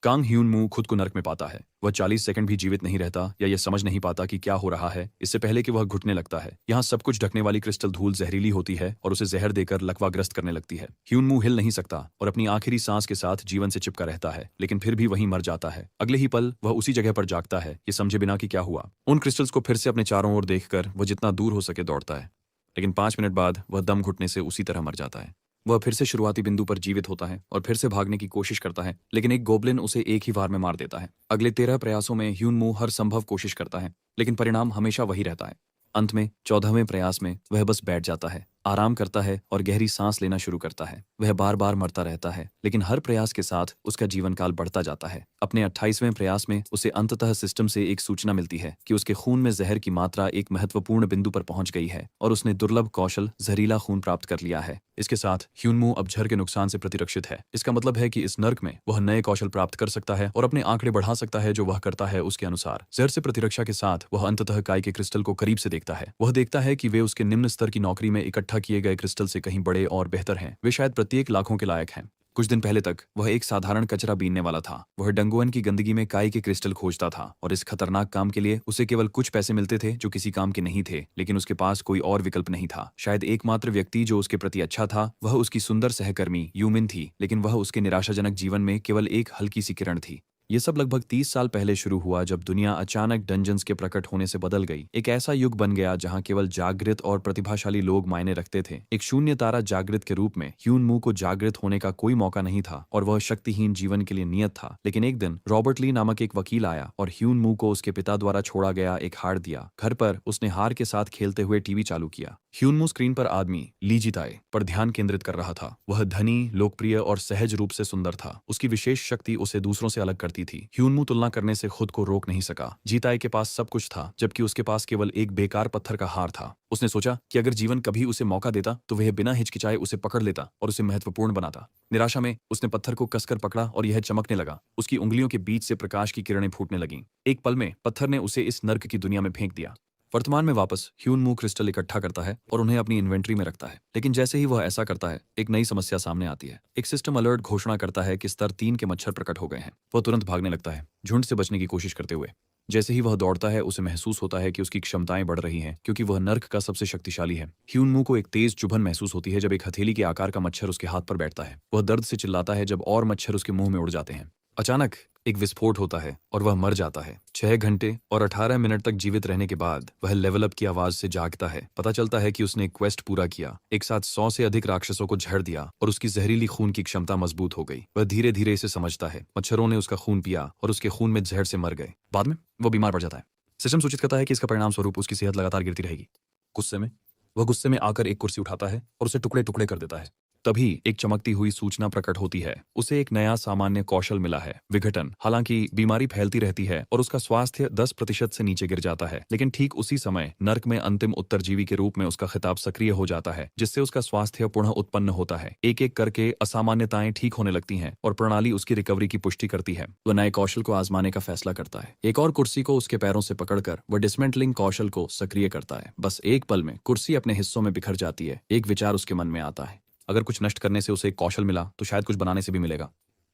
Kong ह्यून-मू खुद को नर्क में पाता है। वह 40 सेकंड भी जीवित नहीं रहता या यह समझ नहीं पाता कि क्या हो रहा है इससे पहले कि वह घुटने लगता है। यहाँ सब कुछ ढकने वाली क्रिस्टल धूल जहरीली होती है और उसे जहर देकर लकवाग्रस्त करने लगती है। ह्यून-मू हिल नहीं सकता और अपनी आखिरी सांस के साथ जीवन से चिपका रहता है, लेकिन फिर भी वहीं मर जाता है। अगले ही पल वह उसी जगह पर जागता है, ये समझे बिना कि क्या हुआ। उन क्रिस्टल्स को फिर से अपने चारों ओर देखकर वह जितना दूर हो सके दौड़ता है, लेकिन 5 मिनट बाद वह दम घुटने से उसी तरह मर जाता है। वह फिर से शुरुआती बिंदु पर जीवित होता है और फिर से भागने की कोशिश करता है, लेकिन एक गोब्लिन उसे एक ही वार में मार देता है। अगले 13 प्रयासों में ह्यून-मू हर संभव कोशिश करता है, लेकिन परिणाम हमेशा वही रहता है। अंत में 14वें प्रयास में वह बस बैठ जाता है, आराम करता है और गहरी सांस लेना शुरू करता है। वह बार बार मरता रहता है, लेकिन हर प्रयास के साथ उसका जीवन काल बढ़ता जाता है। अपने 28वें प्रयास में उसे अंततः सिस्टम से एक सूचना मिलती है कि उसके खून में जहर की मात्रा एक महत्वपूर्ण बिंदु पर पहुंच गई है और उसने दुर्लभ कौशल जहरीला खून प्राप्त कर लिया है। इसके साथ ह्यून-मू अब जहर के नुकसान से प्रतिरक्षित है। इसका मतलब है कि इस नर्क में वह नए कौशल प्राप्त कर सकता है और अपने आंकड़े बढ़ा सकता है जो वह करता है उसके अनुसार। जहर से प्रतिरक्षा के साथ वह अंततः काई के क्रिस्टल को करीब से देखता है। वह देखता है कि वे उसके निम्न स्तर की नौकरी में इकट्ठा किए गए क्रिस्टल से कहीं बड़े और बेहतर हैं। वे शायद प्रत्येक लाखों के लायक हैं। कुछ दिन पहले तक वह एक साधारण कचरा बीनने वाला था। वह डंगुअन की गंदगी में काई के क्रिस्टल खोजता था और इस खतरनाक काम के लिए उसे केवल कुछ पैसे मिलते थे जो किसी काम के नहीं थे, लेकिन उसके पास कोई और विकल्प नहीं था। शायद एकमात्र व्यक्ति जो उसके प्रति अच्छा था वह उसकी सुंदर सहकर्मी यूमिन थी, लेकिन वह उसके निराशाजनक जीवन में केवल एक हल्की सी किरण थी। ये सब लगभग 30 साल पहले शुरू हुआ जब दुनिया अचानक डंजन्स के प्रकट होने से बदल गई। एक ऐसा युग बन गया जहां केवल जागृत और प्रतिभाशाली लोग मायने रखते थे। एक शून्य तारा जागृत के रूप में ह्यून-मू को जागृत होने का कोई मौका नहीं था और वह शक्तिहीन जीवन के लिए नियत था। लेकिन एक दिन रॉबर्ट ली नामक एक वकील आया और ह्यून-मू को उसके पिता द्वारा छोड़ा गया एक हार दिया। घर पर उसने हार के साथ खेलते हुए टीवी चालू किया। ह्यून-मू स्क्रीन पर आदमी ली जिताए पर ध्यान केंद्रित कर रहा था। वह धनी, लोकप्रिय और सहज रूप से सुंदर था। उसकी विशेष शक्ति उसे दूसरों से अलग करती थी। ह्यून-मू तुलना करने से खुद को रोक नहीं सका। जीताए के पास सब कुछ था, जबकि उसके पास केवल एक बेकार पत्थर का हार था। उसने सोचा कि अगर जीवन कभी उसे मौका देता तो वह बिना हिचकिचाए उसे पकड़ लेता और उसे महत्वपूर्ण बनाता। निराशा में उसने पत्थर को कसकर पकड़ा और यह चमकने लगा। उसकी उंगलियों के बीच से प्रकाश की किरणें फूटने लगीं। एक पल में पत्थर ने उसे इस नर्क की दुनिया में फेंक दिया। वर्तमान में वापस ह्यून-मू क्रिस्टल इकट्ठा करता है और उन्हें अपनी इन्वेंट्री में रखता है। लेकिन जैसे ही वह ऐसा करता है, एक नई समस्या सामने आती है। एक सिस्टम अलर्ट घोषणा करता है कि स्तर 3 के मच्छर प्रकट हो गए हैं। वह तुरंत भागने लगता है, झुंड से बचने की कोशिश करते हुए। जैसे ही वह दौड़ता है, उसे महसूस होता है कि उसकी क्षमताएं बढ़ रही हैं, क्योंकि वह नर्क का सबसे शक्तिशाली है। ह्यून-मू को एक तेज चुभन महसूस होती है जब एक हथेली के आकार का मच्छर उसके हाथ पर बैठता है। वह दर्द से चिल्लाता है जब और मच्छर उसके मुंह में उड़ जाते हैं। अचानक एक विस्फोट होता है और वह मर जाता है। 6 घंटे और 18 मिनट तक जीवित रहने के बाद वह लेवल अप की आवाज से जागता है। पता चलता है कि उसने एक क्वेस्ट पूरा किया, एक साथ 100 से अधिक राक्षसों को झड़ दिया और उसकी जहरीली खून की क्षमता मजबूत हो गई। वह धीरे धीरे इसे समझता है। मच्छरों ने उसका खून पिया और उसके खून में जहर से मर गए। बाद में वो बीमार पड़ जाता है। सिस्टम सूचित करता है कि इसका परिणाम स्वरूप उसकी सेहत लगातार गिरती रहेगी। गुस्से में आकर एक कुर्सी उठाता है और उसे टुकड़े टुकड़े कर देता है। तभी एक चमकती हुई सूचना प्रकट होती है। उसे एक नया सामान्य कौशल मिला है, विघटन। हालांकि बीमारी फैलती रहती है और उसका स्वास्थ्य 10% से नीचे गिर जाता है, लेकिन ठीक उसी समय नर्क में अंतिम उत्तरजीवी के रूप में उसका खिताब सक्रिय हो जाता है, जिससे उसका स्वास्थ्य पुनः उत्पन्न होता है। एक एक करके असामान्यताएं ठीक होने लगती हैं और प्रणाली उसकी रिकवरी की पुष्टि करती है। वह नए कौशल को आजमाने का फैसला करता है। एक और कुर्सी को उसके पैरों से पकड़कर वह डिसमेंटलिंग कौशल को सक्रिय करता है। बस एक पल में कुर्सी अपने हिस्सों में बिखर जाती है। एक विचार उसके मन में आता है, अगर कुछ नष्ट करने से उसे एक कौशल मिला तो शायद कुछ बनाने से भी मिलेगा।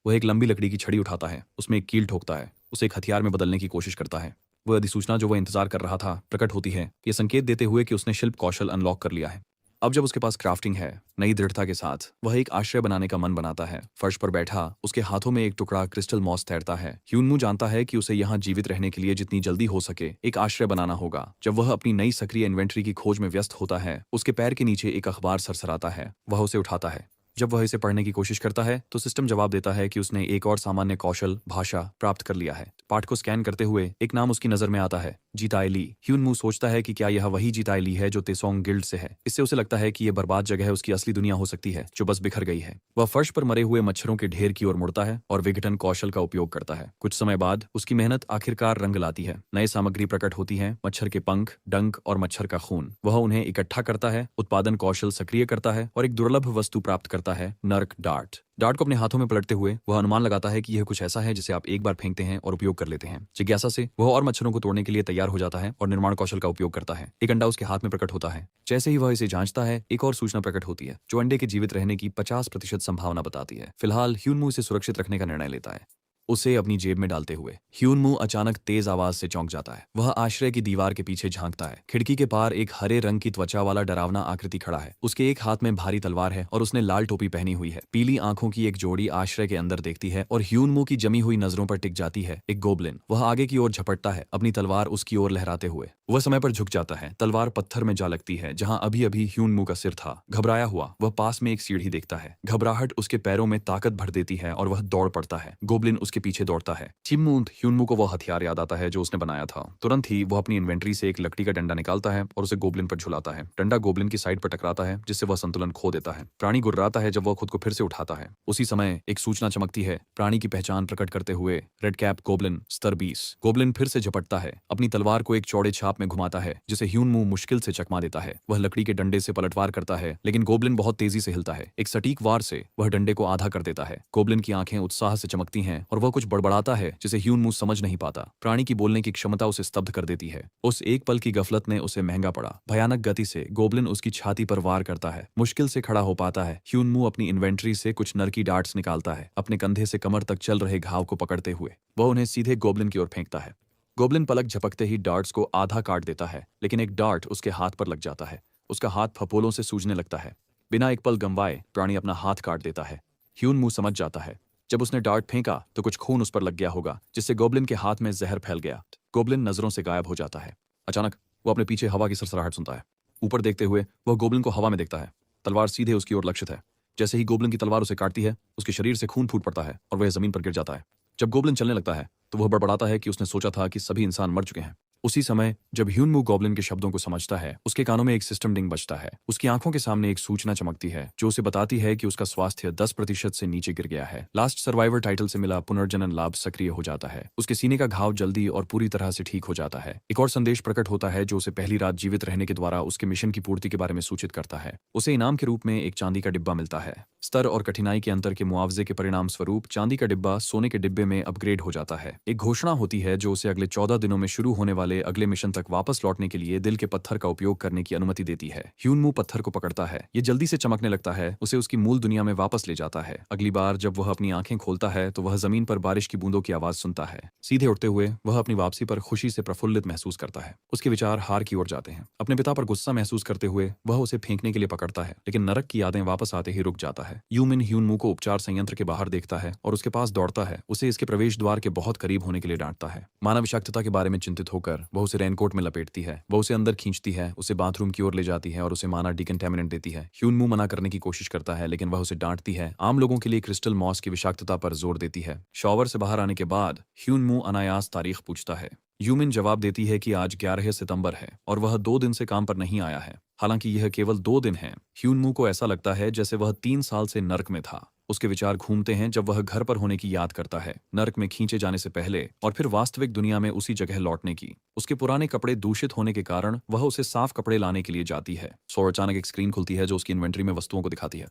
वह एक लंबी लकड़ी की छड़ी उठाता है, उसमें एक कील ठोकता है, उसे एक हथियार में बदलने की कोशिश करता है। वह अधिसूचना जो वह इंतजार कर रहा था प्रकट होती है, ये संकेत देते हुए कि उसने शिल्प कौशल अनलॉक कर लिया है। अब जब उसके पास क्राफ्टिंग है, नई दृढ़ता के साथ वह एक आश्रय बनाने का मन बनाता है। फर्श पर बैठा उसके हाथों में एक टुकड़ा क्रिस्टल मॉस तैरता है। ह्यून-मू जानता है कि उसे यहाँ जीवित रहने के लिए जितनी जल्दी हो सके एक आश्रय बनाना होगा। जब वह अपनी नई सक्रिय इन्वेंट्री की खोज में व्यस्त होता है, उसके पैर के नीचे एक अखबार सरसराता है। वह उसे उठाता है। जब वह इसे पढ़ने की कोशिश करता है तो सिस्टम जवाब देता है कि उसने एक और सामान्य कौशल, भाषा, प्राप्त कर लिया है। पाठ को स्कैन करते हुए एक नाम उसकी नजर में आता है, जीताए ली। ह्यून-मू सोचता है कि क्या यह वही जीताए ली है जो तेसोंग गिल्ड से है। इससे उसे लगता है कि यह बर्बाद जगह उसकी असली दुनिया हो सकती है, जो बस बिखर गई है। वह फर्श पर मरे हुए मच्छरों के ढेर की ओर मुड़ता है और विघटन कौशल का उपयोग करता है। कुछ समय बाद उसकी मेहनत आखिरकार रंग लाती है। नई सामग्री प्रकट होती है, मच्छर के पंख, डंक और मच्छर का खून। वह उन्हें इकट्ठा करता है, उत्पादन कौशल सक्रिय करता है और एक दुर्लभ वस्तु प्राप्त करता है, नर्क डार्ट। डार्ट को अपने हाथों में पलटते हुए वह अनुमान लगाता है कि यह कुछ ऐसा है जिसे आप एक बार फेंकते हैं और उपयोग कर लेते हैं। जिज्ञासा से वह और मच्छरों को तोड़ने के लिए तैयार हो जाता है और निर्माण कौशल का उपयोग करता है। एक अंडा उसके हाथ में प्रकट होता है। जैसे ही वह इसे जांचता है, एक और सूचना प्रकट होती है जो अंडे के जीवित रहने की 50% संभावना बताती है। फिलहाल ह्यून-मू इसे सुरक्षित रखने का निर्णय लेता है। उसे अपनी जेब में डालते हुए। ह्यूनमू अचानक तेज आवाज से चौंक जाता है। वह आश्रय की दीवार के पीछे झांकता है। खिड़की के पार एक हरे रंग की त्वचा वाला डरावना आकृति खड़ा है। उसके एक हाथ में भारी तलवार है और उसने लाल टोपी पहनी हुई है। पीली आंखों की एक जोड़ी आश्रय के अंदर देखती है और ह्यूनमू की जमी हुई नजरों पर टिक जाती है। एक गोब्लिन। वह आगे की ओर झपटता है, अपनी तलवार उसकी ओर लहराते हुए। वह समय पर झुक जाता है। तलवार पत्थर में जा लगती है जहां अभी अभी ह्यूनमू का सिर था। घबराया हुआ वह पास में एक सीढ़ी देखता है। घबराहट उसके पैरों में ताकत भर देती है और वह दौड़ पड़ता है। गोब्लिन उसके पीछे दौड़ता है। चिमूंद ह्यूनमू को वह हथियार याद आता है जो उसने बनाया था। तुरंत ही वह अपनी इन्वेंट्री से एक लकड़ी का डंडा निकालता है और उसे गोब्लिन पर झुलाता है। डंडा गोब्लिन की साइड पर टकराता है जिससे वह संतुलन खो देता है। प्राणी गुर्राता है जब वह खुद को फिर से उठाता है। उसी समय एक सूचना चमकती है, प्राणी की पहचान प्रकट करते हुए रेड कैप गोब्लिन स्तर 20। गोब्लिन फिर से झपटता है, अपनी तलवार को एक चौड़े छाप में घुमाता है जिसे ह्यूनमू मुश्किल से चकमा देता है। वह लकड़ी के डंडे से पलटवार करता है लेकिन गोब्लिन बहुत तेजी से हिलता है। एक सटीक वार से वह डंडे को आधा कर देता है। गोब्लिन की आंखें उत्साह से चमकती हैं और वह कुछ बड़बड़ाता है जिसे ह्यूनमू समझ नहीं पाता। प्राणी की बोलने की क्षमता उसे स्तब्ध कर देती है। उस एक पल की गफलत ने उसे महंगा पड़ा। भयानक गति से गोब्लिन उसकी छाती पर वार करता है। मुश्किल से खड़ा हो पाता है। ह्यूनमू अपनी इन्वेंट्री से कुछ नरकी डार्ट्स निकालता है। अपने कंधे से कमर तक चल रहे घाव को पकड़ते हुए वह उन्हें सीधे गोब्लिन की ओर फेंकता है। गोब्लिन पलक झपकते ही डार्ट्स को आधा काट देता है लेकिन एक डार्ट उसके हाथ पर लग जाता है। उसका हाथ फफोलों से सूजने लगता है। बिना एक पल गंवाए प्राणी अपना हाथ काट देता है। ह्यूनमू समझ जाता है, जब उसने डार्ट फेंका तो कुछ खून उस पर लग गया होगा जिससे गोब्लिन के हाथ में जहर फैल गया। गोब्लिन नजरों से गायब हो जाता है। अचानक वो अपने पीछे हवा की सरसराहट सुनता है। ऊपर देखते हुए वह गोब्लिन को हवा में देखता है। तलवार सीधे उसकी ओर लक्षित है। जैसे ही गोब्लिन की तलवार उसे काटती है उसके शरीर से खून फूट पड़ता है और वह जमीन पर गिर जाता है। जब गोब्लिन चलने लगता है तो वह बड़बड़ाता है कि उसने सोचा था कि सभी इंसान मर चुके हैं। उसी समय जब ह्यूनमू गोब्लिन के शब्दों को समझता है, उसके कानों में एक सिस्टम डिंग बजता है। उसकी आंखों के सामने एक सूचना चमकती है जो उसे बताती है कि उसका स्वास्थ्य 10% से नीचे गिर गया है। लास्ट सर्वाइवर टाइटल से मिला पुनर्जनन लाभ सक्रिय हो जाता है। उसके सीने का घाव जल्दी और पूरी तरह से ठीक हो जाता है। एक और संदेश प्रकट होता है जो उसे पहली रात जीवित रहने के द्वारा उसके मिशन की पूर्ति के बारे में सूचित करता है। उसे इनाम के रूप में एक चांदी का डिब्बा मिलता है। स्तर और कठिनाई के अंतर के मुआवजे के परिणाम स्वरूप चांदी का डिब्बा सोने के डिब्बे में अपग्रेड हो जाता है। एक घोषणा होती है जो उसे अगले 14 दिनों में शुरू होने वाले अगले मिशन तक वापस लौटने के लिए दिल के पत्थर का उपयोग करने की अनुमति देती है। ह्यूनमू पत्थर को पकड़ता है। ये जल्दी से चमकने लगता है, उसे उसकी मूल दुनिया में वापस ले जाता है। अगली बार जब वह अपनी आंखें खोलता है तो वह जमीन पर बारिश की बूंदों की आवाज सुनता है। सीधे उठते हुए वह अपनी वापसी पर खुशी से प्रफुल्लित महसूस करता है। उसके विचार हार की ओर जाते हैं। अपने पिता पर गुस्सा महसूस करते हुए वह उसे फेंकने के लिए पकड़ता है लेकिन नरक की यादें वापस आते ही रुक जाता है। यूमिन ह्यूनमू को उपचार संयंत्र के बाहर देखता है और उसके पास दौड़ता है। उसे इसके प्रवेश द्वार के बहुत करीब होने के लिए डांटता है। मानव विषाक्तता के बारे में चिंतित होकर वह उसे रेनकोट में लपेटती है। वह उसे अंदर खींचती है, उसे बाथरूम की ओर ले जाती है और उसे माना डिकंटेमिनेंट देती है। ह्यूनमू मना करने की कोशिश करता है लेकिन वह उसे डांटती है। आम लोगों के लिए क्रिस्टल मॉस की विषाक्तता पर जोर देती है। शॉवर से बाहर आने के बाद ह्यूनमू अनायास तारीख पूछता है। यूमिन जवाब देती है कि आज 11 सितंबर है और वह 2 दिन से काम पर नहीं आया है। हालांकि यह केवल 2 दिन है। ह्यूनमू को ऐसा लगता है जैसे वह 3 साल से नर्क में था। उसके विचार घूमते हैं जब वह घर पर होने की याद करता है, नर्क में खींचे जाने से पहले और फिर वास्तविक दुनिया में उसी जगह लौटने की। उसके पुराने कपड़े दूषित होने के कारण वह उसे साफ कपड़े लाने के लिए जाती है। सो अचानक एक स्क्रीन खुलती है जो उसकी इन्वेंट्री में वस्तुओं को दिखाती है।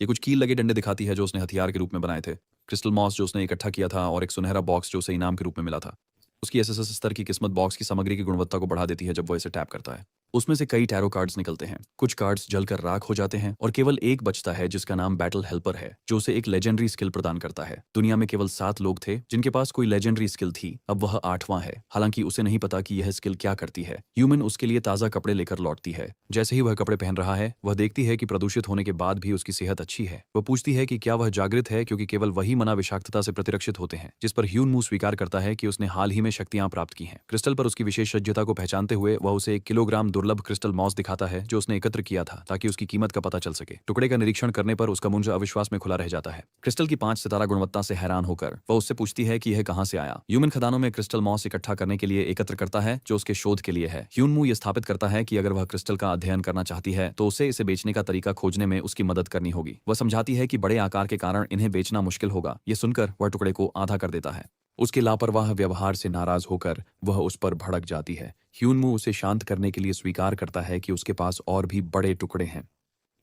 ये कुछ कील लगे डंडे दिखाती है जो उसने हथियार के रूप में बनाए थे, क्रिस्टल मॉस जो उसने इकट्ठा किया था और एक सुनहरा बॉक्स जो उसे इनाम के रूप में मिला था। उसकी एसएसएस स्तर की किस्मत बॉक्स की सामग्री की गुणवत्ता को बढ़ा देती है जब वह इसे टैप करता है। उसमें से कई टैरो कार्ड्स निकलते हैं। कुछ कार्ड्स जलकर राख हो जाते हैं और केवल एक बचता है जिसका नाम बैटल हेल्पर है जो उसे एक लेजेंडरी स्किल प्रदान करता है। दुनिया में केवल 7 लोग थे जिनके पास कोई लेजेंडरी स्किल थी, अब वह 8वां है। हालांकि उसे नहीं पता कि यह स्किल क्या करती है। ह्यूमन उसके लिए ताज़ा कपड़े लेकर लौटती है। जैसे ही वह कपड़े पहन रहा है वह देखती है कि प्रदूषित होने के बाद भी उसकी सेहत अच्छी है। वह पूछती है कि क्या वह जागृत है क्योंकि केवल वही मना विषाक्तता से प्रतिरक्षित होते हैं, जिस पर ह्यूनमू स्वीकार करता है कि उसने हाल ही में शक्तियां प्राप्त की हैं। क्रिस्टल पर उसकी विशेषज्ञता को पहचानते हुए वह उसे 1 किलोग्राम दुर्लभ क्रिस्टल मॉस दिखाता है जो उसने एकत्र किया था ताकि उसकी कीमत का पता चल सके। टुकड़े का निरीक्षण करने पर उसका मुंजा अविश्वास में खुला रह जाता है। क्रिस्टल की 5 सितारा गुणवत्ता से हैरान होकर वह उससे पूछती है कि यह कहां से आया। ह्यूमन खदानों में क्रिस्टल मॉस इकट्ठा करने के लिए एकत्र करता है जो उसके शोध के लिए है। ह्यूनमू यह स्थापित करता है कि अगर वह क्रिस्टल का अध्ययन करना चाहती है तो उसे इसे बेचने का तरीका खोजने में उसकी मदद करनी होगी। वह समझाती है कि बड़े आकार के कारण इन्हें बेचना मुश्किल होगा। यह सुनकर वह टुकड़े को आधा कर देता है। उसके लापरवाह व्यवहार से नाराज होकर वह उस पर भड़क जाती है। ह्यूनमू उसे शांत करने के लिए स्वीकार करता है कि उसके पास और भी बड़े टुकड़े हैं।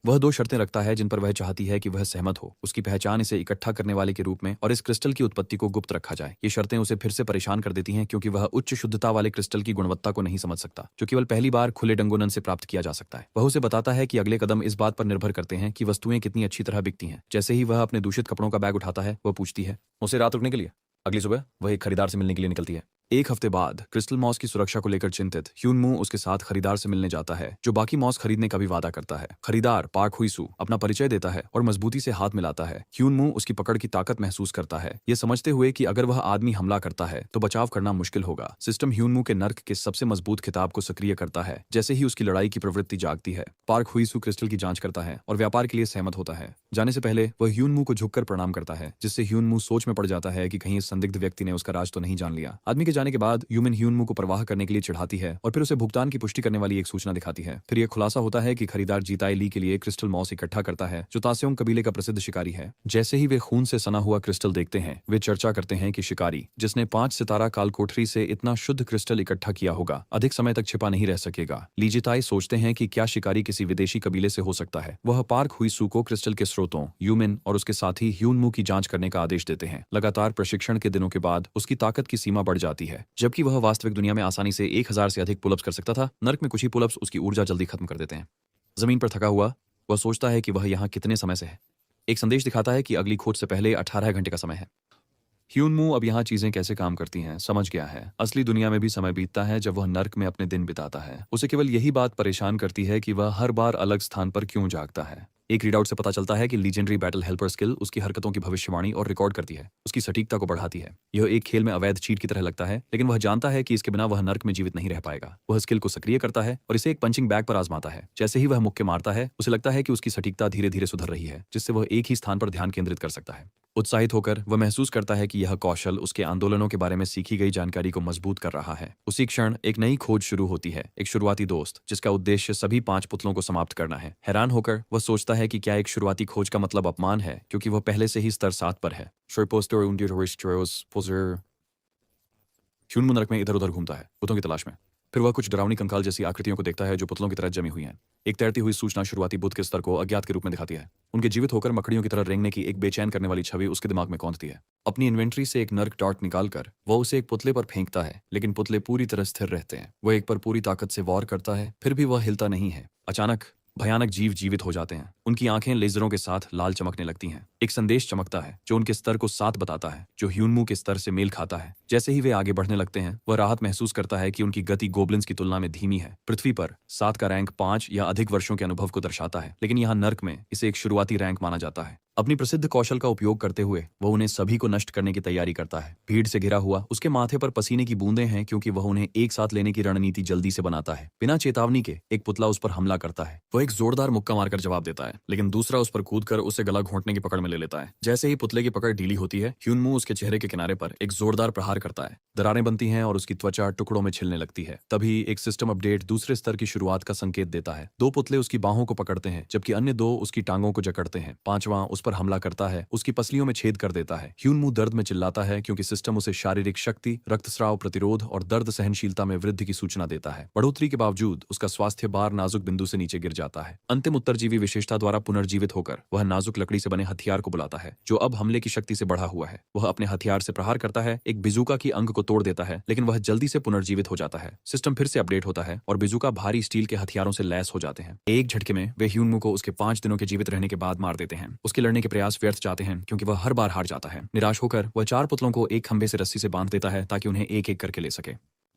वह 2 शर्तें रखता है जिन पर वह चाहती है कि वह सहमत हो। उसकी पहचान इसे इकट्ठा करने वाले के रूप में और इस क्रिस्टल की उत्पत्ति को गुप्त रखा जाए। ये शर्तें उसे फिर से परेशान कर देती हैं क्योंकि वह उच्च शुद्धता वाले क्रिस्टल की गुणवत्ता को नहीं समझ सकता जो केवल पहली बार खुले डंगोनन से प्राप्त किया जा सकता है। वह उसे बताता है कि अगले कदम इस बात पर निर्भर करते हैं कि वस्तुएं कितनी अच्छी तरह बिकती हैं। जैसे ही वह अपने दूषित कपड़ों का बैग उठाता है वह पूछती है, उसे रात रुकने के लिए? अगली सुबह वह एक खरीदार से मिलने के लिए निकलती है। एक हफ्ते बाद क्रिस्टल मॉस की सुरक्षा को लेकर चिंतित ह्यून मू उसके साथ खरीदार से मिलने जाता है, जो बाकी मॉस खरीदने का भी वादा करता है। खरीदार पार्क हुईसू अपना परिचय देता है और मजबूती से हाथ मिलाता है। ह्यून मू उसकी पकड़ की ताकत महसूस करता है, ये समझते हुए कि अगर वह आदमी हमला करता है तो बचाव करना मुश्किल होगा। सिस्टम ह्यून मू के नर्क के सबसे मजबूत खिताब को सक्रिय करता है जैसे ही उसकी लड़ाई की प्रवृत्ति जागती है। पार्क हुईसू क्रिस्टल की जांच करता है और व्यापार के लिए सहमत होता है। जाने से पहले वह ह्यून मू को झुककर प्रणाम करता है, जिससे ह्यून मू सोच में पड़ जाता है कि कहीं इस संदिग्ध व्यक्ति ने उसका राज तो नहीं जान लिया। आदमी के जाने के बाद ह्यूमन ह्यून मू को प्रवाह करने के लिए चिढ़ाती है और फिर उसे भुगतान की पुष्टि करने वाली एक सूचना दिखाती है। फिर यह खुलासा होता है कि खरीदार जीताई ली के लिए क्रिस्टल मॉस इकट्ठा करता है, जो तास्योंग कबीले का प्रसिद्ध शिकारी है। जैसे ही वे खून से सना हुआ क्रिस्टल देखते हैं, वे चर्चा करते हैं कि शिकारी जिसने 5 सितारा काल कोठरी से इतना शुद्ध क्रिस्टल इकट्ठा किया होगा, अधिक समय तक छिपा नहीं रह सकेगा। लीजिताई सोचते हैं कि क्या शिकारी किसी विदेशी कबीले से हो सकता है। वह पार्क हुईसू को क्रिस्टल के स्रोतों, यूमिन और उसके साथी ह्यून मू की जांच करने का आदेश देते हैं। लगातार प्रशिक्षण के दिनों के बाद उसकी ताकत की सीमा बढ़ जाती है। जबकि वह वास्तविक दुनिया में आसानी से 1000 से अधिक पुलअप्स कर सकता था, नर्क में कुछ ही पुलअप्स उसकी ऊर्जा जल्दी खत्म कर देते हैं। जमीन पर थका हुआ वह सोचता है कि वह यहाँ कितने समय से है। एक संदेश दिखाता है कि अगली खोज से पहले 18 घंटे का समय है। ह्यून मू अब यहाँ चीजें कैसे काम करती हैं समझ गया है। असली दुनिया में भी समय बीतता है जब वह नर्क में अपने दिन बिताता है। उसे केवल यही बात परेशान करती है कि वह हर बार अलग स्थान पर क्यों जागता है। एक रीडआउट से पता चलता है कि लीजेंडरी बैटल हेल्पर स्किल उसकी हरकतों की भविष्यवाणी और रिकॉर्ड करती है, उसकी सटीकता को बढ़ाती है। यह एक खेल में अवैध चीट की तरह लगता है, लेकिन वह जानता है कि इसके बिना वह नर्क में जीवित नहीं रह पाएगा। वह स्किल को सक्रिय करता है और इसे एक पंचिंग बैग पर आजमाता है। जैसे ही वह मुक्के मारता है, उसे लगता है कि उसकी सटीकता धीरे धीरे सुधर रही है, जिससे वह एक ही स्थान पर ध्यान केंद्रित कर सकता है। उत्साहित होकर वह महसूस करता है कि यह कौशल उसके आंदोलनों के बारे में सीखी गई जानकारी को मजबूत कर रहा है। उसी क्षण एक नई खोज शुरू होती है, एक शुरुआती दोस्त जिसका उद्देश्य सभी 5 पुतलों को समाप्त करना है। हैरान होकर वह सोचता है कि क्या एक शुरुआती खोज का मतलब अपमान है, क्योंकि वह पहले से ही स्तर 7 पर है। ह्यून मू नरक में इधर उधर घूमता है पुतलों की तलाश में। फिर वह कुछ डरावनी कंकाल जैसी आकृतियों को देखता है जो पुतलों की तरह जमी हुई हैं। एक तैरती हुई सूचना शुरुआती बुद्ध के स्तर को अज्ञात के रूप में दिखाती है। उनके जीवित होकर मकड़ियों की तरह रेंगने की एक बेचैन करने वाली छवि उसके दिमाग में कौंधती है। अपनी इन्वेंट्री से एक नर्क डॉट निकालकर वह उसे एक पुतले पर फेंकता है, लेकिन पुतले पूरी तरह स्थिर रहते हैं। वह एक पर पूरी ताकत से वार करता है, फिर भी वह हिलता नहीं है। अचानक भयानक जीव जीवित हो जाते हैं। उनकी आंखें लेजरों के साथ लाल चमकने लगती हैं। एक संदेश चमकता है जो उनके स्तर को 7 बताता है, जो ह्यून मू के स्तर से मेल खाता है। जैसे ही वे आगे बढ़ने लगते हैं, वह राहत महसूस करता है कि उनकी गति गोब्लिन्स की तुलना में धीमी है। पृथ्वी पर 7 का रैंक 5 या अधिक वर्षों के अनुभव को दर्शाता है, लेकिन यहाँ नर्क में इसे एक शुरुआती रैंक माना जाता है। अपनी प्रसिद्ध कौशल का उपयोग करते हुए वह उन्हें सभी को नष्ट करने की तैयारी करता है। भीड़ से घिरा हुआ उसके माथे पर पसीने की बूंदें हैं, क्योंकि वह उन्हें एक साथ लेने की रणनीति जल्दी से बनाता है। बिना चेतावनी के एक पुतला उस पर हमला करता है। वह एक जोरदार मुक्का मारकर जवाब देता है, लेकिन दूसरा उस पर कूदकर उसे गला घोंटने की पकड़ में ले लेता है। जैसे ही पुतले की पकड़ ढीली होती है, ह्यून मू उसके चेहरे के किनारे पर एक जोरदार प्रहार करता है। दरारें बनती हैं और उसकी त्वचा टुकड़ों में छिलने लगती है। तभी एक सिस्टम अपडेट दूसरे स्तर की शुरुआत का संकेत देता है। 2 पुतले उसकी बाहों को पकड़ते हैं, जबकि अन्य 2 उसकी टांगों को जकड़ते हैं। 5वां उस पर हमला करता है, उसकी पसलियों में छेद कर देता है। ह्यून मू दर्द में चिल्लाता है, क्योंकि सिस्टम उसे शारीरिक शक्ति, रक्तस्राव प्रतिरोध और दर्द सहनशीलता में वृद्धि की सूचना देता है। बढ़ोतरी के बावजूद उसका स्वास्थ्य बार नाजुक बिंदु से नीचे गिर जाता है। अंतिम उत्तरजीवी विशेषता द्वारा पुनर्जीवित होकर वह नाजुक लकड़ी से बने हथियार को बुलाता है, जो अब हमले की शक्ति से बढ़ा हुआ है। वह अपने हथियार से प्रहार करता है, एक बिजूका की अंग को तोड़ देता है, लेकिन वह जल्दी से पुनर्जीवित हो जाता है। सिस्टम फिर से अपडेट होता है और बिजूका भारी स्टील के हथियारों से लैस हो जाते हैं। एक झटके में वे ह्यून मू को उसके 5 दिनों के जीवित रहने के बाद मार देते हैं। उसके लड़ने के प्रयास व्यर्थ जाते हैं, क्योंकि वह हर बार हार जाता है। निराश होकर वह 4 पुतलों को एक खंभे से रस्सी से बांध देता है, ताकि उन्हें एक एक करके ले सके।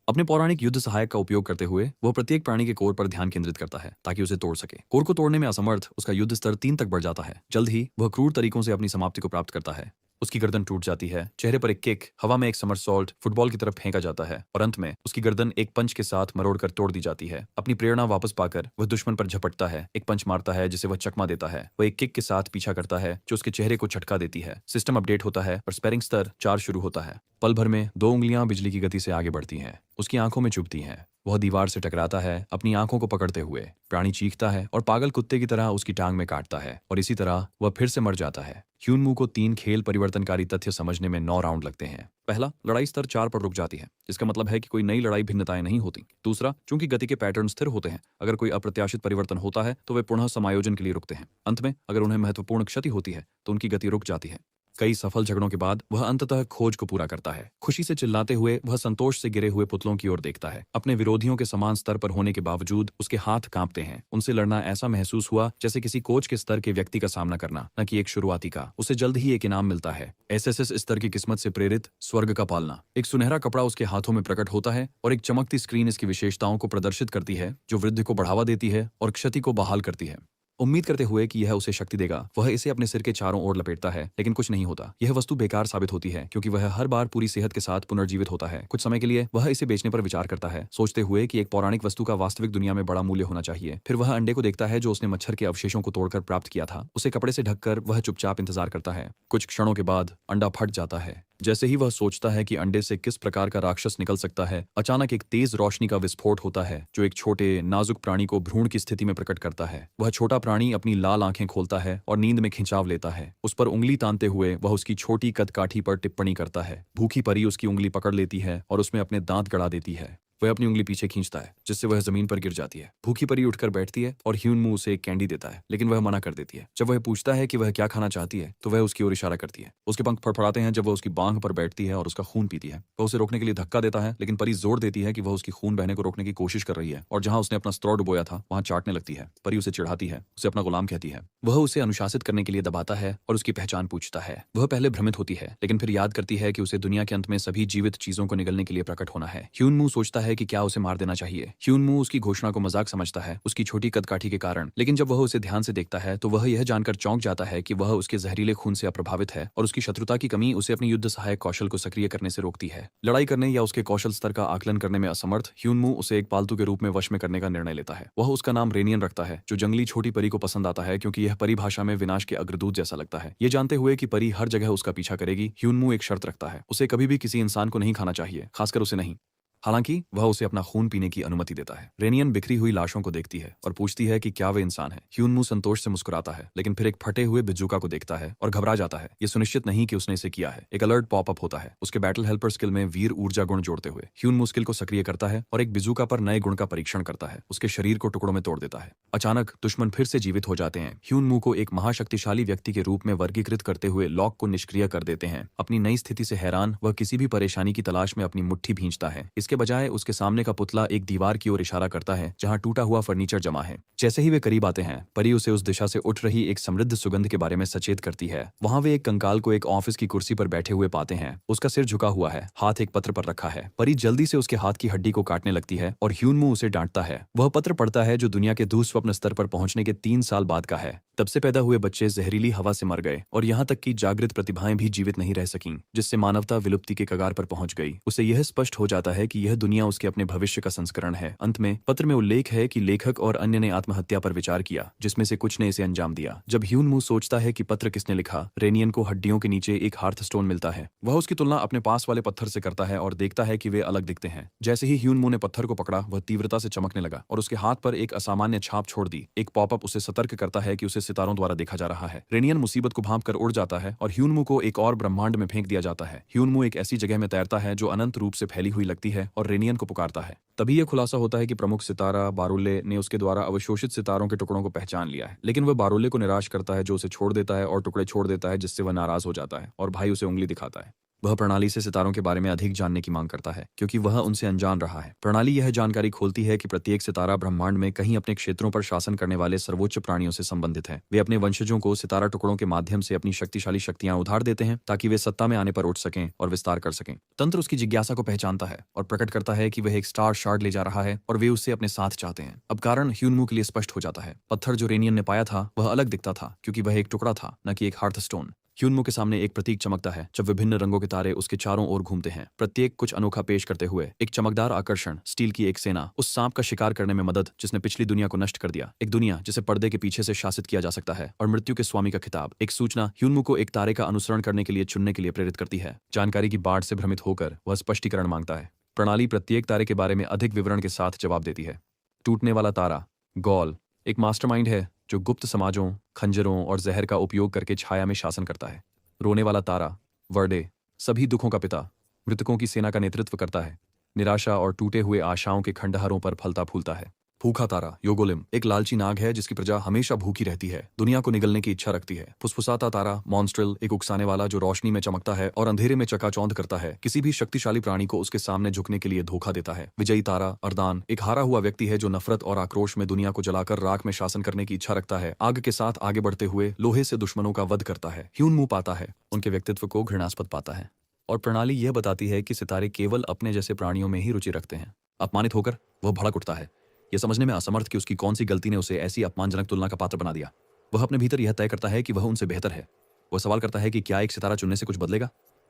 अपने पौराणिक युद्ध सहायक का उपयोग करते हुए वह प्रत्येक प्राणी के कोर पर ध्यान केंद्रित करता है, ताकि उसे तोड़ सके। कोर को तोड़ने में असमर्थ उसका युद्ध स्तर 3 तक बढ़ जाता है। जल्द ही वह क्रूर तरीकों से अपनी समाप्ति को प्राप्त करता है। उसकी गर्दन टूट जाती है, चेहरे पर एक किक, हवा में एक समरसॉल्ट, फुटबॉल की तरफ फेंका जाता है और अंत में उसकी गर्दन एक पंच के साथ मरोड़कर तोड़ दी जाती है। अपनी प्रेरणा वापस पाकर वह दुश्मन पर झपटता है, एक पंच मारता है जिसे वह चकमा देता है। वह एक किक के साथ पीछा करता है, जो उसके चेहरे को झटका देती है। सिस्टम अपडेट होता है और स्पैरिंग स्तर 4 शुरू होता है। पल भर में 2 उंगलियां बिजली की गति से आगे बढ़ती हैं, उसकी आंखों में चुभती हैं। वह दीवार से टकराता है, अपनी आंखों को पकड़ते हुए। प्राणी चीखता है और पागल कुत्ते की तरह उसकी टांग में काटता है, और इसी तरह वह फिर से मर जाता है। ह्यून मू को 3 खेल परिवर्तनकारी तथ्य समझने में 9 राउंड लगते हैं। पहला, लड़ाई स्तर 4 पर रुक जाती है, जिसका मतलब है कि कोई नई लड़ाई भिन्नताएं नहीं होती। दूसरा, चूंकि गति के पैटर्न स्थिर होते हैं, अगर कोई अप्रत्याशित परिवर्तन होता है तो वे पुनः समायोजन के लिए रुकते हैं। अंत में अगर उन्हें महत्वपूर्ण क्षति होती है तो उनकी गति रुक जाती है। कई सफल झगड़ों के बाद वह अंततः खोज को पूरा करता है। खुशी से चिल्लाते हुए वह संतोष से गिरे हुए पुतलों की ओर देखता है। अपने विरोधियों के समान स्तर पर होने के बावजूद उसके हाथ कांपते हैं। उनसे लड़ना ऐसा महसूस हुआ जैसे किसी कोच के स्तर के व्यक्ति का सामना करना, न कि एक शुरुआती का। उसे जल्द ही एक इनाम मिलता है, एसएसएस स्तर की किस्मत से प्रेरित स्वर्ग का पालना। एक सुनहरा कपड़ा उसके हाथों में प्रकट होता है और एक चमकती स्क्रीन इसकी विशेषताओं को प्रदर्शित करती है, जो वृद्धि को बढ़ावा देती है और क्षति को बहाल करती है। उम्मीद करते हुए कि यह उसे शक्ति देगा, वह इसे अपने सिर के चारों ओर लपेटता है, लेकिन कुछ नहीं होता। यह वस्तु बेकार साबित होती है क्योंकि वह हर बार पूरी सेहत के साथ पुनर्जीवित होता है। कुछ समय के लिए वह इसे बेचने पर विचार करता है, सोचते हुए कि एक पौराणिक वस्तु का वास्तविक दुनिया में बड़ा मूल्य होना चाहिए। फिर वह अंडे को देखता है जो उसने मच्छर के अवशेषों को तोड़कर प्राप्त किया था। उसे कपड़े से ढककर वह चुपचाप इंतजार करता है। कुछ क्षणों के बाद अंडा फट जाता है। जैसे ही वह सोचता है कि अंडे से किस प्रकार का राक्षस निकल सकता है, अचानक एक तेज रोशनी का विस्फोट होता है जो एक छोटे नाजुक प्राणी को भ्रूण की स्थिति में प्रकट करता है। वह छोटा प्राणी अपनी लाल आंखें खोलता है और नींद में खिंचाव लेता है। उस पर उंगली तानते हुए वह उसकी छोटी कदकाठी पर टिप्पणी करता है। भूखी परी उसकी उंगली पकड़ लेती है और उसमें अपने दांत गड़ा देती है। वह अपनी उंगली पीछे खींचता है जिससे वह जमीन पर गिर जाती है। भूखी परी उठकर बैठती है और ह्यूनमू उसे एक कैंडी देता है, लेकिन वह मना कर देती है। जब वह पूछता है कि वह क्या खाना चाहती है तो वह उसकी ओर इशारा करती है। उसके पंख फड़फड़ाते हैं जब वह उसकी बांह पर बैठती है और उसका खून पीती है। वह उसे रोकने के लिए धक्का देता है, लेकिन परी जोर देती है कि वह उसकी खून बहने को रोकने की कोशिश कर रही है और जहां उसने अपना स्त्रौ डुबोया था वहां चाटने लगती है। परी उसे चिढ़ाती है, उसे अपना गुलाम कहती है। वह उसे अनुशासित करने के लिए दबाता है और उसकी पहचान पूछता है। वह पहले भ्रमित होती है, लेकिन फिर याद करती है कि उसे दुनिया के अंत में सभी जीवित चीजों को निगलने के लिए प्रकट होना है। ह्यूनमू सोचता है कि क्या उसे मार देना चाहिए। ह्यूनमू उसकी घोषणा को मजाक समझता है, उसकी छोटी कदकाठी के कारण, लेकिन जब वह उसे ध्यान से देखता है तो वह यह जानकर चौंक जाता है कि वह उसके जहरीले खून से अप्रभावित है और उसकी शत्रुता की कमी उसे अपने युद्ध सहायक कौशल को सक्रिय करने से रोकती है। लड़ाई करने या उसके कौशल स्तर का आकलन करने में असमर्थ ह्यूनमू उसे एक पालतू के रूप में वश में करने का निर्णय लेता है। वह उसका नाम रेनियन रखता है, जो जंगली छोटी परी को पसंद आता है क्योंकि यह परिभाषा में विनाश के अग्रदूत जैसा लगता है। ये जानते हुए कि परी हर जगह उसका पीछा करेगी, ह्यूनमू एक शर्त रखता है, उसे कभी भी किसी इंसान को नहीं खाना चाहिए, खासकर उसे नहीं। हालांकि वह उसे अपना खून पीने की अनुमति देता है। रेनियन बिखरी हुई लाशों को देखती है और पूछती है कि क्या वे इंसान है। ह्यूनमू संतोष से मुस्कुराता है, लेकिन फिर एक फटे हुए बिजूका को देखता है और घबरा जाता है। ये सुनिश्चित नहीं कि उसने इसे किया है। एक अलर्ट पॉपअप होता है उसके बैटल हेल्पर स्किल में वीर ऊर्जा गुण जोड़ते हुए। ह्यूनमू स्किल को सक्रिय करता है और एक बिजूका पर नए गुण का परीक्षण करता है। उसके शरीर को टुकड़ों में तोड़ देता है। अचानक दुश्मन फिर से जीवित हो जाते हैं। ह्यूनमू को एक महाशक्तिशाली व्यक्ति के रूप में वर्गीकृत करते हुए लॉक को निष्क्रिय कर देते हैं। अपनी नई स्थिति से हैरान वह किसी भी परेशानी की तलाश में अपनी मुट्ठी भींचता है। इसके बजाय उसके सामने का पुतला एक दीवार की ओर इशारा करता है जहां टूटा हुआ फर्नीचर जमा है। जैसे ही वे करीब आते हैं, परी उसे उस दिशा से उठ रही एक समृद्ध सुगंध के बारे में सचेत करती है। वहां वे एक कंकाल को एक ऑफिस की कुर्सी पर बैठे हुए पाते हैं। उसका सिर झुका हुआ है, हाथ एक पत्र पर रखा है। परी जल्दी से उसके हाथ की हड्डी को काटने लगती है और ह्यूनमू उसे डांटता है। वह पत्र पढ़ता है जो दुनिया के दुःस्वप्न स्तर पर पहुंचने के 3 साल बाद का है। तब से पैदा हुए बच्चे जहरीली हवा से मर गए और यहाँ तक कि जागृत प्रतिभाएं भी जीवित नहीं रह सकीं, जिससे मानवता विलुप्ति के कगार पर पहुंच गई। उसे यह स्पष्ट हो जाता है कि यह दुनिया उसके अपने भविष्य का संस्करण है। अंत में पत्र में उल्लेख है कि लेखक और अन्य ने आत्महत्या पर विचार किया, जिसमें से कुछ ने इसे अंजाम दिया। जब ह्यूनमू सोचता है कि पत्र किसने लिखा, रेनियन को हड्डियों के नीचे एक हार्थस्टोन मिलता है। वह उसकी तुलना अपने पास वाले पत्थर से करता है और देखता है कि वे अलग दिखते हैं। जैसे ही ह्यूनमू ने पत्थर को पकड़ा, वह तीव्रता से चमकने लगा और उसके हाथ पर एक असामान्य छाप छोड़ दी। एक पॉपअप उसे सतर्क करता है कि उसे सितारों द्वारा देखा जा रहा है। रेनियन मुसीबत को भांप कर उड़ जाता है और ह्यूनमू को एक और ब्रह्मांड में फेंक दिया जाता है। ह्यूनमू एक ऐसी जगह में तैरता है जो अनंत रूप से फैली हुई लगती है और रेनियन को पुकारता है। तभी यह खुलासा होता है कि प्रमुख सितारा बारुले ने उसके द्वारा अवशोषित सितारों के टुकड़ों को पहचान लिया है, लेकिन वह बारुले को निराश करता है जो उसे छोड़ देता है और टुकड़े छोड़ देता है, जिससे वह नाराज हो जाता है और भाई उसे उंगली दिखाता है। वह प्रणाली से सितारों के बारे में अधिक जानने की मांग करता है क्योंकि वह उनसे अनजान रहा है। प्रणाली यह जानकारी खोलती है कि प्रत्येक सितारा ब्रह्मांड में कहीं अपने क्षेत्रों पर शासन करने वाले सर्वोच्च प्राणियों से संबंधित है। वे अपने वंशजों को सितारा टुकड़ों के माध्यम से अपनी शक्तिशाली शक्तियां उधार देते हैं ताकि वे सत्ता में आने पर उठ सकें और विस्तार कर सकें। तंत्र उसकी जिज्ञासा को पहचानता है और प्रकट करता है कि वह एक स्टार शार्ड ले जा रहा है और वे उससे अपने साथ चाहते हैं। अब कारण ह्यूनमू के लिए स्पष्ट हो जाता है। पत्थर जो रेनियन ने पाया था वह अलग दिखता था क्योंकि वह एक टुकड़ा था, न कि एक हार्थस्टोन। ह्यूनमू के सामने एक प्रतीक चमकता है जब विभिन्न रंगों के तारे उसके चारों ओर घूमते हैं, प्रत्येक कुछ अनोखा पेश करते हुए। एक चमकदार आकर्षण, स्टील की एक सेना, उस सांप का शिकार करने में मदद जिसने पिछली दुनिया को नष्ट कर दिया, एक दुनिया जिसे पर्दे के पीछे से शासित किया जा सकता है, और मृत्यु के स्वामी का खिताब। एक सूचना ह्यूनमू को एक तारे का अनुसरण करने के लिए चुनने के लिए प्रेरित करती है। जानकारी की बाढ़ से भ्रमित होकर वह स्पष्टीकरण मांगता है। प्रणाली प्रत्येक तारे के बारे में अधिक विवरण के साथ जवाब देती है। टूटने वाला तारा गॉल एक मास्टरमाइंड है जो गुप्त समाजों, खंजरों और जहर का उपयोग करके छाया में शासन करता है। रोने वाला तारा वर्डे सभी दुखों का पिता, मृतकों की सेना का नेतृत्व करता है, निराशा और टूटे हुए आशाओं के खंडहरों पर फलता फूलता है। भूखा तारा योगोलिम एक लालची नाग है जिसकी प्रजा हमेशा भूखी रहती है, दुनिया को निगलने की इच्छा रखती है। फुसफुसाता तारा मॉन्स्ट्रिल एक उकसाने वाला जो रोशनी में चमकता है और अंधेरे में चकाचौंध करता है, किसी भी शक्तिशाली प्राणी को उसके सामने झुकने के लिए धोखा देता है। विजयी तारा अर्दान एक हारा हुआ व्यक्ति है जो नफरत और आक्रोश में दुनिया को जलाकर राख में शासन करने की इच्छा रखता है, आग के साथ आगे बढ़ते हुए लोहे से दुश्मनों का वध करता है। ह्यून पाता है, उनके व्यक्तित्व को घृणास्पद पाता है और प्रणाली यह बताती है कि सितारे केवल अपने जैसे प्राणियों में ही रुचि रखते हैं। अपमानित होकर वह भड़क उठता है, यह समझने में असमर्थ कि उसकी कौन सी गलती ने उसे ऐसी अपमानजनक तुलना का पात्र बना दिया। वह अपने भीतर यह तय करता है कि वह उनसे बेहतर है। वह सवाल करता है कि क्या एक सितारा चुनने से कुछ बदलेगा।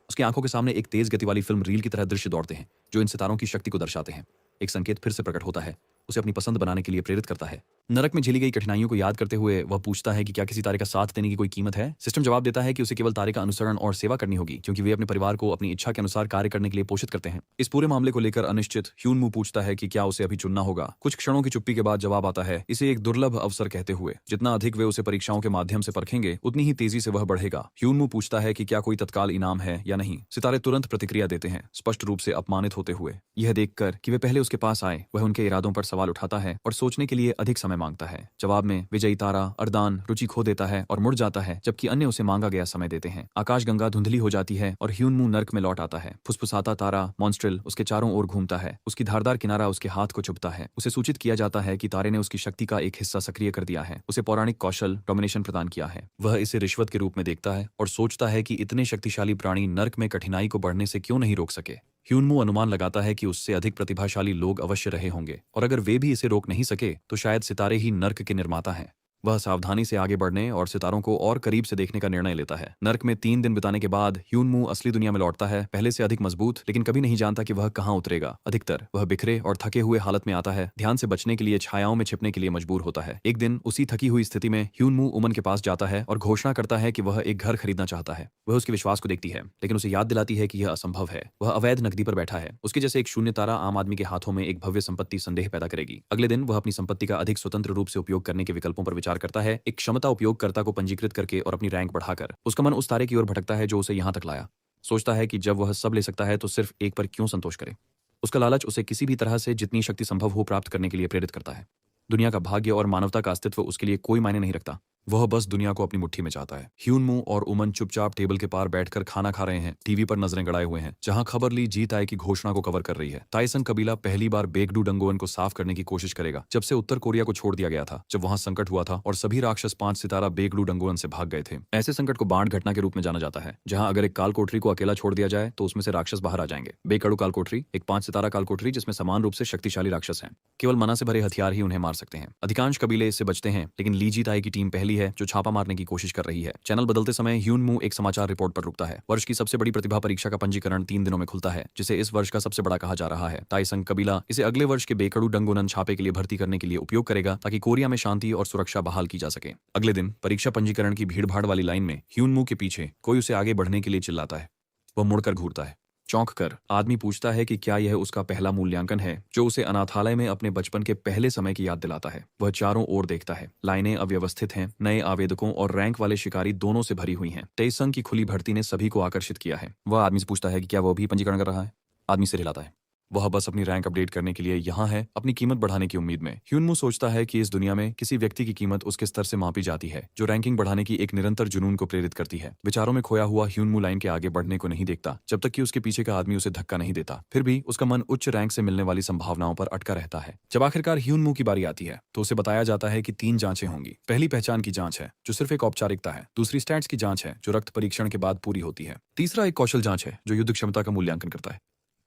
उसकी आंखों के सामने एक तेज गति वाली फिल्म रील की तरह दृश्य दौड़ते हैं जो इन सितारों की शक्ति को दर्शाते हैं। एक संकेत फिर से प्रकट होता है, उसे अपनी पसंद बनाने के लिए प्रेरित करता है। नरक में झेली गई कठिनाइयों को याद करते हुए वह पूछता है कि क्या किसी तारे का साथ देने की कोई कीमत है। सिस्टम जवाब देता है कि उसे केवल तारे का अनुसरण और सेवा करनी होगी, क्योंकि वे अपने परिवार को अपनी इच्छा के अनुसार कार्य करने के लिए पोषित करते हैं। इस पूरे मामले को लेकर अनिश्चित ह्यून पूछता है कि क्या उसे अभी चुनना होगा। कुछ क्षणों की चुप्पी के बाद जवाब आता है, इसे एक दुर्लभ अवसर कहते हुए। जितना अधिक वे उसे परीक्षाओं के माध्यम से परखेंगे उतनी ही तेजी से वह बढ़ेगा। ह्यून पूछता है कि क्या कोई तत्काल इनाम है या नहीं। सितारे तुरंत प्रतिक्रिया देते हैं, स्पष्ट रूप से अपमानित होते हुए। यह देखकर कि वे पहले उसके पास आए, वह उनके इरादों पर सवाल उठाता है और सोचने के लिए अधिक समय मांगता है। जवाब में विजयी तारा अर्दान रुचि खो देता है और मुड़ जाता है, जबकि अन्य उसे मांगा गया समय देते हैं। आकाशगंगा धुंधली हो जाती है और ह्यून नर्क में लौट आता है। फुसफुसाता तारा मॉन्स्ट्रिल उसके चारों ओर घूमता है, उसकी धारदार किनारा उसके हाथ को चुभता है। उसे सूचित किया जाता है कि तारे ने उसकी शक्ति का एक हिस्सा सक्रिय कर दिया है, उसे पौराणिक कौशल डोमिनेशन प्रदान किया है। वह इसे रिश्वत के रूप में देखता है और सोचता है कि इतने शक्तिशाली प्राणी नर्क में कठिनाई को बढ़ने से क्यों नहीं रोक सके। ह्यून अनुमान लगाता है कि उससे अधिक प्रतिभाशाली लोग अवश्य रहे होंगे और अगर वे भी इसे रोक नहीं सके तो शायद सितारे ही नर्क के निर्माता हैं। वह सावधानी से आगे बढ़ने और सितारों को और करीब से देखने का निर्णय लेता है। नर्क में 3 दिन बिताने के बाद ह्यून असली दुनिया में लौटता है, पहले से अधिक मजबूत, लेकिन कभी नहीं जानता कि वह कहाँ उतरेगा। अधिकतर वह बिखरे और थके हुए हालत में आता है, ध्यान से बचने के लिए छायाओं में छिपने के लिए मजबूर होता है। एक दिन उसी थकी हुई स्थिति में ह्यून उमन के पास जाता है और घोषणा करता है कि वह एक घर खरीदना चाहता है। वह उसके विश्वास को देखती है, लेकिन उसे याद दिलाती है कि यह असंभव है। वह अवैध नकदी पर बैठा है। उसके जैसे एक शून्य तारा आम आदमी के हाथों में एक भव्य संपत्ति संदेह पैदा करेगी। अगले दिन वह अपनी संपत्ति का अधिक स्वतंत्र रूप से उपयोग करने के विकल्पों पर विचार करता है, एक क्षमता उपयोगकर्ता को पंजीकृत करके और अपनी रैंक बढ़ाकर। उसका मन उस तारे की ओर भटकता है जो उसे यहां तक लाया। सोचता है कि जब वह सब ले सकता है तो सिर्फ एक पर क्यों संतोष करे। उसका लालच उसे किसी भी तरह से जितनी शक्ति संभव हो प्राप्त करने के लिए प्रेरित करता है। दुनिया का भाग्य और मानवता का अस्तित्व उसके लिए कोई मायने नहीं रखता, वह बस दुनिया को अपनी मुट्ठी में चाहता है। ह्यून और उमन चुपचाप टेबल के पार बैठकर खाना खा रहे हैं, टीवी पर नजरें गड़ाए हुए हैं, जहां खबर ली जीत आय की घोषणा को कवर कर रही है। ताइसंग कबीला पहली बार बेगडू डंगोवन को साफ करने की कोशिश करेगा जब से उत्तर कोरिया को छोड़ दिया गया था, जब वहां संकट हुआ था और सभी राक्षस 5 सितारा बेगडू डंगोवन से भाग गए थे। ऐसे संकट को बाढ़ घटना के रूप में जाना जाता है, जहां अगर एक कालकोठरी को अकेला छोड़ दिया जाए तो उसमें से राक्षस बाहर आ जाएंगे। बेकड़ू कालकोठरी एक 5 सितारा कालकोठरी जिसमें समान रूप से शक्तिशाली राक्षस हैं, केवल मना से भरे हथियार ही उन्हें मार सकते हैं। अधिकांश कबीले इससे बचते हैं, लेकिन ली जीत आय की टीम पहली है जो छापा मारने की कोशिश कर रही है। चैनल बदलते समय ह्यून एक समाचार रिपोर्ट पर रुकता है। वर्ष की सबसे बड़ी प्रतिभा परीक्षा का पंजीकरण 3 दिनों में खुलता है, जिसे इस वर्ष का सबसे बड़ा कहा जा रहा है। ताइसंग कबीला इसे अगले वर्ष के बेकड़ू डंगोनन छापे के लिए भर्ती करने के लिए उपयोग करेगा ताकि कोरिया में शांति और सुरक्षा बहाल की जा सके। अगले दिन परीक्षा पंजीकरण की भीड़भाड़ वाली लाइन में ह्यून के पीछे कोई उसे आगे बढ़ने के लिए चिल्लाता है। वह मुड़कर घूरता है। चौंक कर आदमी पूछता है कि क्या यह उसका पहला मूल्यांकन है जो उसे अनाथालय में अपने बचपन के पहले समय की याद दिलाता है। वह चारों ओर देखता है, लाइनें अव्यवस्थित हैं, नए आवेदकों और रैंक वाले शिकारी दोनों से भरी हुई हैं। ताइसंग की खुली भर्ती ने सभी को आकर्षित किया है। वह आदमी से पूछता है कि क्या वह भी पंजीकरण कर रहा है। आदमी सिर हिलाता है। वह बस अपनी रैंक अपडेट करने के लिए यहाँ है, अपनी कीमत बढ़ाने की उम्मीद में। ह्यून सोचता है कि इस दुनिया में किसी व्यक्ति की कीमत उसके स्तर से मापी जाती है, जो रैंकिंग बढ़ाने की एक निरंतर जुनून को प्रेरित करती है। विचारों में खोया हुआ ह्यून लाइन के आगे बढ़ने को नहीं देखता जब तक कि उसके पीछे का आदमी उसे धक्का नहीं देता। फिर भी उसका मन उच्च रैंक से मिलने वाली संभावनाओं पर अटका रहता है। जब आखिरकार ह्यून की बारी आती है तो उसे बताया जाता है कि 3 जांचें होंगी। पहली पहचान की जांच है जो सिर्फ एक औपचारिकता है। दूसरी स्टैट्स की जांच है जो रक्त परीक्षण के बाद पूरी होती है। तीसरा एक कौशल जांच है जो युद्ध क्षमता का मूल्यांकन करता है।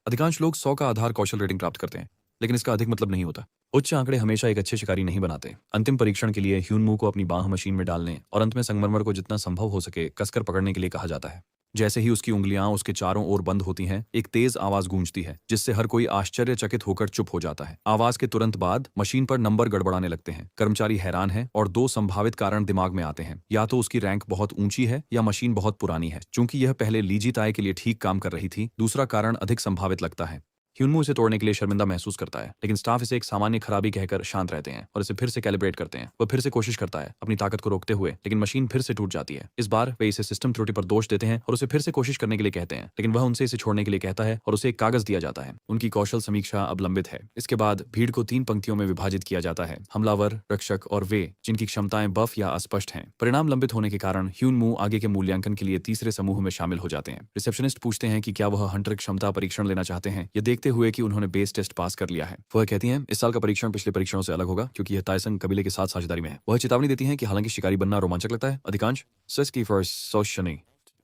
अधिकांश लोग 100 का आधार कौशल रेटिंग प्राप्त करते हैं, लेकिन इसका अधिक मतलब नहीं होता। उच्च आंकड़े हमेशा एक अच्छे शिकारी नहीं बनाते। अंतिम परीक्षण के लिए ह्यून को अपनी बाह मशीन में डालने और अंत में संगमरमर को जितना संभव हो सके कसकर पकड़ने के लिए कहा जाता है। जैसे ही उसकी उंगलियां उसके चारों ओर बंद होती हैं, एक तेज आवाज गूंजती है जिससे हर कोई आश्चर्यचकित होकर चुप हो जाता है। आवाज के तुरंत बाद मशीन पर नंबर गड़बड़ाने लगते हैं। कर्मचारी हैरान है और 2 संभावित कारण दिमाग में आते हैं। या तो उसकी रैंक बहुत ऊंची है या मशीन बहुत पुरानी है, चूंकि यह पहले लीजी ताय के लिए ठीक काम कर रही थी। दूसरा कारण अधिक संभावित लगता है, ह्यूनमू इसे तोड़ने के लिए शर्मिंदा महसूस करता है, लेकिन स्टाफ इसे एक सामान्य खराबी कहकर शांत रहते हैं और इसे फिर से कैलिब्रेट करते हैं। वह फिर से कोशिश करता है अपनी ताकत को रोकते हुए, लेकिन मशीन फिर से टूट जाती है। इस बार वे इसे सिस्टम त्रुटि पर दोष देते हैं और उसे फिर से कोशिश करने के लिए कहते हैं, लेकिन वह उनसे इसे छोड़ने के लिए कहता है और उसे एक कागज दिया जाता है। उनकी कौशल समीक्षा अब लंबित है। इसके बाद भीड़ को 3 पंक्तियों में विभाजित किया जाता है, हमलावर, रक्षक और वे जिनकी क्षमताएं बफ या अस्पष्ट हैं। परिणाम लंबित होने के कारण ह्यूनमू आगे के मूल्यांकन के लिए तीसरे समूह में शामिल हो जाते हैं। रिसेप्शनिस्ट पूछते हैं कि क्या वह हंटर क्षमता परीक्षण लेना चाहते हैं, ये देखते हुए कि उन्होंने बेस टेस्ट पास कर लिया है। वह कहती हैं इस साल का परीक्षण पिछले परीक्षणों से अलग होगा क्योंकि यह ताइसंग कबीले के साथ साझेदारी में है। वह चेतावनी देती हैं कि हालांकि शिकारी बनना रोमांचक लगता है, अधिकांश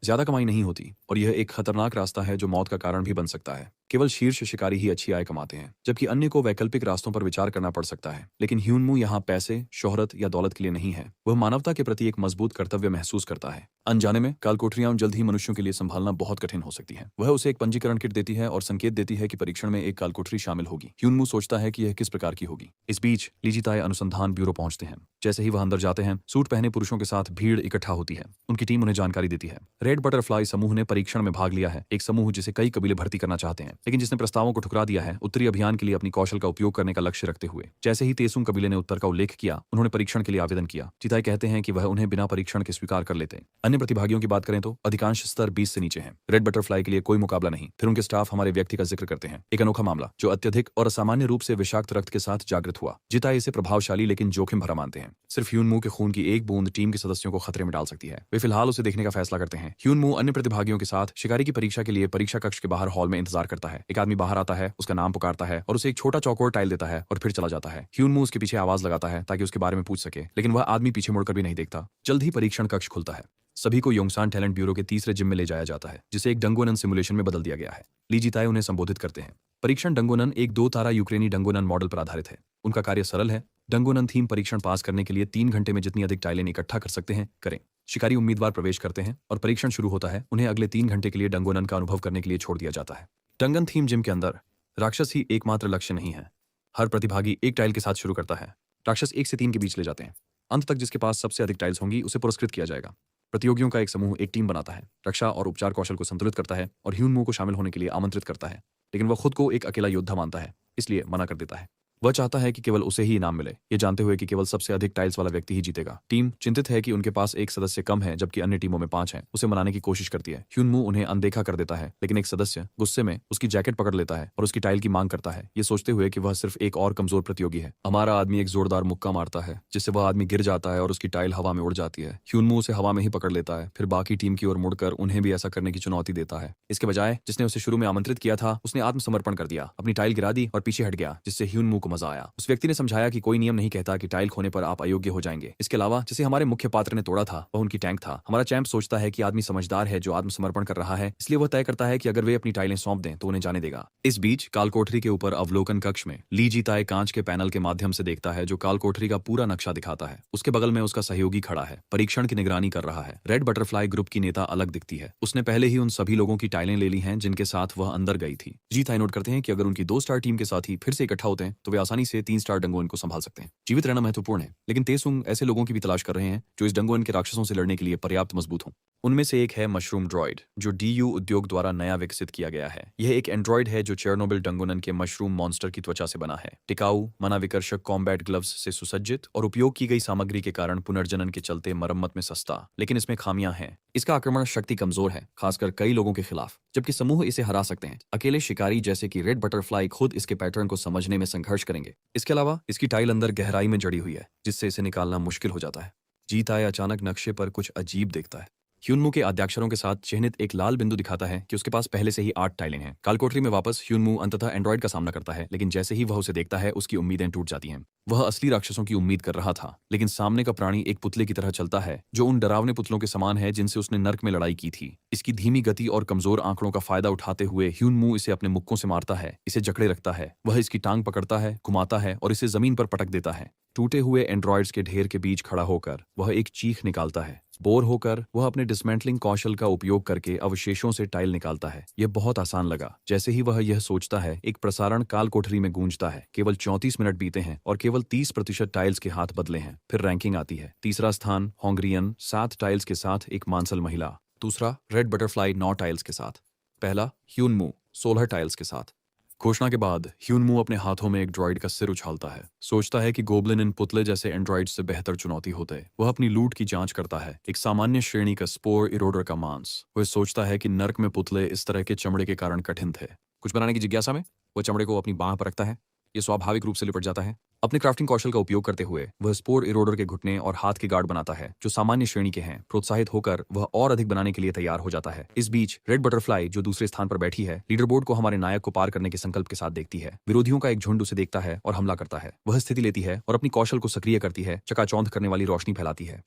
ज्यादा कमाई नहीं होती और यह एक खतरनाक रास्ता है जो मौत का कारण भी बन सकता है। केवल शीर्ष शिकारी ही अच्छी आय कमाते हैं, जबकि अन्य को वैकल्पिक रास्तों पर विचार करना पड़ सकता है। लेकिन ह्यूनमू यहाँ पैसे, शोहरत या दौलत के लिए नहीं है। वह मानवता के प्रति एक मजबूत कर्तव्य महसूस करता है। अनजाने में कालकोठरियां जल्द ही मनुष्यों के लिए संभालना बहुत कठिन हो सकती है। वह उसे एक पंजीकरण किट देती है और संकेत देती है कि परीक्षण में एक कालकोठरी शामिल होगी। ह्यूनमू सोचता है कि यह किस प्रकार की होगी। इस बीच लीजिताय अनुसंधान ब्यूरो पहुंचते हैं। जैसे ही वह अंदर जाते हैं, सूट पहने पुरुषों के साथ भीड़ इकट्ठा होती है। उनकी टीम उन्हें जानकारी देती है। रेड बटरफ्लाई समूह ने परीक्षण में भाग लिया है, एक समूह जिसे कई कबीले भर्ती करना चाहते हैं, लेकिन जिसने प्रस्तावों को ठुकरा दिया है उत्तरी अभियान के लिए अपनी कौशल का उपयोग करने का लक्ष्य रखते हुए। जैसे ही तेसुंग कबीले ने उत्तर का उल्लेख किया, उन्होंने परीक्षण के लिए आवेदन किया। चिताई कहते हैं कि वह उन्हें बिना परीक्षण के स्वीकार कर लेते। अन्य प्रतिभागियों की बात करें तो अधिकांश स्तर 20 से नीचे हैं। रेड बटरफ्लाई के लिए कोई मुकाबला नहीं। फिर उनके स्टाफ हमारे व्यक्ति का जिक्र करते हैं, एक अनोखा मामला जो अत्यधिक और असामान्य रूप से विषाक्त रक्त के साथ जागृत हुआ। चिताई इसे प्रभावशाली लेकिन जोखिम भरा मानते हैं। सिर्फ ह्यूनमू के खून की एक बूंद टीम के सदस्यों को खतरे में डाल सकती है। वे फिलहाल उसे देखने का फैसला करते हैं। ह्यूनमू अन्य प्रतिभागियों के साथ शिकारी की परीक्षा के लिए परीक्षा कक्ष के बाहर हॉल में इंतजार करता है। एक आदमी बाहर आता है, उसका नाम पुकारता है और उसे एक छोटा चौकोर टाइल देता है और फिर चला जाता है। ह्यूनमू उसके पीछे आवाज लगाता है ताकि उसके बारे में पूछ सके, लेकिन वह आदमी पीछे मुड़कर भी नहीं देखता। जल्द ही परीक्षण कक्ष खुलता है। सभी को योंगसान टैलेंट ब्यूरो के तीसरे जिम में ले जाया जाता है, जिसे एक डंगोनन सिमुलेशन में बदल दिया गया है। लीजिताय उन्हें संबोधित करते हैं। परीक्षण डंगोनन एक 2 तारा यूक्रेनी डंगोनन मॉडल पर आधारित है। उनका कार्य सरल है। डंगोनन थीम परीक्षण पास करने के लिए 3 घंटे में जितनी अधिक टाइलें इकट्ठा कर सकते हैं करें। शिकारी उम्मीदवार प्रवेश करते हैं और परीक्षण शुरू होता है। उन्हें अगले 3 घंटे के लिए डंगोनन का अनुभव करने के लिए छोड़ दिया जाता है। डंगन थीम जिम के अंदर राक्षस ही एकमात्र लक्ष्य नहीं है। हर प्रतिभागी एक टाइल के साथ शुरू करता है। राक्षस 1 से 3 के बीच ले जाते हैं। अंत तक जिसके पास सबसे अधिक टाइल्स होंगी उसे पुरस्कृत किया जाएगा। प्रतियोगियों का एक समूह एक टीम बनाता है, रक्षा और उपचार कौशल को संतुलित करता है और ह्यूनमू को शामिल होने के लिए आमंत्रित करता है, लेकिन वह खुद को एक अकेला योद्धा मानता है, इसलिए मना कर देता है। वह चाहता है कि केवल उसे ही इनाम मिले, ये जानते हुए कि केवल सबसे अधिक टाइल्स वाला व्यक्ति ही जीतेगा। टीम चिंतित है कि उनके पास एक सदस्य कम है जबकि अन्य टीमों में 5 हैं। उसे मनाने की कोशिश करती है। ह्यूनमू उन्हें अनदेखा कर देता है, लेकिन एक सदस्य गुस्से में उसकी जैकेट पकड़ लेता है और उसकी टाइल की मांग करता है, ये सोचते हुए कि वह सिर्फ एक और कमजोर प्रतियोगी है। हमारा आदमी एक जोरदार मुक्का मारता है जिससे वह आदमी गिर जाता है और उसकी टाइल हवा में उड़ जाती है। ह्यूनमू उसे हवा में ही पकड़ लेता है, फिर बाकी टीम की ओर मुड़कर उन्हें भी ऐसा करने की चुनौती देता है। इसके बजाय जिसने उसे शुरू में आमंत्रित किया था उसने आत्मसमर्पण कर दिया, अपनी टाइल गिरा दी और पीछे हट गया, जिससे ह्यूनमू को मजा आया। उस व्यक्ति ने समझाया कि कोई नियम नहीं कहता कि टाइल खोने पर आप अयोग्य हो जाएंगे। इसके अलावा जिसे हमारे मुख्य पात्र ने तोड़ा था वह उनकी टैंक था। हमारा चैंप सोचता है कि आदमी समझदार है जो आत्मसमर्पण कर रहा है, इसलिए वह तय करता है कि अगर वे अपनी टाइलें सौंप दें तो उन्हें जाने देगा। इस बीच कालकोठरी के ऊपर अवलोकन कक्ष में लीजिताय कांच के पैनल के माध्यम से देखता है जो कालकोठरी का पूरा नक्शा दिखाता है। उसके बगल में उसका सहयोगी खड़ा है, परीक्षण की निगरानी कर रहा है। रेड बटरफ्लाई ग्रुप की नेता अलग दिखती है। उसने पहले ही उन सभी लोगों की टाइलें ले ली हैं जिनके साथ वह अंदर गई थी। जीताय नोट करते हैं कि अगर उनकी 2 स्टार टीम के साथ ही फिर से इकट्ठा होते हैं तो वे आसानी से 3 स्टार डंगोन को संभाल सकते हैं। जीवित रहना महत्वपूर्ण है, लेकिन तेसुंग ऐसे लोगों की भी तलाश कर रहे हैं जो इस डंगोन के राक्षसों से लड़ने के लिए पर्याप्त मजबूत हों। उनमें से एक है मशरूम ड्रॉइड, जो डीयू उद्योग द्वारा नया विकसित किया गया है। यह एक एंड्रॉइड है जो चेरनोबिल डंगोनन के मशरूम मॉन्स्टर की त्वचा से बना है। टिकाऊ, मनाविकर्षक कॉम्बैट ग्लव्स से सुसज्जित और उपयोग की गई सामग्री के कारण पुनर्जनन के चलते मरम्मत में सस्ता, लेकिन इसमें खामियां हैं। इसका आक्रमण शक्ति कमजोर है, खासकर कई लोगों के खिलाफ, जबकि समूह इसे हरा सकते हैं। अकेले शिकारी जैसे कि रेड बटरफ्लाई खुद इसके पैटर्न को समझने में संघर्ष करेंगे। इसके अलावा इसकी टाइल अंदर गहराई में जड़ी हुई है, जिससे इसे निकालना मुश्किल हो जाता है। जीताय अचानक नक्शे पर कुछ अजीब देखता है। ह्यूनमू के आद्याक्षरों के साथ चिह्नित एक लाल बिंदु दिखाता है कि उसके पास पहले से ही 8 टाइलें हैं। कालकोठरी में वापस ह्यूनमू अंततः एंड्रॉइड का सामना करता है, लेकिन जैसे ही वह उसे देखता है उसकी उम्मीदें टूट जाती हैं। वह असली राक्षसों की उम्मीद कर रहा था, लेकिन सामने का प्राणी एक पुतले की तरह चलता है जो उन डरावने पुतलों के समान है जिनसे उसने नर्क में लड़ाई की थी। इसकी धीमी गति और कमजोर आंकड़ों का फायदा उठाते हुए ह्यूनमू इसे अपने मुक्कों से मारता है, इसे जकड़े रखता है। वह इसकी टांग पकड़ता है, घुमाता है और इसे जमीन पर पटक देता है। टूटे हुए एंड्रॉइड्स के ढेर के बीच खड़ा होकर वह एक चीख निकालता है। बोर होकर वह अपने डिसमेंटलिंग कौशल का उपयोग करके अवशेषों से टाइल निकालता है। यह बहुत आसान लगा। जैसे ही वह यह सोचता है, एक प्रसारण काल कोठरी में गूंजता है। केवल 34 मिनट बीते हैं और केवल 30% टाइल्स के हाथ बदले हैं। फिर रैंकिंग आती है। तीसरा स्थान होंगरियन 7 टाइल्स के साथ एक मांसल महिला। दूसरा रेड बटरफ्लाई 9 टाइल्स के साथ। पहला ह्यूनमू 16 टाइल्स के साथ। घोषणा के बाद ह्यूनमू अपने हाथों में एक ड्रॉइड का सिर उछालता है। सोचता है कि गोबलिन इन पुतले जैसे एंड्रॉइड से बेहतर चुनौती होते। वह अपनी लूट की जांच करता है, एक सामान्य श्रेणी का स्पोर इरोडर का मांस। वह सोचता है कि नर्क में पुतले इस तरह के चमड़े के कारण कठिन थे। कुछ बनाने की जिज्ञासा में वह चमड़े को अपनी बांह पर रखता है। यह स्वाभाविक रूप से लिपट जाता है। अपने क्राफ्टिंग कौशल का उपयोग करते हुए वह स्पोर इरोडर के घुटने और हाथ के गार्ड बनाता है जो सामान्य श्रेणी के हैं। प्रोत्साहित होकर वह और अधिक बनाने के लिए तैयार हो जाता है। इस बीच रेड बटरफ्लाई जो दूसरे स्थान पर बैठी है, लीडर बोर्ड को हमारे नायक को पार करने के संकल्प के साथ देखती है। विरोधियों का एक झुंड उसे देखता है और हमला करता है। वह स्थिति लेती है और अपनी कौशल को सक्रिय करती है, चकाचौंध करने वाली रोशनी फैलाती है।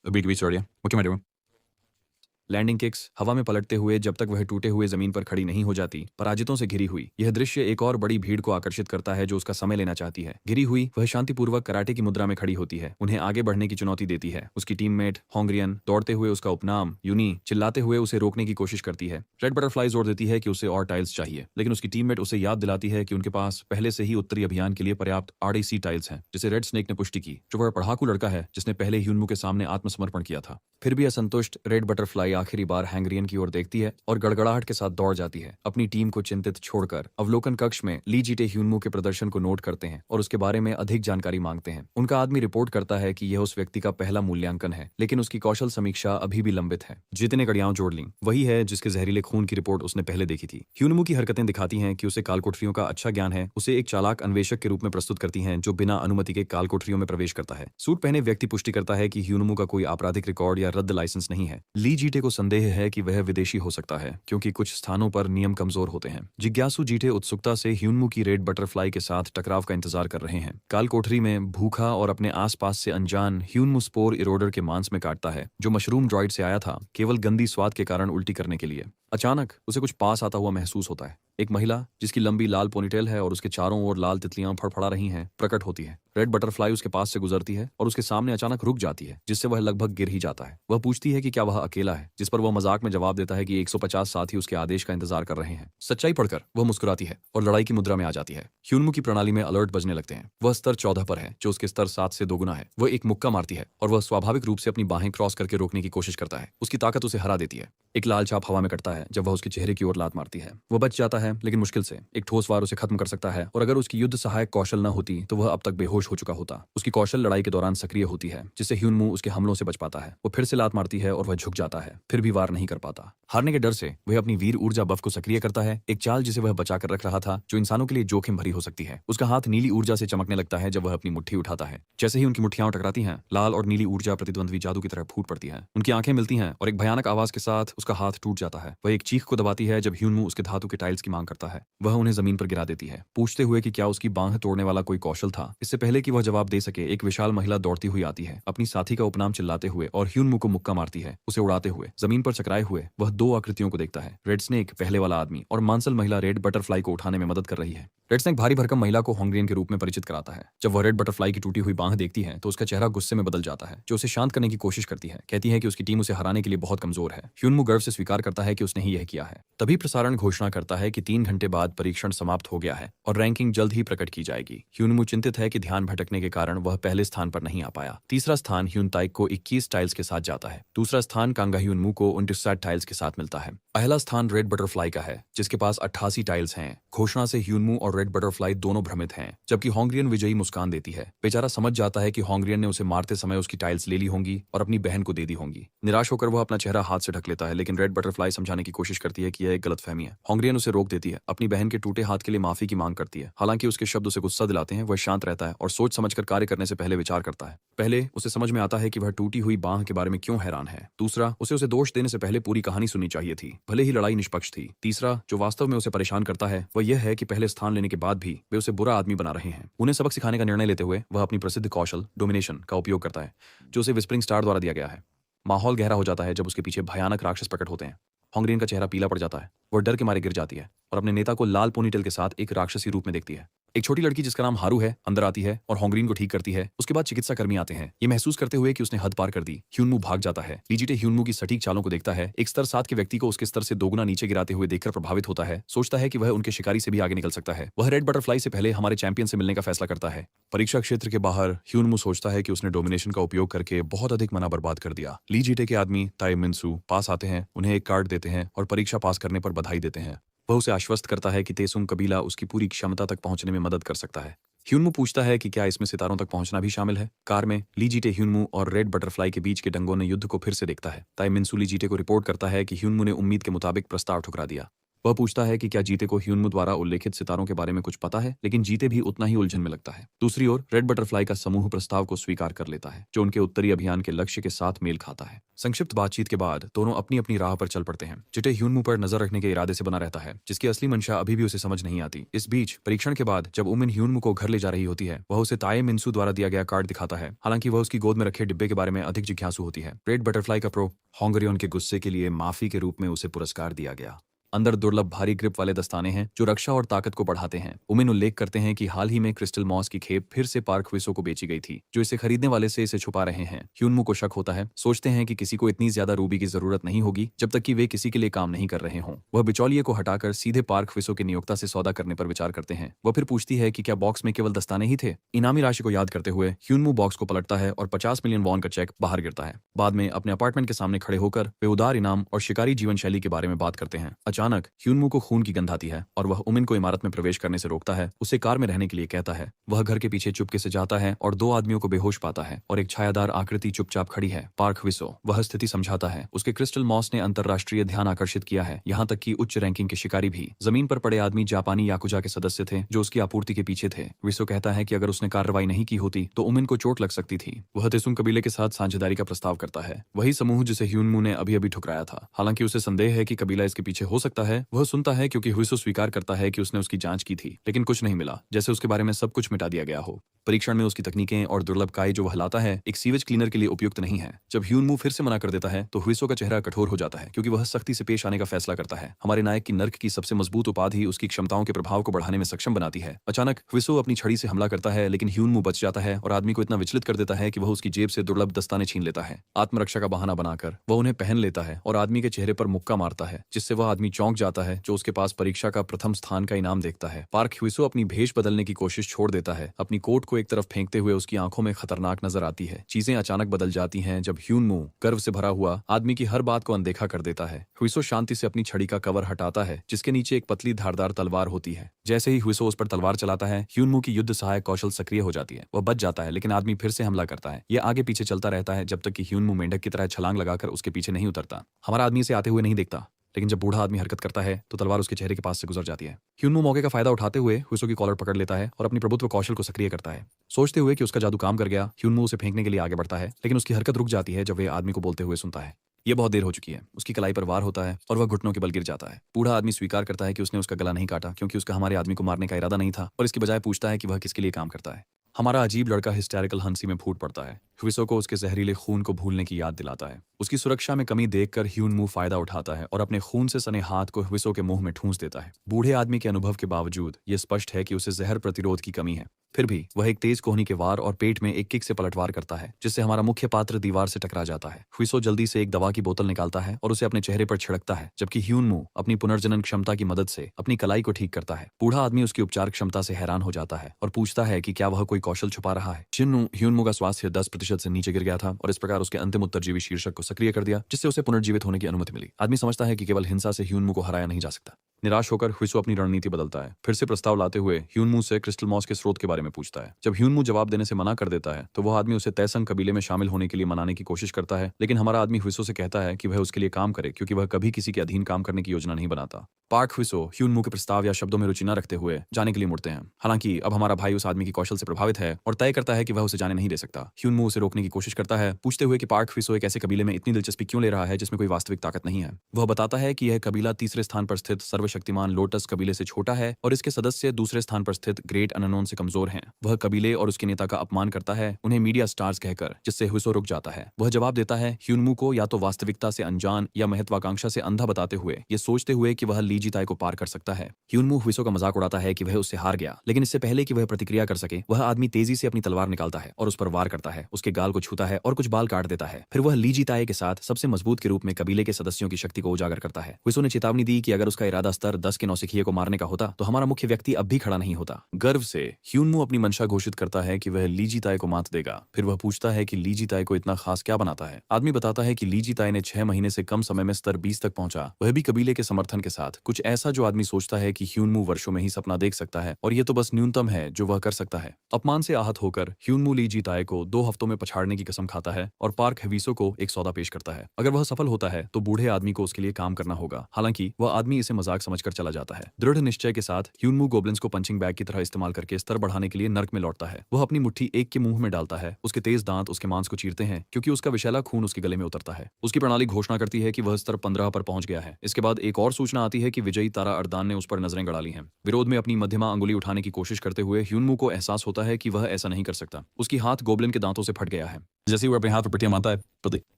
लैंडिंग किक्स हवा में पलटते हुए जब तक वह टूटे हुए जमीन पर खड़ी नहीं हो जाती, पराजितों से घिरी हुई। यह दृश्य एक और बड़ी भीड़ को आकर्षित करता है जो उसका समय लेना चाहती है। घिरी हुई वह शांतिपूर्वक कराटे की मुद्रा में खड़ी होती है, उन्हें आगे बढ़ने की चुनौती देती है। उसकी टीममेट होंग्रियन दौड़ते हुए उसका उपनाम यूनी चिल्लाते हुए उसे रोकने की कोशिश करती है। रेड बटरफ्लाई जोर देती है कि उसे और टाइल्स चाहिए, लेकिन उसकी टीममेट उसे याद दिलाती है कि उनके पास पहले से ही उत्तरी अभियान के लिए पर्याप्त RDC टाइल्स हैं, जिसे रेड स्नेक ने पुष्टि की, जो वह पढ़ाकू लड़का है जिसने पहले ह्यूनमू के सामने आत्मसमर्पण किया था। फिर भी असंतुष्ट रेड बटरफ्लाई आखिरी बार हैंग्रियन की ओर देखती है और गड़गड़ाहट के साथ दौड़ जाती है। अपनी टीम को चिंतित छोड़कर अवलोकन कक्ष में ली जीटे ह्यूनमू के प्रदर्शन को नोट करते हैं और उसके बारे में अधिक जानकारी मांगते हैं। उनका आदमी रिपोर्ट करता है कि यह उस व्यक्ति का पहला मूल्यांकन है, लेकिन उसकी कौशल समीक्षा अभी भी लंबित है। जीते ने कड़ियां जोड़ ली, वही है जिसके जहरीले खून की रिपोर्ट उसने पहले देखी थी। ह्यूनमू की हरकतें दिखाती हैं कि उसे कालकोठरियों का अच्छा ज्ञान है। उसे एक चालाक अन्वेषक के रूप में प्रस्तुत करती हैं जो बिना अनुमति के कालकोठरियों में प्रवेश करता है। सूट पहने व्यक्ति पुष्टि करता है कि ह्यूनमू का कोई आपराधिक रिकॉर्ड या रद्द लाइसेंस नहीं है। ली जीटे को संदेह है कि वह विदेशी हो सकता है क्योंकि कुछ स्थानों पर नियम कमजोर होते हैं। जिज्ञासु जीटे उत्सुकता से ह्यूनमू की रेड बटरफ्लाई के साथ टकराव का इंतजार कर रहे हैं। काल कोठरी में भूखा और अपने आसपास से अनजान ह्यूनमू स्पोर इरोडर के मांस में काटता है जो मशरूम ड्रॉइड से आया था, केवल गंदी स्वाद के कारण उल्टी करने के लिए। अचानक उसे कुछ पास आता हुआ महसूस होता है। एक महिला जिसकी लंबी लाल पोनीटेल है और उसके चारों ओर लाल तितलियां फड़फड़ा रही हैं, प्रकट होती है। रेड बटरफ्लाई उसके पास से गुजरती है और उसके सामने अचानक रुक जाती है, जिससे वह लगभग गिर ही जाता है। वह पूछती है कि क्या वह अकेला है, जिस पर वह मजाक में जवाब देता है कि 150 साथी उसके आदेश का इंतजार कर रहे हैं। सच्चाई पढ़कर वह मुस्कुराती है और लड़ाई की मुद्रा में आ जाती है। ह्यूनमू की प्रणाली में अलर्ट बजने लगते हैं। वह स्तर 14 पर है, जो उसके स्तर 7 से दोगुना है। वह एक मुक्का मारती है और वह स्वाभाविक रूप से अपनी बाहें क्रॉस करके रोकने की कोशिश करता है। उसकी ताकत उसे हरा देती है। एक लाल छाप हवा में कटता है जब वह उसके चेहरे की ओर लात मारती है। वह बच जाता है, लेकिन मुश्किल से। एक ठोस वार उसे खत्म कर सकता है और अगर उसकी युद्ध सहायक कौशल न होती तो वह अब तक बेहोश हो चुका होता। उसकी कौशल लड़ाई के दौरान सक्रिय होती है, जिससे ह्यूनमू उसके हमलों से बच पाता है। वो फिर से लात मारती है और वह झुक जाता है, फिर भी वार नहीं कर पाता। हारने के डर से वह अपनी वीर ऊर्जा बफ को सक्रिय करता है, एक चाल जिसे वह बचा कर रख रहा था, जो इंसानों के लिए जोखिम भरी हो सकती है। उसका हाथ नीली ऊर्जा से चमकने लगता है जब वह अपनी मुट्ठी उठाता है। जैसे ही उनकी मुट्ठियां टकराती हैं, लाल और नीली ऊर्जा प्रतिद्वंद्वी जादू की तरह फूट पड़ती है। उनकी आंखें मिलती हैं और एक भयानक आवाज के साथ उसका हाथ टूट जाता है। वह एक चीख को दबाती है जब ह्यूनमू उसके धातु के टाइल्स की मांग करता है। वह उन्हें जमीन पर गिरा देती है, पूछते हुए कि क्या उसकी बांह तोड़ने वाला कोई कौशल था। इससे पहले कि वह जवाब दे सके, एक विशाल महिला दौड़ती हुई आती है, अपनी साथी का उपनाम चिल्लाते हुए, और ह्यूनमू को मुक्का मारती है। उसे उड़ाते हुए जमीन पर चकराए हुए वह दो आकृतियों को देखता है, रेड स्नेक पहले वाला आदमी और मांसल महिला रेड बटरफ्लाई को उठाने में मदद कर रही है। रेड स्नेक भारी भरकम महिला को होंग्रियन के रूप में परिचित कराता है। जब वह रेड बटरफ्लाई की टूटी हुई बांह देखती है तो उसका चेहरा गुस्से में बदल जाता है, जो उसे शांत करने की कोशिश करती है। कहती है कि उसकी टीम उसे हराने के लिए बहुत कमजोर है। ह्यूनमू गर्व से स्वीकार करता है कि उसने ही यह किया है। तभी प्रसारण घोषणा करता है कि 3 घंटे बाद परीक्षण समाप्त हो गया है और रैंकिंग जल्द ही प्रकट की जाएगी। ह्यूनमू चिंतित है कि ध्यान भटकने के कारण वह पहले स्थान पर नहीं आ पाया। तीसरा स्थान ह्यून ताइक को 21 टाइल्स के साथ जाता है। दूसरा स्थान कांगा ह्यूनमू को 29 टाइल्स के साथ मिलता है। पहला स्थान रेड बटरफ्लाई का है, जिसके पास 88 टाइल्स हैं। घोषणा से ह्यूनमू और रेड बटरफ्लाई दोनों भ्रमित हैं, जबकि होंग्रियन विजयी मुस्कान देती है। बेचारा समझ जाता है कि होंग्रियन ने उसे मारते समय उसकी टाइल्स ले ली होंगी और अपनी बहन को दे दी होंगी। निराश होकर वह अपना चेहरा हाथ से ढक लेता है, लेकिन रेड बटरफ्लाई समझाने की कोशिश करती है कि यह एक गलतफहमी है। होंग्रियन उसे रोक देती है, अपनी बहन के टूटे हाथ के लिए माफी की मांग करती है। हालांकि उसके शब्द उसे गुस्सा दिलाते हैं। वह शांत रहता है और सोच समझकर कार्य करने से पहले विचार करता है। पहले उसे समझ में आता है कि वह टूटी हुई बांह के बारे में क्यों हैरान है। दूसरा, उसे दोष देने से पहले पूरी कहानी सुननी चाहिए थी, भले ही लड़ाई निष्पक्ष थी। तीसरा, जो वास्तव में उसे परेशान करता है वह यह है कि पहले स्थान लेने के बाद भी वे उसे बुरा आदमी बना रहे हैं। उन्हें सबक सिखाने का निर्णय लेते हुए वह अपनी प्रसिद्ध कौशल डोमिनेशन का उपयोग करता है, जो उसे विस्परिंग स्टार द्वारा दिया गया है। माहौल गहरा हो जाता है जब उसके पीछे भयानक राक्षस प्रकट होते हैं। होंग्रियन का चेहरा पीला पड़ जाता है। वह डर के मारे गिर जाती है और अपने नेता को लाल पोनीटेल के साथ एक राक्षसी रूप में देखती है। एक छोटी लड़की जिसका नाम हारू है अंदर आती है और होंग्रियन को ठीक करती है। उसके बाद चिकित्सा कर्मी आते हैं। ये महसूस करते हुए कि उसने हद पार कर दी, ह्यूनमू भाग जाता है। लीजिटे ह्यूनमू की सटीक चालों को देखता है। एक स्तर 7 के व्यक्ति को उसके स्तर से दोगुना नीचे गिराते हुए देखकर प्रभावित होता है। सोचता है कि वह उनके शिकारी से भी आगे निकल सकता है। वह रेड बटरफ्लाई से पहले हमारे चैंपियन से मिलने का फैसला करता है। परीक्षा क्षेत्र के बाहर ह्यूनमू सोचता है कि उसने डोमिनेशन का उपयोग करके बहुत अधिक मना बर्बाद कर दिया। लीजिटे के आदमी ताई मिन्सू पास आते हैं, उन्हें एक कार्ड देते हैं और परीक्षा पास करने पर बधाई देते हैं। वह उसे आश्वस्त करता है कि तेसुंग कबीला उसकी पूरी क्षमता तक पहुंचने में मदद कर सकता है। ह्यूनमू पूछता है कि क्या इसमें सितारों तक पहुंचना भी शामिल है। कार में ली जीटे ह्यूनमू और रेड बटरफ्लाई के बीच के डंगों ने युद्ध को फिर से देखता है। ताई मिन्सू ली जीटे को रिपोर्ट करता है कि ह्यूनमू ने उम्मीद के मुताबिक प्रस्ताव ठुकरा दिया। वह पूछता है कि क्या जीते को ह्यूनमू द्वारा उल्लेखित सितारों के बारे में कुछ पता है, लेकिन जीते भी उतना ही उलझन में लगता है। दूसरी ओर रेड बटरफ्लाई का समूह प्रस्ताव को स्वीकार कर लेता है, जो उनके उत्तरी अभियान के लक्ष्य के साथ मेल खाता है। संक्षिप्त बातचीत के बाद दोनों अपनी अपनी राह पर चल पड़ते हैं। जिटे ह्यूनमू पर नजर रखने के इरादे से बना रहता है, जिसकी असली मंशा अभी भी उसे समझ नहीं आती। इस बीच परीक्षण के बाद जब उमिन ह्यूनमू को घर ले जा रही होती है, वह उसे ताए मिन्सू द्वारा दिया गया कार्ड दिखाता है। हालांकि वह उसकी गोद में रखे डिब्बे के बारे में अधिक जिज्ञासु होती है। रेड बटरफ्लाई का प्रो होंगरियन के गुस्से के लिए माफी के रूप में उसे पुरस्कार दिया गया। अंदर दुर्लभ भारी ग्रिप वाले दस्ताने हैं जो रक्षा और ताकत को बढ़ाते हैं। उमिन उल्लेख करते हैं कि हाल ही में क्रिस्टल मॉस की खेप फिर से पार्क ह्विसो को बेची गई थी, जो इसे खरीदने वाले से इसे छुपा रहे हैं। ह्यूनमू को शक होता है, सोचते हैं कि किसी को इतनी ज्यादा रूबी की जरूरत नहीं होगी जब तक कि वे किसी के लिए काम नहीं कर रहे हों। वह बिचौलिए को हटाकर सीधे पार्क ह्विसो के नियोक्ता से सौदा करने पर विचार करते हैं। वह फिर पूछती है कि क्या बॉक्स में केवल दस्ताने ही थे। इनामी राशि को याद करते हुए ह्यूनमू बॉक्स को पलटता है और 50 मिलियन वॉन का चेक बाहर गिरता है। बाद में अपने अपार्टमेंट के सामने खड़े होकर वे उदार इनाम और शिकारी जीवन शैली के बारे में बात करते हैं। अचानक ह्यूनमू को खून की गंध आती है और वह उमिन को इमारत में प्रवेश करने से रोकता है। उसे कार में रहने के लिए कहता है। वह घर के पीछे चुपके से जाता है और 2 आदमियों को बेहोश पाता है और एक छायादार आकृति चुपचाप खड़ी है। पार्क ह्विसो वह स्थिति समझाता है। उसके क्रिस्टल मॉस ने अंतरराष्ट्रीय ध्यान आकर्षित किया है, यहाँ तक कि उच्च रैंकिंग के शिकारी भी। जमीन पर पड़े आदमी जापानी याकुजा के सदस्य थे जो उसकी आपूर्ति के पीछे थे। ह्विसो कहता है कि अगर उसने कार्रवाई नहीं की होती तो उमिन को चोट लग सकती थी। वह तेसुंग कबीले के साथ साझेदारी का प्रस्ताव करता है, वही समूह जिसे ह्यूनमू ने अभी अभी ठुकराया था। हालांकि उसे संदेह है कि कबीला इसके पीछे हो सकता है। वह सुनता है क्योंकि ह्विसो स्वीकार करता है कि उसने उसकी जांच की थी, लेकिन कुछ नहीं मिला, जैसे उसके बारे में सब कुछ मिटा दिया गया हो। परीक्षण में उसकी तकनीकें और दुर्लभ काई जो वह लाता है एक सीवेज क्लीनर के लिए उपयुक्त नहीं है। जब ह्यूनमू फिर से मना कर देता है तो ह्विसो का चेहरा कठोर हो जाता है, क्योंकि वह सख्ती से पेश आने का फैसला करता है। हमारे नायक की नर्क की सबसे मजबूत उपाधि उसकी क्षमताओं के प्रभाव को बढ़ाने में सक्षम बनाती है। अचानक ह्विसो अपनी छड़ी से हमला करता है, लेकिन ह्यूनमू बच जाता है और आदमी को इतना विचलित कर देता है कि वह उसकी जेब से दुर्लभ दस्ताने छीन लेता है। आत्मरक्षा का बहाना बनाकर वह उन्हें पहन लेता है और आदमी के चेहरे पर मुक्का मारता है, जिससे वह आदमी चौंक जाता है, जो उसके पास परीक्षा का प्रथम स्थान का इनाम देखता है। पार्क ह्विसो अपनी भेष बदलने की कोशिश छोड़ देता है। अपनी कोट को एक तरफ फेंकते हुए उसकी आंखों में खतरनाक नजर आती है। चीजें अचानक बदल जाती हैं जब ह्यूनमू गर्व से भरा हुआ आदमी की हर बात को अनदेखा कर देता है। ह्विसो शांति से अपनी छड़ी का कवर हटाता है, जिसके नीचे एक पतली धारदार तलवार होती है। जैसे ही ह्विसो उस पर तलवार चलाता है, ह्यूनमू की युद्ध सहायक कौशल सक्रिय हो जाती है। वह बच जाता है, लेकिन आदमी फिर से हमला करता है। यह आगे पीछे चलता रहता है जब तक कि ह्यूनमू मेंढक की तरह छलांग लगाकर उसके पीछे नहीं उतरता। हमारा आदमी इसे आते हुए नहीं देखता, लेकिन जब बूढ़ा आदमी हरकत करता है तो तलवार उसके चेहरे के पास से गुजर जाती है। ह्यूनमू मौके का फायदा उठाते हुए ह्विसो की कॉलर पकड़ लेता है और अपनी प्रभुत्व कौशल को सक्रिय करता है। सोचते हुए कि उसका जादू काम कर गया, ह्यूनमू उसे फेंकने के लिए आगे बढ़ता है, लेकिन उसकी हरकत रुक जाती है जब वह आदमी को बोलते हुए सुनता है। यह बहुत देर हो चुकी है। उसकी कलाई पर वार होता है और वह घुटनों के बल गिर जाता है। बूढ़ा आदमी स्वीकार करता है कि उसने उसका गला नहीं काटा, क्योंकि उसका हमारे आदमी को मारने का इरादा नहीं था, और इसकी बजाय पूछता है कि वह किसके लिए काम करता है। हमारा अजीब लड़का हिस्टेरिकल हंसी में फूट पड़ता है। ह्विसो को उसके जहरीले खून को भूलने की याद दिलाता है। उसकी सुरक्षा में कमी देखकर ह्यूनमू फायदा उठाता है और अपने खून से सने हाथ को ह्विसो के मुंह में ठूंस देता है। बूढ़े आदमी के अनुभव के बावजूद यह स्पष्ट है कि उसे जहर प्रतिरोध की कमी है। फिर भी वह एक तेज कोहनी के वार और पेट में एक किक से पलटवार करता है, जिससे हमारा मुख्य पात्र दीवार से टकरा जाता है। ह्विसो जल्दी से एक दवा की बोतल निकालता है और उसे अपने चेहरे पर छिड़कता है, जबकि ह्यूनमू अपनी पुनर्जनन क्षमता की मदद से अपनी कलाई को ठीक करता है। बूढ़ा आदमी उसकी उपचार क्षमता से हैरान हो जाता है और पूछता है कि क्या वह कोई कौशल छुपा रहा है। ह्यूनमू का स्वास्थ्य 10% से नीचे गिर गया था और इस प्रकार उसके अंतिम उत्तरजीवी शीर्षक को सक्रिय कर दिया, जिससे उसे पुनर्जीवित होने की अनुमति मिली। आदमी समझता है कि केवल हिंसा से ह्यूनमू को हराया नहीं जा सकता। निराश होकर ह्विसो अपनी रणनीति बदलता है। फिर से प्रस्ताव लाते हुए ह्यूनमू से क्रिस्टल मॉस के स्रोत के बारे में पूछता है। जब ह्यूनमू जवाब देने से मना कर देता है तो वह आदमी उसे तैसंग कबीले में शामिल होने के लिए मनाने की कोशिश करता है, लेकिन हमारा आदमी ह्विसो से कहता है कि वह उसके लिए काम करे, क्योंकि वह कभी किसी के अधीन काम करने की योजना नहीं बनाता। पार्क ह्विसो ह्यूनमू के प्रस्ताव या शब्दों में रुचि न रखते हुए जाने के लिए मुड़ते हैं। हालांकि अब हमारा भाई उस आदमी की कौशल से प्रभावित है और तय करता है कि वह उसे जाने नहीं दे सकता। ह्यूनमू उसे रोकने की कोशिश करता है, पूछते हुए कि पार्क ह्विसो एक ऐसे कबीले में इतनी दिलचस्पी क्यों ले रहा है जिसमें कोई वास्तविक ताकत नहीं है। वह बताता है कि यह कबीला तीसरे स्थान पर स्थित सर्वशक्तिमान लोटस कबीले से छोटा है और इसके सदस्य दूसरे स्थान पर स्थित ग्रेट अननोन से कमजोर हैं। वह कबीले और उसके नेता का अपमान करता है, उन्हें मीडिया स्टार्स कहकर, जिससे ह्विसो रुक जाता है। वह जवाब देता है ह्यूनमू को या तो वास्तविकता से अनजान या महत्वाकांक्षा से अंधा बताते हुए, ये सोचते हुए कि वह ली जीताई को पार कर सकता है। ह्यूनमू ह्विसो का मजाक उड़ाता है कि वह उससे हार गया, लेकिन इससे पहले कि वह प्रतिक्रिया कर सके, वह आदमी तेजी से अपनी तलवार निकालता है और उस पर वार करता है। उसके गाल को छूता है और कुछ बाल काट देता है। फिर वह ली जीताई के साथ सबसे मजबूत के रूप में कबीले के सदस्यों की शक्ति को उजागर करता है। ह्विसो ने चेतावनी दी कि अगर उसका इरादा स्तर 10 के नौसिखिए को मारने का होता तो हमारा मुख्य व्यक्ति अब भी खड़ा नहीं होता। गर्व से ह्यूनमू अपनी मंशा घोषित करता है कि वह ली जीताए को मात देगा। फिर वह पूछता है कि ली जीताए को इतना खास क्या बनाता है। आदमी बताता है कि ली जीताए ने 6 महीने से कम समय में स्तर 20 तक पहुंचा, वह भी कबीले के समर्थन के साथ। कुछ ऐसा जो आदमी सोचता है कि ह्यूनमू वर्षों में ही सपना देख सकता है और ये तो बस न्यूनतम है जो वह कर सकता है। अपमान से आहत होकर ह्यूनमू ली जीताए को 2 हफ्तों में पछाड़ने की कसम खाता है और पार्क हेविसो को एक सौदा पेश करता है। अगर वह सफल होता है तो बूढ़े आदमी को उसके लिए काम करना होगा। हालांकि वह आदमी इसे मजाक समझकर चला जाता है। दृढ़ निश्चय के साथ ह्यूनमू गोब्लिन्स को पंचिंग बैग की तरह इस्तेमाल करके स्तर बढ़ाने के लिए नर्क में लौटता है। वह अपनी मुट्ठी एक के मुंह में डालता है। उसके तेज दांत उसके मांस को चीरते हैं क्योंकि उसका विषैला खून उसके गले में उतरता है। उसकी प्रणाली घोषणा करती है कि वह स्तर 15 पर पहुंच गया है। इसके बाद एक और सूचना आती है कि विजयी तारा अर्दान ने उस पर नजरें गड़ा ली हैं। विरोध में अपनी मध्यमा अंगुली उठाने की कोशिश करते हुए ह्यूनमू को एहसास होता है कि वह ऐसा नहीं कर सकता। उसकी हाथ गोब्लिन के दांतों से फट गया है। जैसे वह अपने हाथ पर पट्टियां मारता है,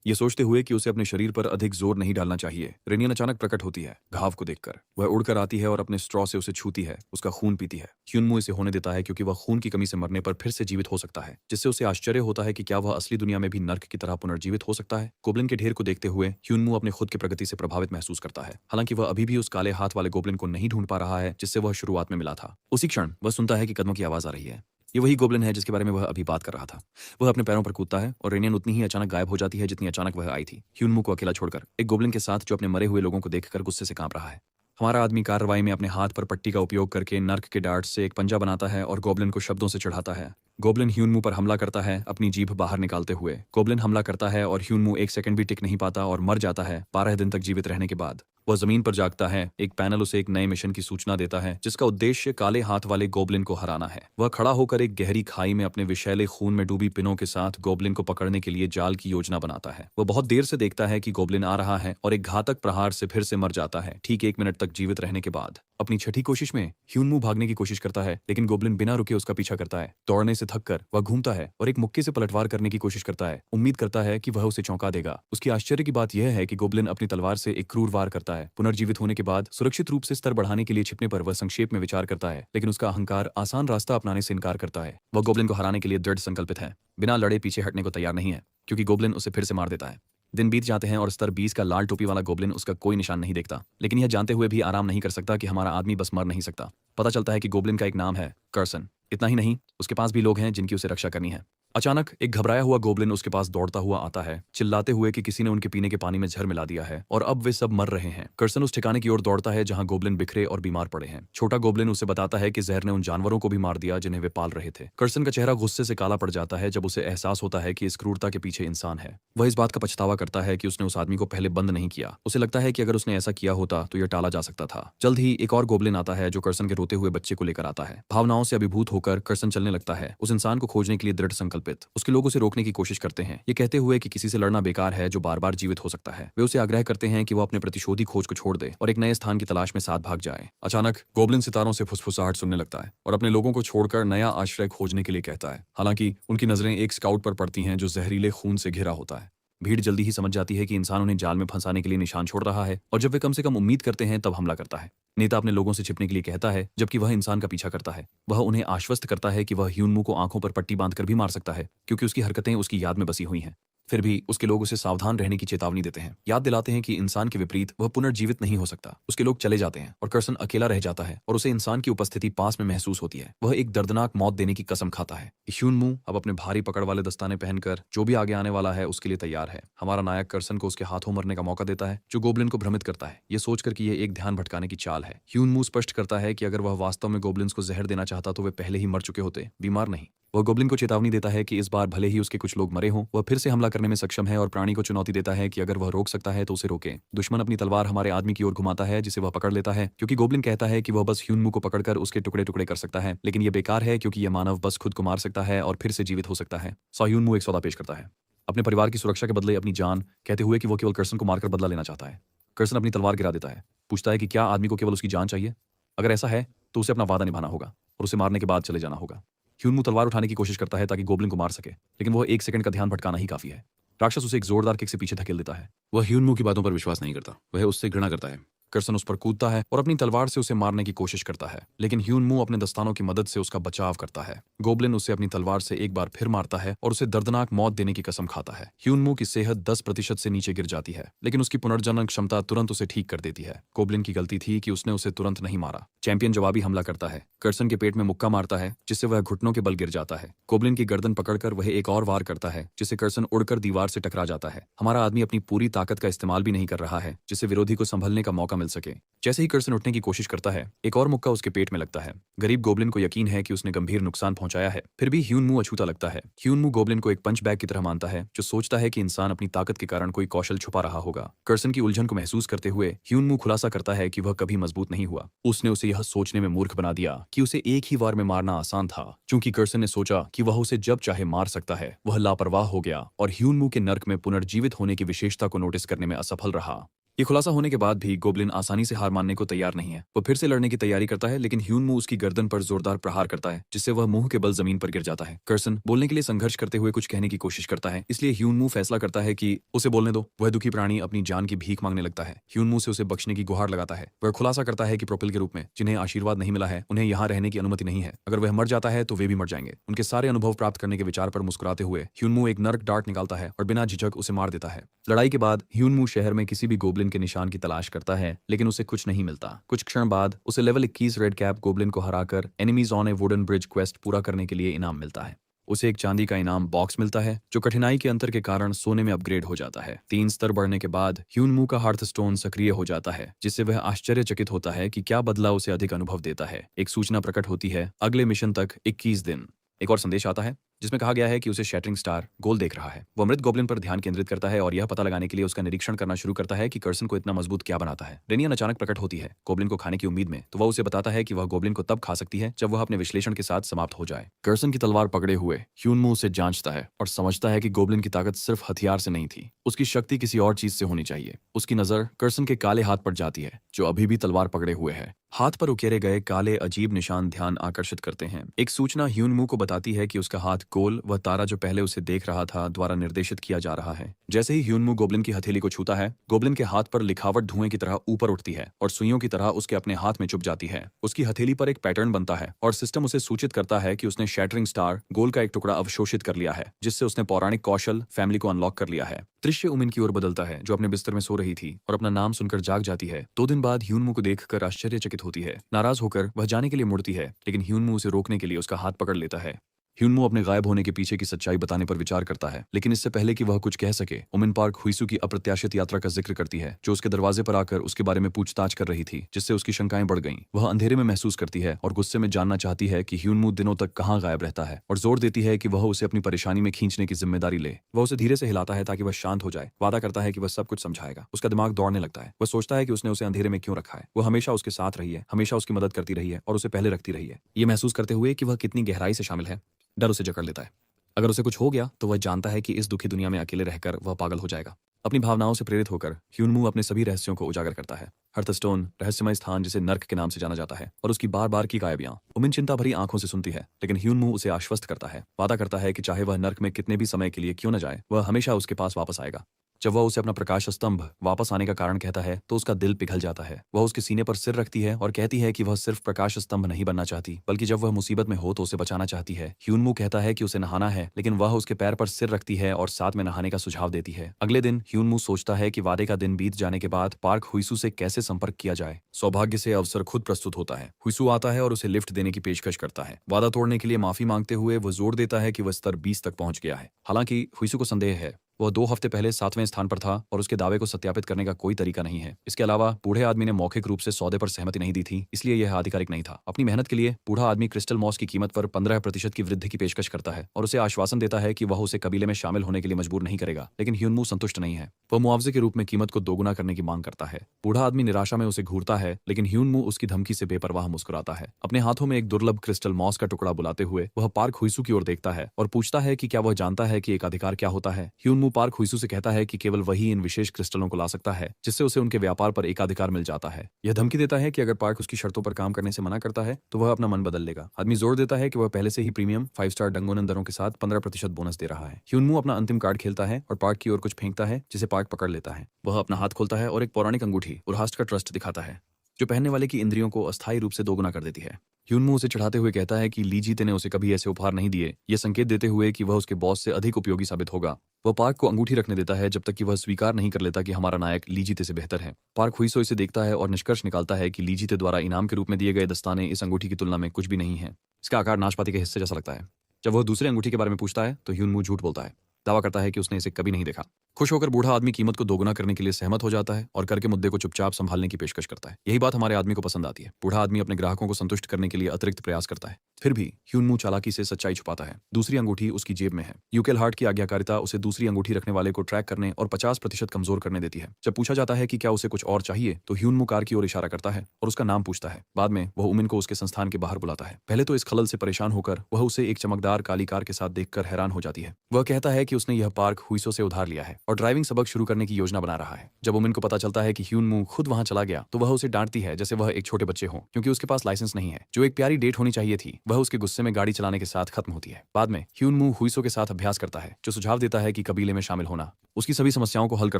ये सोचते हुए कि उसे अपने शरीर पर अधिक जोर नहीं डालना चाहिए, रेनियन अचानक प्रकट होती है। घाव को देखकर वह उड़कर आती है और अपने स्ट्रॉ से उसे छूती है, उसका खून पीती है। ह्यूनमू इसे होने देता है क्योंकि वह खून की कमी से मरने पर फिर से जीवित हो सकता है, जिससे उसे आश्चर्य होता है कि क्या वह असली दुनिया में भी नर्क की तरह पुनर्जीवित हो सकता है। गोब्लिन के ढेर को देखते हुए ह्यूनमू अपने खुद की प्रगति से प्रभावित महसूस करता है। हालांकि वह अभी भी उस काले हाथ वाले गोब्लिन को नहीं ढूंढ पा रहा है जिससे वह शुरुआत में मिला था। उसी क्षण वह सुनता है कि कदमों की आवाज आ रही है। ये वही गोब्लिन है जिसके बारे में वह अभी बात कर रहा था। वह अपने पैरों पर कूदता है और रेनियन उतनी ही अचानक गायब हो जाती है जितनी अचानक वह आई थी, ह्यूनमू को अकेला छोड़कर, एक गोब्लिन के साथ जो अपने मरे हुए लोगों को देखकर गुस्से से कांप रहा है। हमारा आदमी कार्रवाई में अपने हाथ पर पट्टी का उपयोग करके नर्क के डार्ट से एक पंजा बनाता है और गोब्लिन को शब्दों से चढ़ाता है। गोब्लिन ह्यूनमू पर हमला करता है, अपनी जीभ बाहर निकालते हुए। गोब्लिन हमला करता है और ह्यूनमू 1 सेकंड भी टिक नहीं पाता और मर जाता है। 12 दिन तक जीवित रहने के बाद वह जमीन पर जागता है। एक पैनल उसे एक नए मिशन की सूचना देता है जिसका उद्देश्य काले हाथ वाले गोब्लिन को हराना है। वह खड़ा होकर एक गहरी खाई में अपने विषैले खून में डूबी पिनों के साथ गोब्लिन को पकड़ने के लिए जाल की योजना बनाता है। वह बहुत देर से देखता है कि गोब्लिन आ रहा है और एक घातक प्रहार से फिर से मर जाता है। ठीक 1 मिनट तक जीवित रहने के बाद अपनी छठी कोशिश में ह्यूनमू भागने की कोशिश करता है, लेकिन गोब्लिन बिना रुके उसका पीछा करता है। दौड़ने से थककर वह घूमता है और एक मुक्के से पलटवार करने की कोशिश करता है, उम्मीद करता है कि वह उसे चौंका देगा। उसकी आश्चर्य की बात यह है कि गोब्लिन अपनी तलवार से एक क्रूर वार करता है। पुनर्जीवित होने के बाद सुरक्षित रूप से स्तर बढ़ाने के लिए छिपने पर वह संक्षेप में विचार करता है, लेकिन उसका अहंकार आसान रास्ता अपनाने से इनकार करता है। वह गोब्लिन को हराने के लिए दृढ़ संकल्पित है, बिना लड़े पीछे हटने को तैयार नहीं है, क्योंकि गोब्लिन उसे फिर से मार देता है। दिन बीत जाते हैं और स्तर 20 का लाल टोपी वाला गोब्लिन उसका कोई निशान नहीं देखता, लेकिन यह जानते हुए भी आराम नहीं कर सकता कि हमारा आदमी बस मर नहीं सकता। पता चलता है कि गोब्लिन का एक नाम है, कर्सन। इतना ही नहीं, उसके पास भी लोग हैं जिनकी उसे रक्षा करनी है। अचानक एक घबराया हुआ गोब्लिन उसके पास दौड़ता हुआ आता है, चिल्लाते हुए कि किसी ने उनके पीने के पानी में जहर मिला दिया है और अब वे सब मर रहे हैं। कर्सन उस ठिकाने की ओर दौड़ता है जहां गोब्लिन बिखरे और बीमार पड़े हैं। छोटा गोब्लिन उसे बताता है कि जहर ने उन जानवरों को भी मार दिया जिन्हें वे पाल रहे थे। कर्सन का चेहरा गुस्से से काला पड़ जाता है जब उसे एहसास होता है कि इस क्रूरता के पीछे इंसान है। वह इस बात का पछतावा करता है कि उसने उस आदमी को पहले बंद नहीं किया। उसे लगता है कि अगर उसने ऐसा किया होता तो यह टाला जा सकता था। जल्द ही एक और गोब्लिन आता है जो कर्सन के रोते हुए बच्चे को लेकर आता है। भावनाओं से अभिभूत होकर कर्सन चलने लगता है, उस इंसान को खोजने के लिए दृढ़ संकल्पित। उसके लोग उसे रोकने की कोशिश करते हैं, ये कहते हुए कि किसी से लड़ना बेकार है जो बार बार जीवित हो सकता है। वे उसे आग्रह करते हैं कि वो अपने प्रतिशोधी खोज को छोड़ दे और एक नए स्थान की तलाश में साथ भाग जाए। अचानक गोब्लिन सितारों से फुसफुसाहट सुनने लगता है और अपने लोगों को छोड़कर नया आश्रय खोजने के लिए कहता है। हालांकि उनकी नजरें एक स्काउट पर पड़ती हैं जो जहरीले खून से घिरा होता है। भीड़ जल्दी ही समझ जाती है कि इंसान उन्हें जाल में फंसाने के लिए निशान छोड़ रहा है और जब वे कम से कम उम्मीद करते हैं तब हमला करता है। नेता अपने लोगों से छिपने के लिए कहता है जबकि वह इंसान का पीछा करता है। वह उन्हें आश्वस्त करता है कि वह ह्यूनमू को आंखों पर पट्टी बांधकर भी मार सकता है क्योंकि उसकी हरकतें उसकी याद में बसी हुई हैं। फिर भी उसके लोग उसे सावधान रहने की चेतावनी देते हैं, याद दिलाते हैं कि इंसान के विपरीत वह पुनर्जीवित नहीं हो सकता। उसके लोग चले जाते हैं और कर्सन अकेला रह जाता है और उसे इंसान की उपस्थिति पास में महसूस होती है। वह एक दर्दनाक मौत देने की कसम खाता है। ह्यूनमू अब अपने भारी पकड़ वाले दस्ताने पहनकर जो भी आगे आने वाला है उसके लिए तैयार है। हमारा नायक कर्सन को उसके हाथों मरने का मौका देता है, जो गोब्लिन को भ्रमित करता है, ये सोचकर कि यह एक ध्यान भटकाने की चाल है। ह्यूनमू स्पष्ट करता है कि अगर वह वास्तव में गोब्लिन्स को जहर देना चाहता तो वे पहले ही मर चुके होते, बीमार नहीं। वह गोब्लिन को चेतावनी देता है कि इस बार भले ही उसके कुछ लोग मरे हों, वह फिर से हमला करने में सक्षम है और प्राणी को चुनौती देता है कि अगर वह रोक सकता है तो उसे रोके। दुश्मन अपनी तलवार हमारे आदमी की ओर घुमाता है जिसे वह पकड़ लेता है, क्योंकि गोब्लिन कहता है कि वह बस ह्यूनमू को पकड़कर उसके टुकड़े टुकड़े कर सकता है, लेकिन यह बेकार है क्योंकि यह मानव बस खुद को मार सकता है और फिर से जीवित हो सकता है। सो ह्यूनमू एक सौदा पेश करता है, अपने परिवार की सुरक्षा के बदले अपनी जान, कहते हुए कि वो केवल कर्सन को मारकर बदला लेना चाहता है। कर्सन अपनी तलवार गिरा देता है, पूछता है कि क्या आदमी को केवल उसकी जान चाहिए? अगर ऐसा है तो उसे अपना वादा निभाना होगा और उसे मारने के बाद चले जाना होगा। ह्यूनमू तलवार उठाने की कोशिश करता है ताकि गोब्लिन को मार सके, लेकिन वह 1 सेकंड का ध्यान भटकाना ही काफी है। राक्षस उसे एक जोरदार किक से पीछे धकेल देता है। वह ह्यूनमू की बातों पर विश्वास नहीं करता, वह उससे घृणा करता है। कर्सन उस पर कूदता है और अपनी तलवार से उसे मारने की कोशिश करता है, लेकिन ह्यून मू अपने दस्तानों की मदद से उसका बचाव करता है। गोब्लिन उसे अपनी तलवार से एक बार फिर मारता है और उसे दर्दनाक मौत देने की कसम खाता है। ह्यून मू की सेहत 10% से नीचे गिर जाती है, लेकिन उसकी पुनर्जनन क्षमता तुरंत उसे ठीक कर देती है। गोब्लिन की गलती थी कि उसने उसे तुरंत नहीं मारा। चैंपियन जवाबी हमला करता है, कर्सन के पेट में मुक्का मारता है जिससे वह घुटनों के बल गिर जाता है। गोब्लिन की गर्दन पकड़कर वह एक और वार करता है जिससे कर्सन उड़कर दीवार से टकरा जाता है। हमारा आदमी अपनी पूरी ताकत का इस्तेमाल भी नहीं कर रहा है जिससे विरोधी को संभलने का मौका मिल सके। जैसे ही कर्सन उठने की कोशिश करता है, एक और मुक्का उसके पेट में लगता है। गरीब गोब्लिन को यकीन है कि उसने गंभीर नुकसान पहुंचाया है, फिर भी ह्यून मू अछूता लगता है। ह्यून मू गोब्लिन को एक पंच बैग की तरह मानता है जो सोचता है कि इंसान अपनी ताकत के कारण कोई कौशल छुपा रहा होगा। कर्सन की उलझन को महसूस करते हुए ह्यून मू खुलासा करता है कि वह कभी मजबूत नहीं हुआ। उसने उसे यह सोचने में मूर्ख बना दिया कि उसे एक ही वार में मारना आसान था। चूंकि कर्सन ने सोचा कि वह उसे जब चाहे मार सकता है, वह लापरवाह हो गया और ह्यून मू के नर्क में पुनर्जीवित होने की विशेषता को नोटिस करने में असफल रहा। ये खुलासा होने के बाद भी गोब्लिन आसानी से हार मानने को तैयार नहीं है। वो फिर से लड़ने की तैयारी करता है, लेकिन ह्यून मू उसकी गर्दन पर जोरदार प्रहार करता है जिससे वह मुंह के बल जमीन पर गिर जाता है। कर्सन बोलने के लिए संघर्ष करते हुए कुछ कहने की कोशिश करता है, इसलिए ह्यून मू फैसला करता है कि उसे बोलने दो। वह दुखी प्राणी अपनी जान की भीख मांगने लगता है। ह्यून मू से उसे बख्शने की गुहार लगाता है। वह खुलासा करता है कि प्रोपिल के रूप में जिन्हें आशीर्वाद नहीं मिला है, उन्हें यहाँ रहने की अनुमति नहीं है। अगर वह मर जाता है तो वे भी मर जाएंगे। उनके सारे अनुभव प्राप्त करने के विचार पर मुस्कुराते हुए ह्यून मू एक नर्क डार्ट निकालता है और बिना झिझक उसे मार देता है। लड़ाई के बाद ह्यून मू शहर में किसी भी गोब्लिन के निशान की तलाश करता है, लेकिन उसे कुछ नहीं मिलता। कुछ क्षण बाद उसे लेवल 21 रेड कैप गोब्लिन को हराकर enemies on A wooden bridge quest पूरा करने के लिए इनाम मिलता है। उसे एक चांदी का इनाम बॉक्स मिलता है जो कठिनाई के अंतर के कारण सोने में अपग्रेड हो जाता है। 3 स्तर बढ़ने के बाद ह्यून मू का हार्थ स्टोन सक्रिय हो जाता है जिससे वह आश्चर्यचकित होता है कि क्या बदला उसे अधिक अनुभव देता है। एक सूचना प्रकट होती है, अगले मिशन तक 21 दिन। एक और संदेश आता है जिसमें कहा गया है कि उसे शैटरिंग स्टार गोल देख रहा है। वह मृत गोब्लिन पर ध्यान केंद्रित करता है और यह पता लगाने के लिए उसका निरीक्षण करना शुरू करता है कि कर्सन को इतना मजबूत क्या बनाता है। रेनियन अचानक प्रकट होती है गोब्लिन को खाने की उम्मीद में, तो वह उसे बताता है कि वह गोब्लिन को तब खा सकती है जब वह अपने विश्लेषण के साथ समाप्त हो जाए। कर्सन की तलवार पकड़े हुए ह्यून मू उसे जांचता है और समझता है कि गोब्लिन की ताकत सिर्फ हथियार से नहीं थी, उसकी शक्ति किसी और चीज से होनी चाहिए। उसकी नजर कर्सन के काले हाथ पर जाती है जो अभी भी तलवार पकड़े हुए है। हाथ पर उकेरे गए काले अजीब निशान ध्यान आकर्षित करते हैं। एक सूचना ह्यून मू को बताती है कि उसका हाथ गोल व तारा जो पहले उसे देख रहा था द्वारा निर्देशित किया जा रहा है। जैसे ही ह्यून मू गोब्लिन की हथेली को छूता है, गोब्लिन के हाथ पर लिखावट धुएं की तरह ऊपर उठती है और सुइयों की तरह उसके अपने हाथ में चुभ जाती है। उसकी हथेली पर एक पैटर्न बनता है और सिस्टम उसे सूचित करता है कि उसने शैटरिंग स्टार गोल का एक टुकड़ा अवशोषित कर लिया है, जिससे उसने पौराणिक कौशल फैमिली को अनलॉक कर लिया है। दृश्य उमिन की ओर बदलता है जो अपने बिस्तर में सो रही थी और अपना नाम सुनकर जाग जाती है। 2 दिन बाद ह्यून मू को देखकर आश्चर्यचकित होती है। नाराज होकर वह जाने के लिए मुड़ती है, लेकिन ह्यून मू उसे रोकने के लिए उसका हाथ पकड़ लेता है। ह्यून मू अपने गायब होने के पीछे की सच्चाई बताने पर विचार करता है, लेकिन इससे पहले कि वह कुछ कह सके, उमिन पार्क हुईसू की अप्रत्याशित यात्रा का जिक्र करती है जो उसके दरवाजे पर आकर उसके बारे में पूछताछ कर रही थी, जिससे उसकी शंकाएं बढ़ गईं। वह अंधेरे में महसूस करती है और गुस्से में जानना चाहती है कि ह्यून मू दिनों तक कहाँ गायब रहता है और जोर देती है कि वह उसे अपनी परेशानी में खींचने की जिम्मेदारी ले। वह उसे धीरे से हिलाता है ताकि वह शांत हो जाए, वादा करता है कि वह सब कुछ समझाएगा। उसका दिमाग दौड़ने लगता है। वह सोचता है कि उसने उसे अंधेरे में क्यों रखा है। वह हमेशा उसके साथ रही है, हमेशा उसकी मदद करती रही है और उसे पहले रखती रही है। ये महसूस करते हुए कि वह कितनी गहराई से शामिल है, डर उसे जकड़ लेता है। अगर उसे कुछ हो गया तो वह जानता है कि इस दुखी दुनिया में अकेले रहकर वह पागल हो जाएगा। अपनी भावनाओं से प्रेरित होकर ह्यून मू अपने सभी रहस्यों को उजागर करता है। हर्थस्टोन रहस्यमय स्थान जिसे नर्क के नाम से जाना जाता है और उसकी बार बार की गायबियां उमिन चिंता भरी आंखों से सुनती है, लेकिन ह्यून मू उसे आश्वस्त करता है, वादा करता है कि चाहे वह नर्क में कितने भी समय के लिए क्यों न जाए, वह हमेशा उसके पास वापस आएगा। जब वह उसे अपना प्रकाश स्तंभ वापस आने का कारण कहता है तो उसका दिल पिघल जाता है। वह उसके सीने पर सिर रखती है और कहती है कि वह सिर्फ प्रकाश स्तंभ नहीं बनना चाहती, बल्कि जब वह मुसीबत में हो तो उसे बचाना चाहती है। ह्यून मू कहता है कि उसे नहाना है, लेकिन वह उसके पैर पर सिर रखती है और साथ में नहाने का सुझाव देती है। अगले दिन ह्यून मू सोचता है कि वादे का दिन बीत जाने के बाद पार्क हुईसू से कैसे संपर्क किया जाए। सौभाग्य से अवसर खुद प्रस्तुत होता है। हुईसू आता है और उसे लिफ्ट देने की पेशकश करता है। वादा तोड़ने के लिए माफी मांगते हुए वह जोर देता है कि वह स्तर 20 तक पहुंच गया है। हालांकि हुईसू को संदेह है, वह 2 हफ्ते पहले 7वें स्थान पर था और उसके दावे को सत्यापित करने का कोई तरीका नहीं है। इसके अलावा बूढ़े आदमी ने मौखिक रूप से सौदे पर सहमति नहीं दी थी, इसलिए यह आधिकारिक नहीं था। अपनी मेहनत के लिए बूढ़ा आदमी क्रिस्टल मॉस की कीमत पर 15% की वृद्धि की पेशकश करता है और उसे आश्वासन देता है कि वह उसे कबीले में शामिल होने के लिए मजबूर नहीं करेगा, लेकिन ह्यून मू संतुष्ट नहीं है। वह मुआवजे के रूप में कीमत को दोगुना करने की मांग करता है। बूढ़ा आदमी निराशा में उसे घूरता है, लेकिन ह्यून मू उसकी धमकी से बेपरवाह मुस्कुराता है। अपने हाथों में एक दुर्लभ क्रिस्टल मॉस का टुकड़ा बुलाते हुए वह पार्क हुईसू की ओर देखता है और पूछता है कि क्या वह जानता है कि एक अधिकार क्या होता है। ह्यून ह्यूनमू पार्क हुईसू से कहता है कि केवल वही इन विशेष क्रिस्टलों को ला सकता है जिससे उसे उनके व्यापार पर एकाधिकार मिल जाता है। यह धमकी देता है कि अगर पार्क उसकी शर्तों पर काम करने से मना करता है तो वह अपना मन बदल लेगा। आदमी जोर देता है कि वह पहले से ही प्रीमियम 5 स्टार डंगोनन दरों के साथ 15% बोनस दे रहा है। ह्यूनमू अपना अंतिम कार्ड खेलता है और पार्क की ओर कुछ फेंकता है जिसे पार्क पकड़ लेता है। वह अपना हाथ खोलता है और एक पौराणिक अंगूठी उरहास्ट का ट्रस्ट दिखाता है जो पहनने वाले की इंद्रियों को अस्थायी रूप से दोगुना कर देती है। ह्यूनमू उसे चढ़ाते हुए कहता है कि ली जीते ने उसे कभी ऐसे उपहार नहीं दिए, यह संकेत देते हुए कि वह उसके बॉस से अधिक उपयोगी साबित होगा। वह पार्क को अंगूठी रखने देता है जब तक कि वह स्वीकार नहीं कर लेता कि हमारा नायक ली जीते से बेहतर है। पार्क हुईसो इसे देखता है और निष्कर्ष निकालता है कि ली जीते द्वारा इनाम के रूप में दिए गए दस्ताने इस अंगूठी की तुलना में कुछ भी नहीं है। इसका आकार नाशपाती के हिस्से जैसा लगता है। जब वह दूसरे अंगूठी के बारे में पूछता है तो ह्यूनमू झूठ बोलता है, दावा करता है कि उसने इसे कभी नहीं देखा। खुश होकर बूढ़ा आदमी कीमत को दोगुना करने के लिए सहमत हो जाता है और कर के मुद्दे को चुपचाप संभालने की पेशकश करता है। यही बात हमारे आदमी को पसंद आती है। बूढ़ा आदमी अपने ग्राहकों को संतुष्ट करने के लिए अतिरिक्त प्रयास करता है। फिर भी ह्यूनमू चालाकी से सच्चाई छुपाता है। दूसरी अंगूठी उसकी जेब में है। यूकेल हार्ट की आज्ञाकारिता उसे दूसरी अंगूठी रखने वाले को ट्रैक करने और 50% कमजोर करने देती है। जब पूछा जाता है कि क्या उसे कुछ और चाहिए तो ह्यूनमू कार की ओर इशारा करता है और उसका नाम पूछता है। बाद में वह उमिन को उसके संस्थान के बाहर बुलाता है। पहले तो इस खलल से परेशान होकर वह उसे एक चमकदार काली कार के साथ देखकर हैरान हो जाती है। वह कहता है कि उसने यह पार्क हुईसो से उधार लिया है और ड्राइविंग सबक शुरू करने की योजना बना रहा है। जब उमिन को पता चलता है कि ह्यूनमू खुद वहां चला गया तो वह उसे डांटती है जैसे वह एक छोटे बच्चे हों, क्योंकि उसके पास लाइसेंस नहीं है। जो एक प्यारी डेट होनी चाहिए थी वह उसके गुस्से में गाड़ी चलाने के साथ खत्म होती है। बाद में ह्यूनमू हुईसो के साथ अभ्यास करता है जो सुझाव देता है कि कबीले में शामिल होना उसकी सभी समस्याओं को हल कर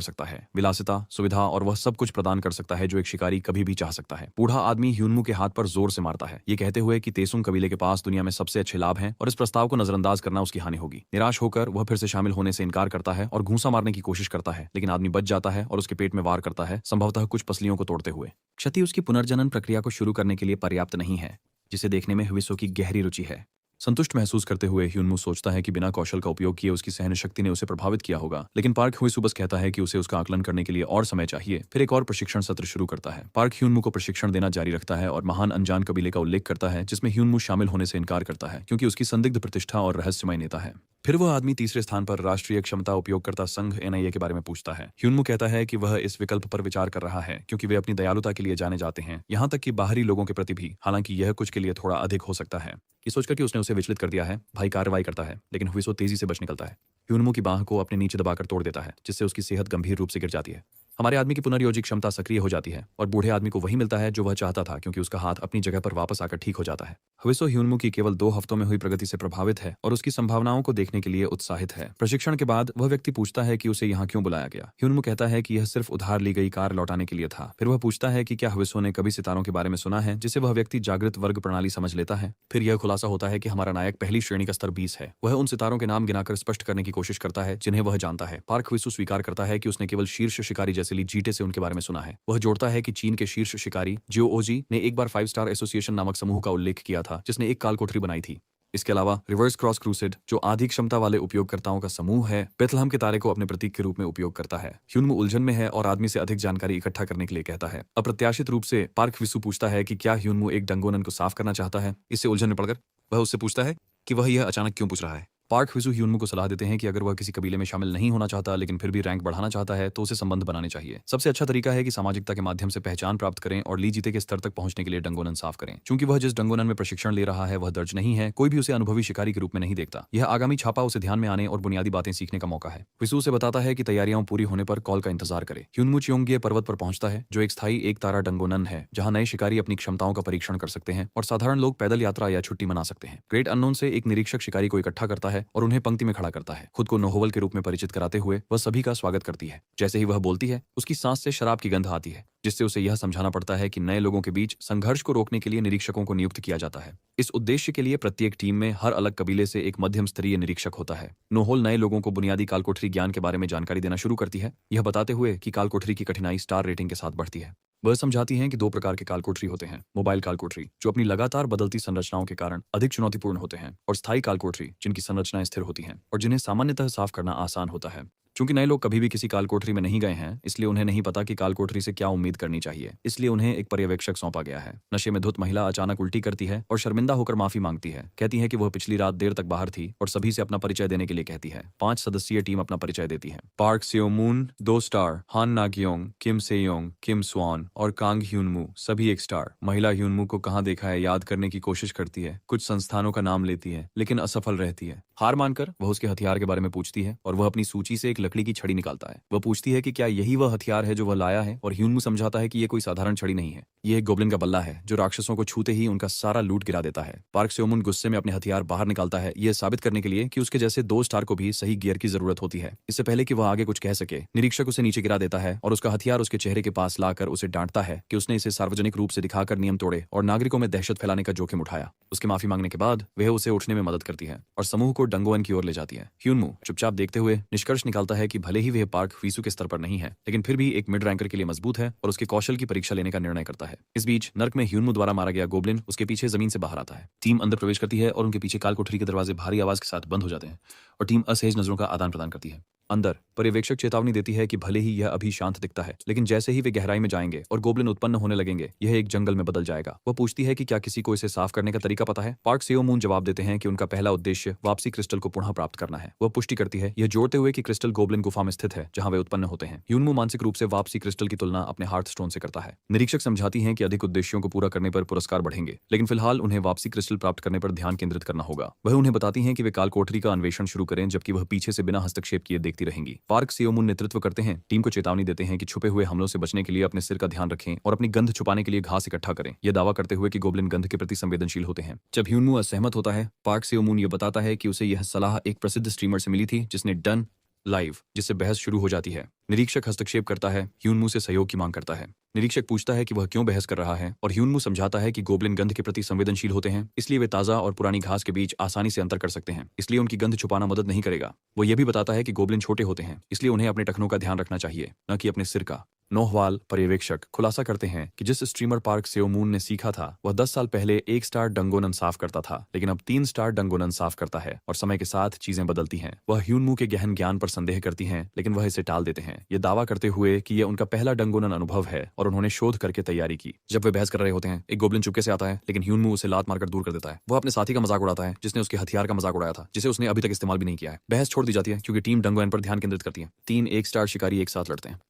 सकता है। विलासिता, सुविधा और वह सब कुछ प्रदान कर सकता है जो एक शिकारी कभी भी चाह सकता है। बूढ़ा आदमी ह्यूनमू के हाथ पर जोर से मारता है, ये कहते हुए कि तेसुंग कबीले के पास दुनिया में सबसे अच्छे लाभ हैं और इस प्रस्ताव को नजरअंदाज करना उसकी हानि होगी। निराश होकर वह फिर से शामिल होने से इनकार करता है और घूंसा मारने की कोशिश करता है, लेकिन आदमी बच जाता है और उसके पेट में वार करता है, संभवतः कुछ पसलियों को तोड़ते हुए। क्षति उसकी पुनर्जनन प्रक्रिया को शुरू करने के लिए पर्याप्त नहीं है, जिसे देखने में हुईसो की गहरी रुचि है। संतुष्ट महसूस करते हुए ह्यूनमू सोचता है कि बिना कौशल का उपयोग किए उसकी सहन शक्ति ने उसे प्रभावित किया होगा, लेकिन पार्क हुईसू बस कहता है कि उसे उसका आकलन करने के लिए और समय चाहिए। फिर एक और प्रशिक्षण सत्र शुरू करता है। पार्क ह्यूनमू को प्रशिक्षण देना जारी रखता है और महान अनजान कबीले का उल्लेख करता है जिसमें ह्यूनमू शामिल होने से इनकार करता है क्योंकि उसकी संदिग्ध प्रतिष्ठा और रहस्यमय नेता है। फिर वह आदमी तीसरे स्थान पर राष्ट्रीय क्षमता उपयोगकर्ता संघ NIA के बारे में पूछता है। ह्यूनमू कहता है कि वह इस विकल्प पर विचार कर रहा है क्योंकि वे अपनी दयालुता के लिए जाने जाते हैं, यहाँ तक कि बाहरी लोगों के प्रति भी, हालांकि यह कुछ के लिए थोड़ा अधिक हो सकता है। ये सोचकर कि उसने उसे विचलित कर दिया है, भाई कार्रवाई करता है, लेकिन हुईसो तेजी से बच निकलता है। ह्यूनमू की बाह को अपने नीचे दबाकर तोड़ देता है जिससे उसकी सेहत गंभीर रूप से गिर जाती है। हमारे आदमी की पुनर्योजी क्षमता सक्रिय हो जाती है और बूढ़े आदमी को वही मिलता है जो वह चाहता था क्योंकि उसका हाथ अपनी जगह पर वापस आकर ठीक हो जाता है। हुईसो ह्यूनमू की केवल 2 हफ्तों में हुई प्रगति से प्रभावित है और उसकी संभावनाओं को देखने के लिए उत्साहित है। प्रशिक्षण के बाद वह व्यक्ति पूछता है कि उसे यहाँ क्यों बुलाया गया। ह्यूनमू कहता है कि यह सिर्फ उधार ली गई कार लौटाने के लिए था। फिर वह पूछता है कि क्या हुईसो ने कभी सितारों के बारे में सुना है, जिसे वह व्यक्ति जागृत वर्ग प्रणाली समझ लेता है। फिर यह खुलासा होता है कि हमारा नायक पहली श्रेणी का स्तर 20 है। वह उन सितारों के नाम गिनाकर स्पष्ट करने की कोशिश करता है जिन्हें वह जानता है। पार्क हुईसो स्वीकार करता है कि उसने केवल शीर्ष शिकारी जैसे ली जीते से उनके बारे में सुना है। वह जोड़ता है कि चीन के शीर्ष शिकारी जियो ओजी ने एक बार 5 स्टार एसोसिएशन नामक समूह का उल्लेख किया था जिसने एक काल कोठरी बनाई थी। इसके अलावा रिवर्स क्रॉस क्रूसेड, जो आधी क्षमता वाले उपयोगकर्ताओं का समूह है, बेथलहम के तारे को अपने प्रतीक के रूप में उपयोग करता है। ह्यूनमू उलझन में है और आदमी से अधिक जानकारी इकट्ठा करने के लिए कहता है। अप्रत्याशित रूप से पार्क हुईसू पूछता है कि क्या ह्यूनमू एक डंगोनन को साफ करना चाहता है। इससे उलझन में पड़कर वह उससे पूछता है कि वह यह अचानक क्यों पूछ रहा है। पार्क हुईसू ह्यूनमू को सलाह देते हैं कि अगर वह किसी कबीले में शामिल नहीं होना चाहता लेकिन फिर भी रैंक बढ़ाना चाहता है तो उसे संबंध बनाने चाहिए। सबसे अच्छा तरीका है कि सामाजिकता के माध्यम से पहचान प्राप्त करें और ली जीते के स्तर तक पहुंचने के लिए डंगोनन साफ करें। चूंकि वह जिस डंगोनन में प्रशिक्षण ले रहा है वह दर्ज नहीं है, कोई भी उसे अनुभवी शिकारी के रूप में नहीं देखता। यह आगामी छापा उसे ध्यान में आने और बुनियादी बातें सीखने का मौका है। हुईसू से बताता है कि तैयारियां पूरी होने पर कॉल का इंतजार करे। ह्यूनमू चियोंगिए पर्वत पर पहुंचता है जो एक स्थायी एक तारा डंगोनन है जहां नए शिकारी अपनी क्षमताओं का परीक्षण कर सकते हैं और साधारण लोग पैदल यात्रा या छुट्टी मना सकते हैं। ग्रेट अननोन से एक निरीक्षक शिकारी को इकट्ठा करता है और उन्हें पंक्ति में खड़ा करता है। खुद को नोहोवल के रूप में परिचित कराते हुए वह सभी का स्वागत करती है। जैसे ही वह बोलती है उसकी सांस से शराब की गंध आती है, जिससे उसे यह समझाना पड़ता है कि नए लोगों के बीच संघर्ष को रोकने के लिए निरीक्षकों को नियुक्त किया जाता है। इस उद्देश्य के लिए प्रत्येक टीम में हर अलग कबीले से एक मध्यम स्तरीय निरीक्षक होता है। नोहोल नए लोगों को बुनियादी कालकोठरी ज्ञान के बारे में जानकारी देना शुरू करती है, यह बताते हुए कि कालकोठरी की कठिनाई स्टार रेटिंग के साथ बढ़ती है। वह समझाती हैं कि 2 प्रकार के कालकोठरी होते हैं। मोबाइल कालकोठरी, जो अपनी लगातार बदलती संरचनाओं के कारण अधिक चुनौतीपूर्ण होते हैं, और स्थायी कालकोठरी, जिनकी संरचनाएं स्थिर होती हैं और जिन्हें सामान्यतः साफ करना आसान होता है। चूंकि नए लोग कभी भी किसी कालकोठरी में नहीं गए हैं, इसलिए उन्हें नहीं पता कि कालकोठरी से क्या उम्मीद करनी चाहिए। इसलिए उन्हें एक पर्यवेक्षक सौंपा गया है। नशे में धुत महिला अचानक उल्टी करती है और शर्मिंदा होकर माफी मांगती है। कहती है कि वह पिछली रात देर तक बाहर थी और सभी से अपना परिचय देने के लिए कहती है। 5 सदस्यीय टीम अपना परिचय देती है। पार्क सेओमून 2 स्टार, हान नागियोंग, किम सेयोंग, किम स्वान और कांग ह्यूनमू सभी 1 स्टार। महिला ह्यूनमू को कहाँ देखा है याद करने की कोशिश करती है, कुछ संस्थानों का नाम लेती है लेकिन असफल रहती है। हार मानकर वह उसके हथियार के बारे में पूछती है और वह अपनी सूची से एक लकड़ी की छड़ी निकालता है। वह पूछती है कि क्या यही वह हथियार है जो वह लाया है, और ह्यूनमू समझाता है कि यह कोई साधारण छड़ी नहीं है, यह एक गोब्लिन का बल्ला है जो राक्षसों को छूते ही उनका सारा लूट गिरा देता है। पार्क सेओमून गुस्से में अपने हथियार बाहर निकालता है, यह साबित करने के लिए कि उसके जैसे 2 स्टार को भी सही गियर की जरूरत होती है। इससे पहले कि वह आगे कुछ कह सके, निरीक्षक उसे नीचे गिरा देता है और उसका हथियार उसके चेहरे के पास लाकर उसे डांटता है कि उसने इसे सार्वजनिक रूप से दिखाकर नियम तोड़े और नागरिकों में दहशत फैलाने का जोखिम उठाया। उसके माफी मांगने के बाद वह उसे उठने में मदद करती है और समूह को डंगोवन की ओर ले जाती है। ह्यूनमू चुपचाप देखते हुए निष्कर्ष निकालता है कि भले ही वह पार्क वीसू के स्तर पर नहीं है, लेकिन फिर भी एक मिड रैंकर के लिए मजबूत है और उसके कौशल की परीक्षा लेने का निर्णय करता है। इस बीच नर्क में ह्यूनमू द्वारा मारा गया गोब्लिन उसके पीछे जमीन से बाहर आता है। टीम अंदर प्रवेश करती है और उनके पीछे काल कोठरी के दरवाजे भारी आवाज के साथ बंद हो जाते हैं और टीम असहज नजरों का आदान प्रदान करती है। अंदर पर्यवेक्षक चेतावनी देती है कि भले ही यह अभी शांत दिखता है, लेकिन जैसे ही वे गहराई में जाएंगे और गोब्लिन उत्पन्न होने लगेंगे, यह एक जंगल में बदल जाएगा। वह पूछती है कि क्या किसी को इसे साफ करने का तरीका पता है। पार्क सेओमून जवाब देते हैं कि उनका पहला उद्देश्य वापसी क्रिस्टल को पुनः प्राप्त करना है। वह पुष्टि करती है, यह जोड़ते हुए कि क्रिस्टल गोब्लिन गुफा में स्थित है जहां वे उत्पन्न होते हैं। ह्यूनमू मानसिक रूप से वापसी क्रिस्टल की तुलना अपने हार्ट स्टोन से करता है। निरीक्षक समझाती हैं कि अधिक उद्देश्यों को पूरा करने पर पुरस्कार बढ़ेंगे, लेकिन फिलहाल उन्हें वापसी क्रिस्टल प्राप्त करने पर ध्यान केंद्रित करना होगा। वह उन्हें बताती हैं कि वे काल कोठरी का अन्वेषण शुरू करें, जबकि वह पीछे से बिना हस्तक्षेप किए देखती रहेंगी। पार्क सेओमून नेतृत्व करते हैं, टीम को चेतावनी देते हैं कि छुपे हुए हमलों से बचने के लिए अपने सिर का ध्यान रखें और अपनी गंध छुपाने के लिए घास इकट्ठा करें, यह दावा करते हुए कि गोब्लिन गंध के प्रति संवेदनशील होते हैं। जब ह्यूनमू असहमत होता है, पार्क सेओमून यह बताता है कि उसे यह सलाह एक प्रसिद्ध स्ट्रीमर से मिली थी जिसने डन लाइव, जिससे बहस शुरू हो जाती है। निरीक्षक हस्तक्षेप करता है, ह्यूनमू से सहयोग की मांग करता है। निरीक्षक पूछता है कि वह क्यों बहस कर रहा है और ह्यूनमू समझाता है कि गोब्लिन गंध के प्रति संवेदनशील होते हैं, इसलिए वे ताजा और पुरानी घास के बीच आसानी से अंतर कर सकते हैं, इसलिए उनकी गंध छुपाना मदद नहीं करेगा। वो यह भी बताता है कि गोब्लिन छोटे होते हैं, इसलिए उन्हें अपने टखनों का ध्यान रखना चाहिए, न कि अपने सिर का। नोहवाल पर्यवेक्षक खुलासा करते हैं कि जिस स्ट्रीमर पार्क सेओमून ने सीखा था, वह 10 साल पहले 1 स्टार डंगोनन साफ करता था, लेकिन अब 3 स्टार डंगोनन साफ करता है और समय के साथ चीजें बदलती हैं। वह ह्यूनमू के गहन ज्ञान पर संदेह करती हैं, लेकिन वह इसे टाल देते हैं, ये दावा करते हुए कि यह उनका पहला डंगोनन अनुभव है और उन्होंने शोध करके तैयारी की। जब वे बहस कर रहे होते हैं, एक गोब्लिन चुपके से आता है, लेकिन ह्यूनमू उसे लात मारकर दूर कर देता है। वह अपने साथी का मजाक उड़ाता है जिसने उसके हथियार का मजाक उड़ाया था, जिसे उसने अभी तक इस्तेमाल भी नहीं किया है। बहस छोड़ दी जाती है क्योंकि टीम डंगोन पर ध्यान केंद्रित करती है। 3 1 स्टार शिकारी एक साथ लड़ते हैं।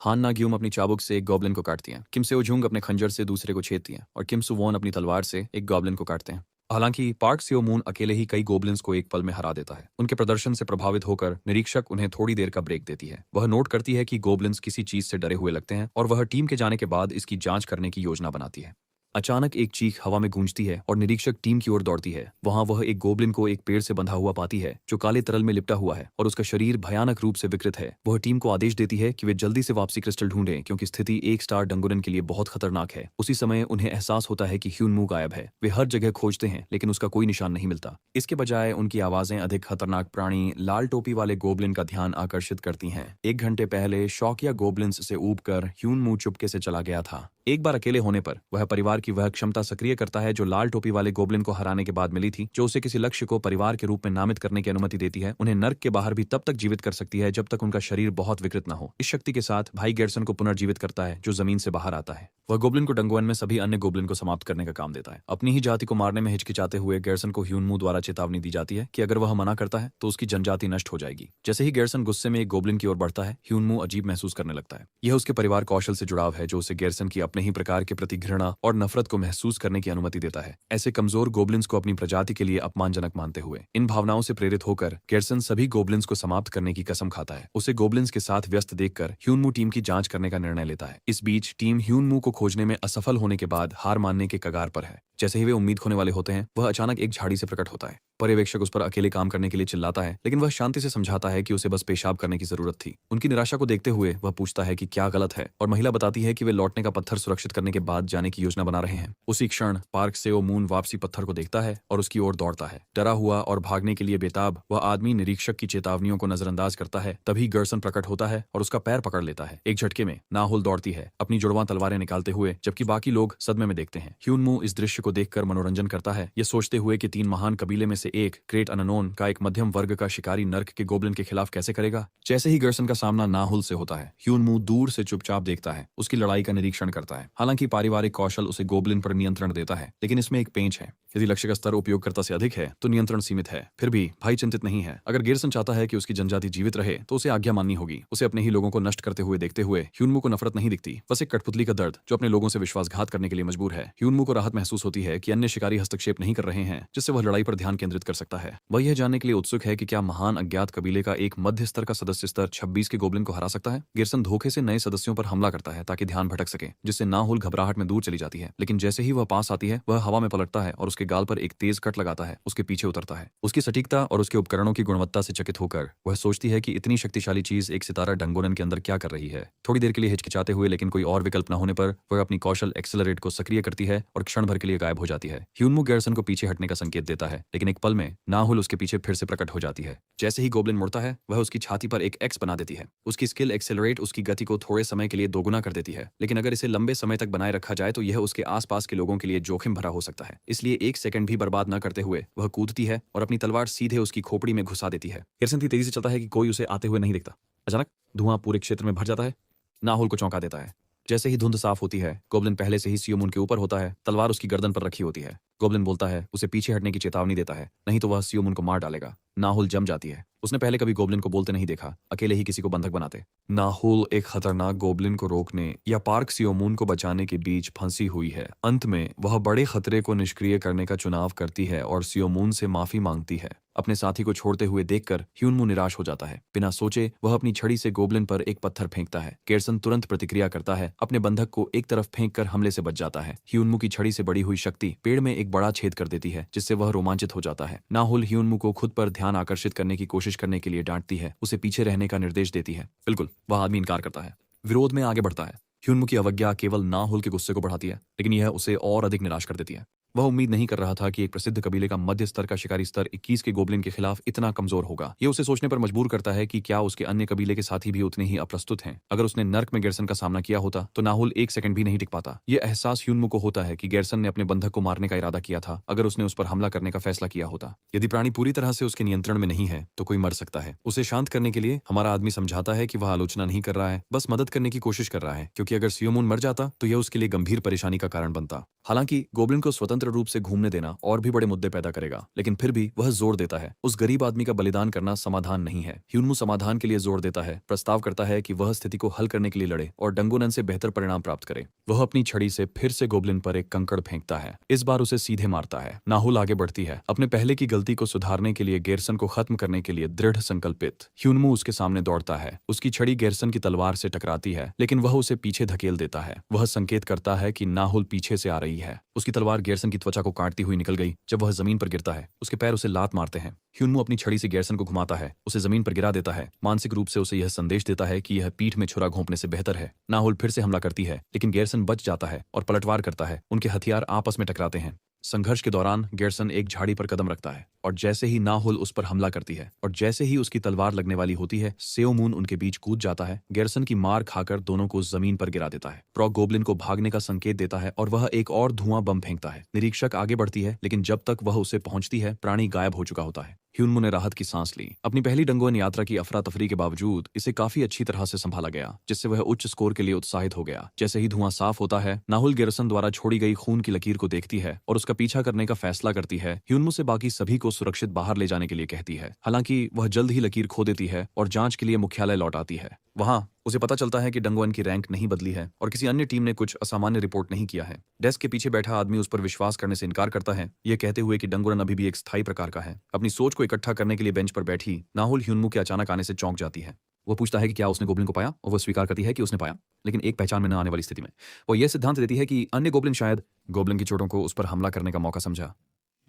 हान ना ग्यूम अपनी चाबुक से एक गॉब्लिन को काटती हैं, किम सेओजुंग अपने खंजर से दूसरे को छेदती हैं और किम सुवोन अपनी तलवार से एक गॉब्लिन को काटते हैं। हालांकि पार्क सेओमून अकेले ही कई गोब्लिन्स को एक पल में हरा देता है। उनके प्रदर्शन से प्रभावित होकर निरीक्षक उन्हें थोड़ी देर का ब्रेक देती है। वह नोट करती है कि गोब्लिन्स किसी चीज से डरे हुए लगते हैं और वह टीम के जाने के बाद इसकी जांच करने की योजना बनाती है। अचानक एक चीख हवा में गूंजती है और निरीक्षक टीम की ओर दौड़ती है। वहां वह एक गोब्लिन को एक पेड़ से बंधा हुआ पाती है जो काले तरल में लिपटा हुआ है और उसका शरीर भयानक रूप से विकृत है। वह टीम को आदेश देती है कि वे जल्दी से वापसी क्रिस्टल ढूंढें क्योंकि स्थिति 1 स्टार डंगोरन के लिए बहुत खतरनाक है। उसी समय उन्हें एहसास होता है कि ह्यूनमू गायब है। वे हर जगह खोजते हैं लेकिन उसका कोई निशान नहीं मिलता। इसके बजाय उनकी आवाजें अधिक खतरनाक प्राणी लाल टोपी वाले गोब्लिन का ध्यान आकर्षित करती हैं। 1 घंटे पहले शौकिया गोब्लिन्स से ऊबकर ह्यूनमू चुपके से चला गया था। एक बार अकेले होने पर वह परिवार की वह क्षमता सक्रिय करता है जो लाल टोपी वाले गोब्लिन को हराने के बाद मिली थी, जो उसे किसी लक्ष्य को परिवार के रूप में नामित करने की अनुमति देती है। उन्हें नर्क के बाहर भी तब तक जीवित कर सकती है जब तक उनका शरीर बहुत विकृत न हो। इस शक्ति के साथ भाई गेर्सन को पुनर्जीवित करता है जो जमीन से बाहर आता है। वह गोब्लिन को डंगोवन में सभी अन्य गोब्लिन को समाप्त करने का काम देता है। अपनी ही जाति को मारने में हिचकिचाते हुए गेर्सन को ह्यूनमू द्वारा चेतावनी दी जाती है कि अगर वह मना करता है तो उसकी जनजाति नष्ट हो जाएगी। जैसे ही गेर्सन गुस्से में एक गोब्लिन की ओर बढ़ता है, ह्यूनमू अजीब महसूस करने लगता है। यह उसके परिवार कौशल से जुड़ाव है जो उसे गेर्सन की अपने ही प्रकार के प्रति घृणा और नफरत को महसूस करने की अनुमति देता है। ऐसे कमजोर गोब्लिन्स को अपनी प्रजाति के लिए अपमानजनक मानते हुए इन भावनाओं से प्रेरित होकर गेर्सन सभी गोब्लिन्स को समाप्त करने की कसम खाता है। उसे गोब्लिन्स के साथ व्यस्त देखकर ह्यूनमू टीम की जांच करने का निर्णय लेता है। इस बीच टीम ह्यूनमू को खोजने में असफल होने के बाद हार मानने के कगार पर है। जैसे ही वे उम्मीद खोने वाले होते हैं, वह अचानक एक झाड़ी से प्रकट होता है। पर्यवेक्षक उस पर अकेले काम करने के लिए चिल्लाता है, लेकिन वह शांति से समझाता है कि उसे बस पेशाब करने की जरूरत थी। उनकी निराशा को देखते हुए वह पूछता है कि क्या गलत है और महिला बताती है कि वे लौटने का पत्थर सुरक्षित करने के बाद जाने की योजना बना रहे हैं। उसी क्षण पार्क सेओमून वापसी पत्थर को देखता है और उसकी ओर दौड़ता है। डरा हुआ और भागने के लिए बेताब वह आदमी निरीक्षक की चेतावनियों को नजरअंदाज करता है। तभी गर्सन प्रकट होता है और उसका पैर पकड़ लेता है। एक झटके में नाहुल दौड़ती है, अपनी जुड़वां तलवारें निकालते हुए, जबकि बाकी लोग सदमे में देखते हैं। ह्यूनमू इस दृश्य को देखकर मनोरंजन करता है, ये सोचते हुए कि 3 महान कबीले में से एक ग्रेट अननोन का एक मध्यम वर्ग का शिकारी नर्क के गोब्लिन के खिलाफ कैसे करेगा। जैसे ही गर्सन का सामना नाहुल से होता है, ह्यूनमू दूर से चुपचाप देखता है, उसकी लड़ाई का निरीक्षण करता है। हालांकि पारिवारिक कौशल उसे गोब्लिन पर नियंत्रण देता है, लेकिन इसमें एक पेंच है। यदि लक्ष्य का स्तर उपयोगकर्ता से अधिक है तो नियंत्रण सीमित है। फिर भी भाई चिंतित नहीं है। अगर गेर्सन चाहता है कि उसकी जनजाति जीवित रहे तो उसे आज्ञा माननी होगी। उसे अपने ही लोगों को नष्ट करते हुए देखते हुए ह्यूनमू को नफरत नहीं दिखती, बस एक कठपुतली का दर्द जो अपने लोगों से विश्वासघात करने के लिए मजबूर है। ह्यूनमू को राहत महसूस होती है कि अन्य शिकारी हस्तक्षेप नहीं कर रहे हैं, जिससे वह लड़ाई पर ध्यान केंद्रित संबोधित कर सकता है। वह यह जानने के लिए उत्सुक है कि क्या महान अज्ञात कबीले का एक मध्य स्तर का सदस्य स्तर 26 के गोब्लिन को हरा सकता है। गिरसन धोखे से नए सदस्यों पर हमला करता है ताकि ध्यान भटक सके, जिससे नाहुल घबराहट में दूर चली जाती है। लेकिन जैसे ही वह पास आती है, वह हवा में पलटता है और उसके गाल पर एक तेज कट लगाता है। उसके पीछे उतरता है। उसकी सटीकता और उसके उपकरणों की गुणवत्ता से चकित होकर वह सोचती है कि इतनी शक्तिशाली चीज एक सितारा डंगोनन के अंदर क्या कर रही है। थोड़ी देर के लिए हिचकिचाते हुए लेकिन कोई और विकल्प न होने पर वह अपनी कौशल एक्सेलरेट को सक्रिय करती है और क्षण भर के लिए गायब हो जाती है। ह्यूनमू गैरसन को पीछे हटने का संकेत देता है, लेकिन एक पल में नाहुल उसके पीछे फिर से प्रकट हो जाती है। जैसे ही गोब्लिन मुड़ता है, वह उसकी छाती पर एक एक्स बना देती है। उसकी स्किल एक्सेलरेट उसकी गति को थोड़े समय के लिए दोगुना कर देती है, लेकिन अगर इसे लंबे समय तक बनाए रखा जाए तो यह उसके आसपास के लोगों के लिए जोखिम भरा हो सकता है। इसलिए एक सेकंड भी बर्बाद न करते हुए वह कूदती है और अपनी तलवार सीधे उसकी खोपड़ी में घुसा देती है। गैरसन इतनी तेजी से चलता है कि कोई उसे आते हुए नहीं दिखता। अचानक धुआं पूरे क्षेत्र में भर जाता है। नाहुल को चौंका देता है। जैसे ही धुंध साफ होती है, गोब्लिन पहले से ही सियोमून के ऊपर होता है। तलवार उसकी गर्दन पर रखी होती है। गोब्लिन बोलता है, उसे पीछे हटने की चेतावनी देता है, नहीं तो वह सियोमून को मार डालेगा। नाहुल जम जाती है। उसने पहले कभी गोब्लिन को बोलते नहीं देखा, अकेले ही किसी को बंधक बनाते। नाहुल एक खतरनाक गोब्लिन को रोकने या पार्क सियोमून को बचाने के बीच फंसी हुई है। अंत में वह बड़े खतरे को निष्क्रिय करने का चुनाव करती है और सियोमून से माफी मांगती है। अपने साथी को छोड़ते हुए देखकर ह्यूनमू निराश हो जाता है। बिना सोचे वह अपनी छड़ी से गोब्लिन पर एक पत्थर फेंकता है। गेरसन तुरंत प्रतिक्रिया करता है, अपने बंधक को एक तरफ फेंककर हमले से बच जाता है। ह्यूनमू की छड़ी से बड़ी हुई शक्ति पेड़ में एक बड़ा छेद कर देती है, जिससे वह रोमांचित हो जाता है। नाहुल ह्यूनमू को खुद पर ध्यान आकर्षित करने की कोशिश करने के लिए डांटती है, उसे पीछे रहने का निर्देश देती है। बिल्कुल, वह आदमी इनकार करता है, विरोध में आगे बढ़ता है। ह्यूनमू की अवज्ञा केवल नाहुल के गुस्से को बढ़ाती है, लेकिन यह उसे और अधिक निराश कर देती है। वह उम्मीद नहीं कर रहा था कि एक प्रसिद्ध कबीले का मध्य स्तर का शिकारी स्तर 21 के गोब्लिन के खिलाफ इतना कमजोर होगा। ये उसे सोचने पर मजबूर करता है कि क्या उसके अन्य कबीले के साथी भी उतने ही अप्रस्तुत हैं। अगर उसने नर्क में गेरसन का सामना किया होता तो नाहुल एक सेकंड भी नहीं टिक पाता। यह एहसास ह्यूनमू को होता है कि गेरसन ने अपने बंधक को मारने का इरादा किया था अगर उसने उस पर हमला करने का फैसला किया होता। यदि प्राणी पूरी तरह से उसके नियंत्रण में नहीं है तो कोई मर सकता है। उसे शांत करने के लिए हमारा आदमी समझाता है कि वह आलोचना नहीं कर रहा है, बस मदद करने की कोशिश कर रहा है, क्योंकि अगर सियोमून मर जाता तो यह उसके लिए गंभीर परेशानी का कारण बनता। हालांकि गोब्लिन को स्वतंत्र रूप से घूमने देना और भी बड़े मुद्दे पैदा करेगा, लेकिन फिर भी वह जोर देता है उस गरीब आदमी का बलिदान करना समाधान नहीं है। ह्यूनमू समाधान के लिए जोर देता है, प्रस्ताव करता है कि वह स्थिति को हल करने के लिए लड़े और डंगोनन से बेहतर परिणाम प्राप्त करे। वह अपनी छड़ी से फिर से गोब्लिन पर एक कंकड़ फेंकता है। इस बार उसे सीधे मारता है। नाहुल आगे बढ़ती है, अपने पहले की गलती को सुधारने के लिए, गेरसन को खत्म करने के लिए दृढ़ संकल्पित। ह्यूनमू उसके सामने दौड़ता है। उसकी छड़ी गेरसन की तलवार से टकराती है, लेकिन वह उसे पीछे धकेल देता है। वह संकेत करता है कि नाहुल पीछे से आ रही है। उसकी तलवार गेरसन की त्वचा को काटती हुई निकल गई। जब वह जमीन पर गिरता है, उसके पैर उसे लात मारते हैं। ह्यूनमू अपनी छड़ी से गेरसन को घुमाता है, उसे जमीन पर गिरा देता है। मानसिक रूप से उसे यह संदेश देता है कि यह पीठ में छुरा घोंपने से बेहतर है। नाहुल फिर से हमला करती है, लेकिन गेरसन बच जाता है और पलटवार करता है। उनके हथियार आपस में टकराते हैं। संघर्ष के दौरान गेरसन एक झाड़ी पर कदम रखता है और जैसे ही नाहुल उस पर हमला करती है और जैसे ही उसकी तलवार लगने वाली होती है, सियोमून उनके बीच कूद जाता है। गेरसन की मार खाकर दोनों को जमीन पर गिरा देता है। प्रॉक गोब्लिन को भागने का संकेत देता है और वह एक और धुआं बम फेंकता है। निरीक्षक आगे बढ़ती है, लेकिन जब तक वह उसे पहुंचती है, प्राणी गायब हो चुका होता है। ह्यूनमू ने राहत की सांस ली। अपनी पहली डंगोन यात्रा की अफरा तफरी के बावजूद इसे काफी अच्छी तरह से संभाला गया, जिससे वह उच्च स्कोर के लिए उत्साहित हो गया। जैसे ही धुआं साफ होता है, नाहुल गेरसन द्वारा छोड़ी गई खून की लकीर को देखती है और उसका पीछा करने का फैसला करती है। ह्यूनमू से बाकी सभी को सुरक्षित बाहर ले जाने के लिए कहती है। हालांकि वह जल्द ही लकीर खो देती है और जांच के लिए मुख्यालय लौट आती है। वहां उसे पता चलता है कि डंगोन की रैंक नहीं बदली है और किसी अन्य टीम ने कुछ असामान्य रिपोर्ट नहीं किया है। डेस्क के पीछे बैठा आदमी उस पर विश्वास करने से इनकार करता है, यह कहते हुए कि डंगोरन अभी भी एक स्थायी प्रकार का है। अपनी सोच को इकट्ठा करने के लिए बेंच पर बैठी नाहुल ह्यूनमू के अचानक आने से चौंक जाती है। वो पूछता है कि क्या उसने गोब्लिन को पाया, और वो स्वीकार करती है कि उसने पाया, लेकिन एक पहचान में न आने वाली स्थिति में। वो यह सिद्धांत देती है कि अन्य गोब्लिन शायद गोब्लिन की चोटों को उस पर हमला करने का मौका समझा।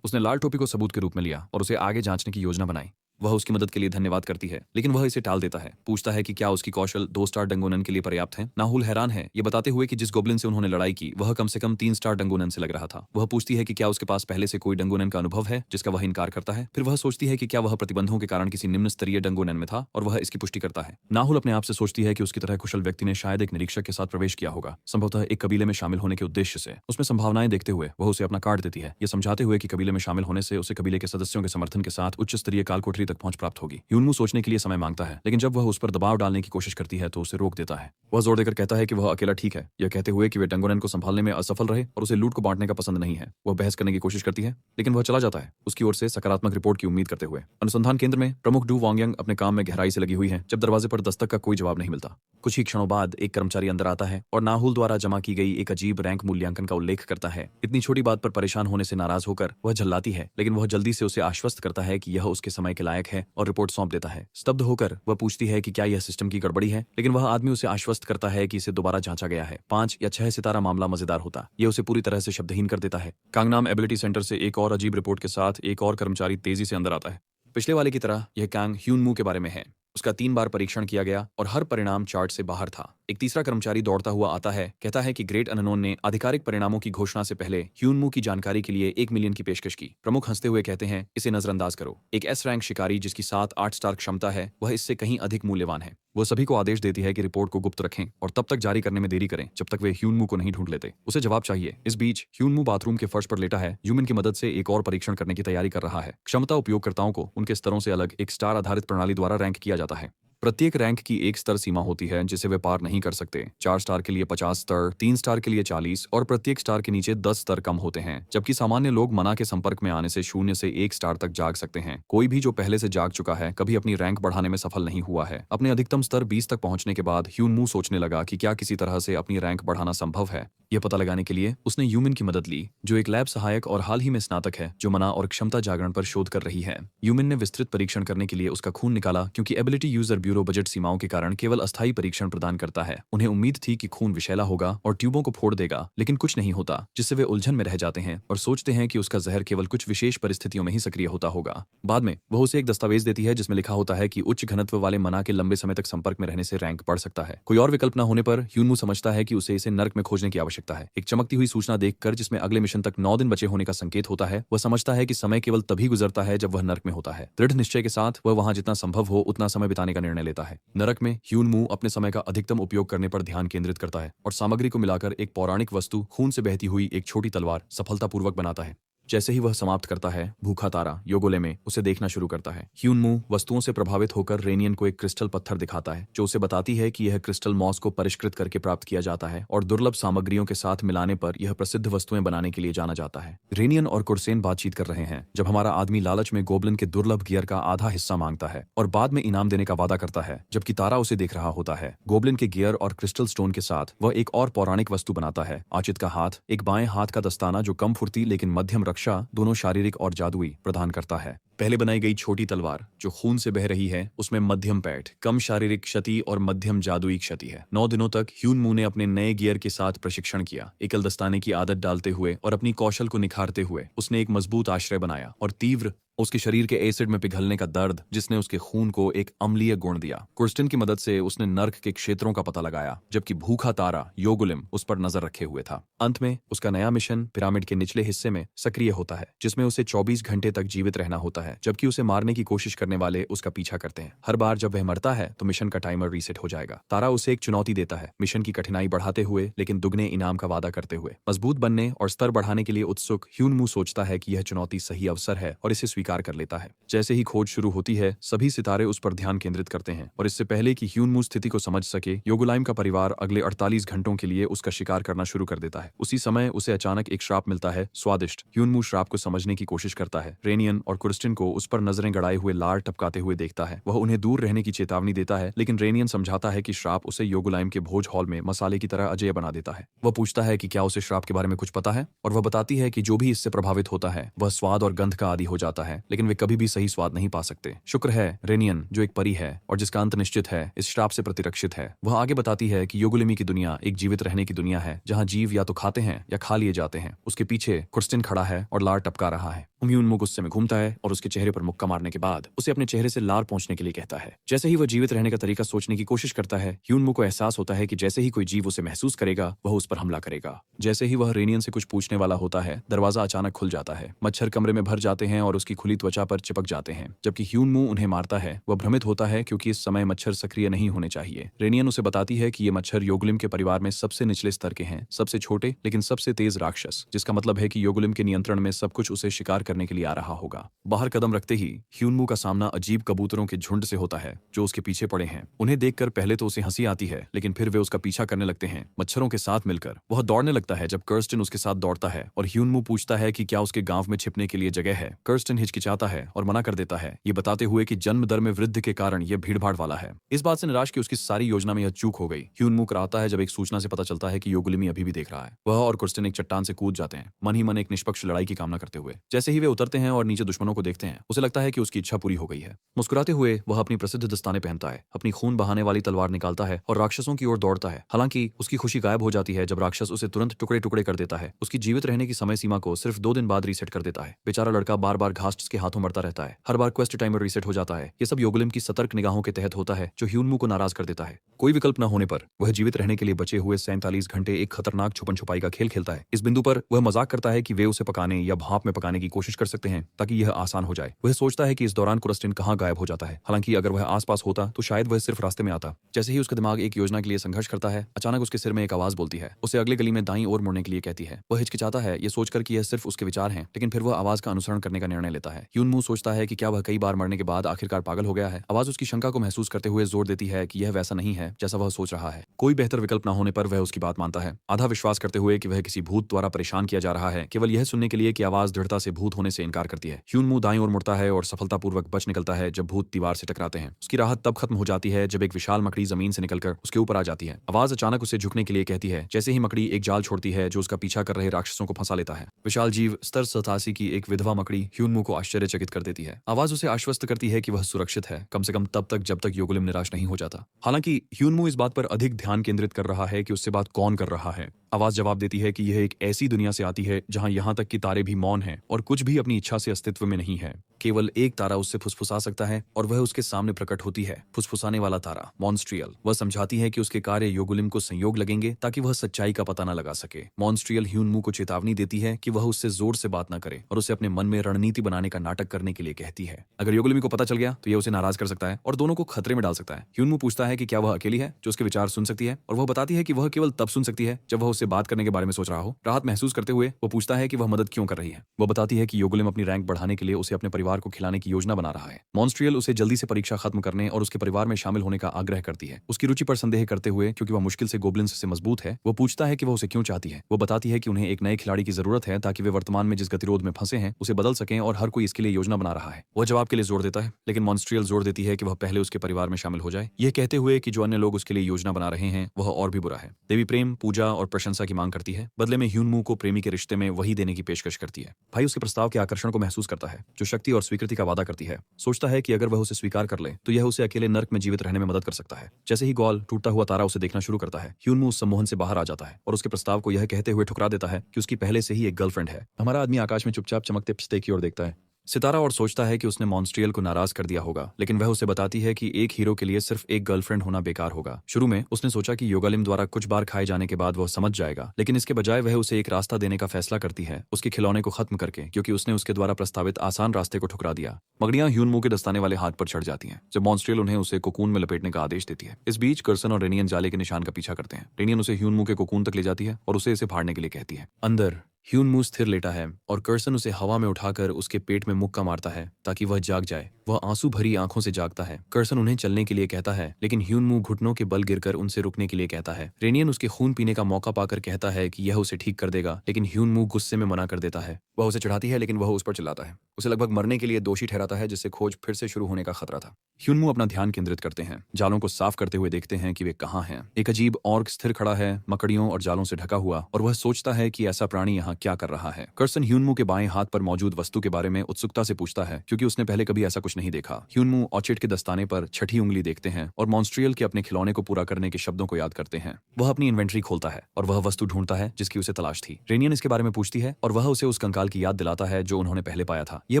उसने लाल टोपी को सबूत के रूप में लिया और उसे आगे जांचने की योजना बनाई। वह उसकी मदद के लिए धन्यवाद करती है, लेकिन वह इसे टाल देता है। पूछता है कि क्या उसकी कौशल 2 स्टार डंगोनन के लिए पर्याप्त है। नाहुल हैरान है, ये बताते हुए कि जिस गोब्लिन से उन्होंने लड़ाई की वह कम से कम 3 स्टार डंगोनन से लग रहा था। वह पूछती है कि क्या उसके पास पहले से कोई डंगोनन का अनुभव है, जिसका वह इनकार करता है। फिर वह सोचती है कि क्या वह प्रतिबंधों के कारण किसी निम्न स्तरीय डंगोनन में था, और वह इसकी पुष्टि करता है। नाहुल अपने आप से सोचती है कि उसकी तरह कुशल व्यक्ति ने शायद एक निरीक्षक के साथ प्रवेश किया होगा, संभवतः एक कबीले में शामिल होने के उद्देश्य से। उसमें संभावनाएं देखते हुए वह उसे अपना कार्ड देती है, ये समझाते हुए कि कबीले में शामिल होने से उसे कबीले के सदस्यों के समर्थन के साथ उच्च स्तरीय काल कोठरी तक पहुंच प्राप्त होगी। ह्यूनमू सोचने के लिए समय मांगता है, लेकिन जब वह उस पर दबाव डालने की कोशिश करती है तो उसे रोक देता है। वह जोर देकर कहता है कि वह अकेला ठीक है, यह कहते हुए कि वे डंगोनेन को संभालने में असफल रहे और उसे लूट को बांटने का पसंद नहीं है। वह बहस करने की कोशिश करती है, लेकिन वह चला जाता है, उसकी ओर से सकारात्मक रिपोर्ट की उम्मीद करते हुए। अनुसंधान केंद्र में प्रमुख डू वांगयंग अपने काम में गहराई से लगी हुई है जब दरवाजे पर दस्तक का कोई जवाब नहीं मिलता। कुछ ही क्षणों बाद एक कर्मचारी अंदर आता है और नाहुल द्वारा जमा की गई एक अजीब रैंक मूल्यांकन का उल्लेख करता है। इतनी छोटी बात पर परेशान होने से नाराज होकर वह झल्लाती है, लेकिन वह जल्दी से उसे आश्वस्त करता है कि यह उसके समय के लायक है और रिपोर्ट सौंप देता है। स्तब्ध होकर वह पूछती है कि क्या यह सिस्टम की गड़बड़ी है, लेकिन वह आदमी उसे आश्वस्त करता है कि इसे दोबारा जांचा गया है। 5 या 6 सितारा मामला मजेदार होता, यह उसे पूरी तरह से शब्दहीन कर देता है। कांगनाम एबिलिटी सेंटर से एक और अजीब रिपोर्ट के साथ एक और कर्मचारी तेजी से अंदर आता है। पिछले वाले की तरह यह कांग ह्यूनमू के बारे में है। उसका 3 बार परीक्षण किया गया और हर परिणाम चार्ट से बाहर था। एक तीसरा कर्मचारी दौड़ता हुआ आता है, कहता है कि ग्रेट अननोन ने आधिकारिक परिणामों की घोषणा से पहले ह्यूनमू की जानकारी के लिए 1 मिलियन की पेशकश की। प्रमुख हंसते हुए कहते हैं, इसे नजरअंदाज करो। एक एस रैंक शिकारी जिसकी 7-8 स्टार क्षमता है, वह इससे कहीं अधिक मूल्यवान है। वह सभी को आदेश देती है कि रिपोर्ट को गुप्त रखें और तब तक जारी करने में देरी करें जब तक वे ह्यूनमू को नहीं ढूंढ लेते। उसे जवाब चाहिए। इस बीच ह्यूनमू बाथरूम के फर्श पर लेटा है, ह्यूमन की मदद से एक और परीक्षण करने की तैयारी कर रहा है। क्षमता उपयोगकर्ताओं को उनके स्तरों से अलग एक स्टार आधारित प्रणाली द्वारा रैंक किया जाता है। प्रत्येक रैंक की एक स्तर सीमा होती है जिसे वे पार नहीं कर सकते। 4 स्टार के लिए 50 स्तर, 3 स्टार के लिए 40 और प्रत्येक स्टार के नीचे 10 स्तर कम होते हैं, जबकि सामान्य लोग मना के संपर्क में आने से 0 से 1 स्टार तक जाग सकते हैं। कोई भी जो पहले से जाग चुका है कभी अपनी रैंक बढ़ाने में सफल नहीं हुआ है। अपने अधिकतम स्तर 20 तक पहुंचने के बाद ह्यूनमू सोचने लगा कि क्या किसी तरह से अपनी रैंक बढ़ाना संभव है। यह पता लगाने के लिए उसने यूमिन की मदद ली, जो एक लैब सहायक और हाल ही में स्नातक है जो मना और क्षमता जागरण पर शोध कर रही है। यूमिन ने विस्तृत परीक्षण करने के लिए उसका खून निकाला, क्योंकि एबिलिटी यूजर ब्यूरो बजट सीमाओं के कारण केवल अस्थायी परीक्षण प्रदान करता है। उन्हें उम्मीद थी कि खून विषैला होगा और ट्यूबों को फोड़ देगा, लेकिन कुछ नहीं होता, जिससे वे उलझन में रह जाते हैं और सोचते हैं कि उसका जहर केवल कुछ विशेष परिस्थितियों में ही सक्रिय होता होगा। बाद में वह उसे एक दस्तावेज देती है जिसमें लिखा होता है कि उच्च घनत्व वाले मना के लंबे समय तक संपर्क में रहने से रैंक बढ़ सकता है। कोई और विकल्प न होने पर ह्यूनमू समझता है कि उसे इसे नर्क में खोजने की आवश्यकता है। एक चमकती हुई सूचना देखकर जिसमें अगले मिशन तक 9 दिन बचे होने का संकेत होता है, वह समझता है कि समय केवल तभी गुजरता है जब वह नर्क में होता है। दृढ़ निश्चय के साथ वह वहां जितना संभव हो उतना समय बिताने का निर्णय लेता है। नरक में ह्यूनमू अपने समय का अधिकतम उपयोग करने पर ध्यान केंद्रित करता है और सामग्री को मिलाकर एक पौराणिक वस्तु, खून से बहती हुई एक छोटी तलवार, सफलतापूर्वक बनाता है। जैसे ही वह समाप्त करता है, भूखा तारा योगोलेमे उसे देखना शुरू करता है। ह्यूनमू वस्तुओं से प्रभावित होकर रेनियन को एक क्रिस्टल पत्थर दिखाता है, जो उसे बताती है कि यह क्रिस्टल मॉस को परिष्कृत करके प्राप्त किया जाता है और दुर्लभ सामग्रियों के साथ मिलाने पर यह प्रसिद्ध वस्तुएं बनाने के लिए जाना जाता है। रेनियन और कुर्सेन बातचीत कर रहे हैं जब हमारा आदमी लालच में गोबलिन के दुर्लभ गियर का आधा हिस्सा मांगता है और बाद में इनाम देने का वादा करता है, जबकि तारा उसे देख रहा होता है। गोबलिन के गियर और क्रिस्टल स्टोन के साथ वह एक और पौराणिक वस्तु बनाता है, आचित का हाथ, एक बाएं हाथ का दस्ताना जो कम फुर्ती लेकिन मध्यम रक्षा दोनों शारीरिक और जादुई प्रदान करता है। पहले बनाई गई छोटी तलवार जो खून से बह रही है, उसमें मध्यम पैठ, कम शारीरिक क्षति और मध्यम जादुई क्षति है। 9 दिनों तक ह्यूनमू ने अपने नए गियर के साथ प्रशिक्षण किया, एकल दस्ताने की आदत डालते हुए और अपनी कौशल को निखारते हुए उसने एक मजबूत आश्रय बनाया और तीव्र उसके शरीर के एसिड में पिघलने का दर्द जिसने उसके खून को एक अम्लीय गुण दिया। कुर्स्टिन की मदद से उसने नर्क के क्षेत्रों का पता लगाया, जबकि भूखा तारा योगुलिम उस पर नजर रखे हुए था। अंत में उसका नया मिशन पिरामिड के निचले हिस्से में सक्रिय होता है, जिसमें उसे 24 घंटे तक जीवित रहना होता है, जबकि उसे मारने की कोशिश करने वाले उसका पीछा करते हैं। हर बार जब वह मरता है तो मिशन का टाइमर रीसेट हो जाएगा। तारा उसे एक चुनौती देता है, मिशन की कठिनाई बढ़ाते हुए लेकिन दुगने इनाम का वादा करते हुए। मजबूत बनने और स्तर बढ़ाने के लिए उत्सुक ह्यूनमू सोचता है कि यह चुनौती सही अवसर है और इसे स्वीकार कर लेता है। जैसे ही खोज शुरू होती है, सभी सितारे उस पर ध्यान केंद्रित करते हैं और इससे पहले कि ह्यूनमू स्थिति को समझ सके, योगुलाइम का परिवार अगले 48 घंटों के लिए उसका शिकार करना शुरू कर देता है। उसी समय उसे अचानक एक श्राप मिलता है, स्वादिष्ट। ह्यूनमू श्राप को समझने की कोशिश करता है। रेनियन और कुर्स्टिन को उस पर नजरें गड़ाए हुए लार टपकाते हुए देखता है। वह उन्हें दूर रहने की चेतावनी देता है, लेकिन रेनियन समझाता है कि श्राप उसे योगुलाइम के भोज हॉल में मसाले की तरह अजेय बना देता है। वह पूछता है कि क्या उसे श्राप के बारे में कुछ पता है, और वह बताती है कि जो भी इससे प्रभावित होता है वह स्वाद और गंध का आदी हो जाता है, लेकिन वे कभी भी सही स्वाद नहीं पा सकते। शुक्र है रेनियन, जो एक परी है और जिसका अंत निश्चित है, इस श्राप से प्रतिरक्षित है। वह आगे बताती है कि योगुलिमी की दुनिया एक जीवित रहने की दुनिया है, जहां जीव या तो खाते हैं या खा लिए जाते हैं। उसके पीछे कुर्स्टिन खड़ा है और लार टपका रहा है। ह्यूनमू गुस्से में घूमता है और उसके चेहरे पर मुक्का मारने के बाद उसे अपने चेहरे से लार पोंछने के लिए कहता है। जैसे ही वह जीवित रहने का तरीका सोचने की कोशिश करता है, ह्यूनमू को एहसास होता है कि जैसे ही कोई जीव उसे महसूस करेगा, वह उस पर हमला करेगा। जैसे ही वह रेनियन से कुछ पूछने वाला होता है, दरवाजा अचानक खुल जाता है। मच्छर कमरे में भर जाते हैं और उसकी खुली खुली त्वचा पर चिपक जाते हैं। जबकि ह्यूनमू उन्हें मारता है, वह भ्रमित होता है क्योंकि इस समय मच्छर सक्रिय नहीं होने चाहिए। रेनियन उसे बताती है कि ये मच्छर योगुलिम के परिवार में सबसे निचले स्तर के हैं, सबसे छोटे लेकिन सबसे तेज राक्षस, जिसका मतलब है कि योगुलिम के नियंत्रण में सब कुछ उसे शिकार करने के लिए आ रहा होगा। बाहर कदम रखते ही ह्यूनमू का सामना अजीब कबूतरों के झुंड से होता है जो उसके पीछे पड़े हैं। उन्हें देखकर पहले तो उसे हंसी आती है, लेकिन फिर वे उसका पीछा करने लगते हैं। मच्छरों के साथ मिलकर वह दौड़ने लगता है जब कर्स्टन उसके साथ दौड़ता है और ह्यूनमू पूछता है कि क्या उसके गांव में छिपने के लिए जगह है। कर्स्टन हिचकिचाता है और मना कर देता है, ये बताते हुए कि जन्म दर में वृद्धि के कारण यह भीड़भाड़ वाला है। इस बात से निराश कि उसकी सारी योजना में यह चूक हो गई, ह्यूनमू कराता है जब एक सूचना से पता चलता है कि योगुलिमी अभी भी देख रहा है। वह और कर्स्टन एक चट्टान से कूद जाते हैं, मन ही मन एक निष्पक्ष लड़ाई की कामना करते हुए। जैसे ही वे उतरते हैं और नीचे दुश्मनों को देखते हैं, उसे लगता है कि उसकी इच्छा पूरी हो गई है। मुस्कुराते हुए वह अपनी प्रसिद्ध दस्ताने पहनता है, अपनी खून बहाने वाली तलवार निकालता है और राक्षसों की ओर दौड़ता है। हालांकि उसकी खुशी गायब हो जाती है जब राक्षस उसे तुरंत टुकड़े टुकड़े कर देता है। उसकी जीवित रहने की समय सीमा को सिर्फ 2 दिन बाद रीसेट कर देता है। बेचारा लड़का बार बार घास्ट के हाथों मरता रहता है, हर बार क्वेस्ट टाइमर रीसेट हो जाता है। ये सब योगुलिम की सतर्क निगाहों के तहत होता है जो ह्यूनमू को नाराज कर देता है। कोई विकल्प न होने पर वह जीवित रहने के लिए बचे हुए 47 घंटे एक खतरनाक छुपन छुपाई का खेल खेलता है। इस बिंदु पर वह मजाक करता है कि वे उसे पकाने या भाप में पकाने की कोशिश कर सकते हैं ताकि यह आसान हो जाए। वह सोचता है कि इस दौरान कुरस्टिन कहाँ गायब हो जाता है। हालांकि अगर वह आसपास होता तो शायद वह सिर्फ रास्ते में आता। जैसे ही उसका दिमाग एक योजना के लिए संघर्ष करता है, अचानक उसके सिर में एक आवाज बोलती है, उसे अगले गली में दाईं ओर मुड़ने के लिए कहती है। वह हिचकिचाता है, ये सोचकर कि यह सिर्फ उसके विचार हैं, लेकिन फिर वह आवाज का अनुसरण करने का निर्णय लेता है। ह्यूनमू सोचता है कि क्या वह कई बार मरने के बाद आखिरकार पागल हो गया है। आवाज उसकी शंका को महसूस करते हुए जोर देती है कि यह वैसा नहीं है जैसा वह सोच रहा है। कोई बेहतर विकल्प न होने पर वह उसकी बात मानता है, आधा विश्वास करते हुए कि वह किसी भूत द्वारा परेशान किया जा रहा है, केवल यह सुनने के लिए कि आवाज दृढ़ता से भूत होने से इनकार करती है। ह्यूनमू दाईं ओर मुड़ता है और सफलतापूर्वक बच निकलता है जब भूत दीवार से टकराते हैं। उसकी राहत तब खत्म हो जाती है जब एक विशाल मकड़ी जमीन से निकलकर उसके ऊपर आ जाती है। आवाज अचानक उसे झुकने के लिए कहती है। जैसे ही मकड़ी एक जाल छोड़ती है जो उसका पीछा कर रहे राक्षसों को फंसा लेता है। विशाल जीव स्तर 87 की एक विधवा मकड़ी ह्यूनमू को आश्चर्यचकित कर देती है। आवाज उसे आश्वस्त करती है कि वह सुरक्षित है, कम से कम तब तक जब तक योगुलिम निराश नहीं हो जाता। हालांकि ह्यूनमू इस बात पर अधिक ध्यान केंद्रित कर रहा है कि उससे बात कौन कर रहा है। आवाज जवाब देती है कि यह एक ऐसी दुनिया से आती है जहां यहां तक कि तारे भी मौन हैं और कुछ भी अपनी इच्छा से अस्तित्व में नहीं है। केवल एक तारा उससे फुसफुसा सकता है और वह उसके सामने प्रकट होती है, फुसफुसाने वाला तारा मॉन्स्ट्रियल। वह समझाती है कि उसके कार्य योगुलिम को संयोग लगेंगे ताकि वह सच्चाई का पता न लगा सके। मॉन्स्ट्रियल ह्यूनमू को चेतावनी देती है कि वह उससे जोर से बात न करे और उसे अपने मन में रणनीति बनाने का नाटक करने के लिए कहती है। अगर योगुलिम को पता चल गया तो यह उसे नाराज कर सकता है और दोनों को खतरे में डाल सकता है। ह्यूनमू पूछता है कि क्या वह अकेली है जो उसके विचार सुन सकती है, और वह बताती है कि वह केवल तब सुन सकती है जब वह उससे बात करने के बारे में सोच रहा हो। राहत महसूस करते हुए वो पूछता है कि वह मदद क्यों कर रही है। वह बताती है कि योगुलिम अपनी रैंक बढ़ाने के लिए उसे अपने परिवार को खिलाने की योजना बना रहा है। मॉन्स्ट्रियल उसे जल्दी से परीक्षा खत्म करने और उसके परिवार में शामिल होने का आग्रह करती है। उसकी रुचि पर संदेह करते हुए, क्योंकि वह मुश्किल से गोब्लिन्स से मजबूत है, वो पूछता है कि वह उसे क्यों चाहती है। वो बताती है कि उन्हें एक नए खिलाड़ी की जरूरत है ताकि वे वर्तमान में जिस गतिरोध में फंसे हैं उसे बदल सकें और हर कोई इसके लिए योजना बना रहा है। वह जवाब के लिए जोर देता है, लेकिन मॉन्स्ट्रियल जोर देती है कि वह पहले उसके परिवार में शामिल हो जाए, यह कहते हुए कि जो अन्य लोग उसके लिए योजना बना रहे हैं वह और भी बुरा है। देवी प्रेम, पूजा और प्रशंसा की मांग करती है, बदले में ह्यूनमू को प्रेमी के रिश्ते में वही देने की पेशकश करती है। भाई उसके प्रस्ताव के आकर्षण को महसूस करता है जो शक्ति और स्वीकृति का वादा करती है। सोचता है कि अगर वह उसे स्वीकार कर ले तो यह उसे अकेले नर्क में जीवित रहने में मदद कर सकता है। जैसे ही गॉल टूटता हुआ तारा उसे देखना शुरू करता है, ह्यूनमू उस सम्मोहन से बाहर आ जाता है और उसके प्रस्ताव को यह कहते हुए ठुकरा देता है कि उसकी पहले से ही एक गर्लफ्रेंड है। हमारा आदमी आकाश में चुपचाप चमकते पिस्ते की ओर देखता है सितारा और सोचता है कि उसने मॉन्स्ट्रियल को नाराज कर दिया होगा, लेकिन वह उसे बताती है कि एक हीरो के लिए सिर्फ एक गर्लफ्रेंड होना बेकार होगा। शुरू में उसने सोचा कि योगालिम द्वारा कुछ बार खाए जाने के बाद वह समझ जाएगा, लेकिन इसके बजाय वह उसे एक रास्ता देने का फैसला करती है, उसके खिलौने को खत्म करके, क्योंकि उसने उसके द्वारा प्रस्तावित आसान रास्ते को ठुकरा दिया। मगड़ियां ह्यूनमू के दस्ताने वाले हाथ पर चढ़ जाती हैं जब मॉन्स्ट्रियल उन्हें उसे कोकून में लपेटने का आदेश देती है। इस बीच कर्सन और रेनियन जाले के निशान का पीछा करते हैं। रेनियन उसे ह्यूनमू के कोकून तक ले जाती है और उसे इसे फाड़ने के लिए कहती है। अंदर ह्यूनमू स्थिर लेटा है और कर्सन उसे हवा में उठाकर उसके पेट में मुक्का मारता है ताकि वह जाग जाए। वह आंसू भरी आंखों से जागता है। कर्सन उन्हें चलने के लिए कहता है, लेकिन ह्यूनमू घुटनों के बल गिरकर उनसे रुकने के लिए कहता है। रेनियन उसके खून पीने का मौका पाकर कहता है कि यह उसे ठीक कर देगा, लेकिन ह्यूनमू गुस्से में मना कर देता है। वह उसे चढ़ाती है, लेकिन वह उस पर चिल्लाता है, उसे लगभग मरने के लिए दोषी ठहराता है, जिससे खोज फिर से शुरू होने का खतरा था। ह्यूनमू अपना ध्यान केंद्रित करते हैं, जालों को साफ करते हुए देखते हैं कि वे कहाँ हैं। एक अजीब ऑर्क स्थिर खड़ा है, मकड़ियों और जालों से ढका हुआ, और वह सोचता है कि ऐसा प्राणी यहाँ क्या कर रहा है। कर्सन ह्यूनमू के बाएं हाथ पर मौजूद वस्तु के बारे में उत्सुकता से पूछता है, क्योंकि उसने पहले कभी ऐसा कुछ नहीं देखा। ह्यूनमू ऑर्चिड के दस्ताने पर छठी उंगली देखते हैं और मॉन्स्ट्रियल के अपने खिलौने को पूरा करने के शब्दों को याद करते हैं। वह अपनी इन्वेंट्री खोलता है और वह वस्तु ढूंढता है जिसकी उसे तलाश थी। रेनियन इसके बारे में पूछती है और वह उसे उस कंकाल की याद दिलाता है जो उन्होंने पहले पाया था, यह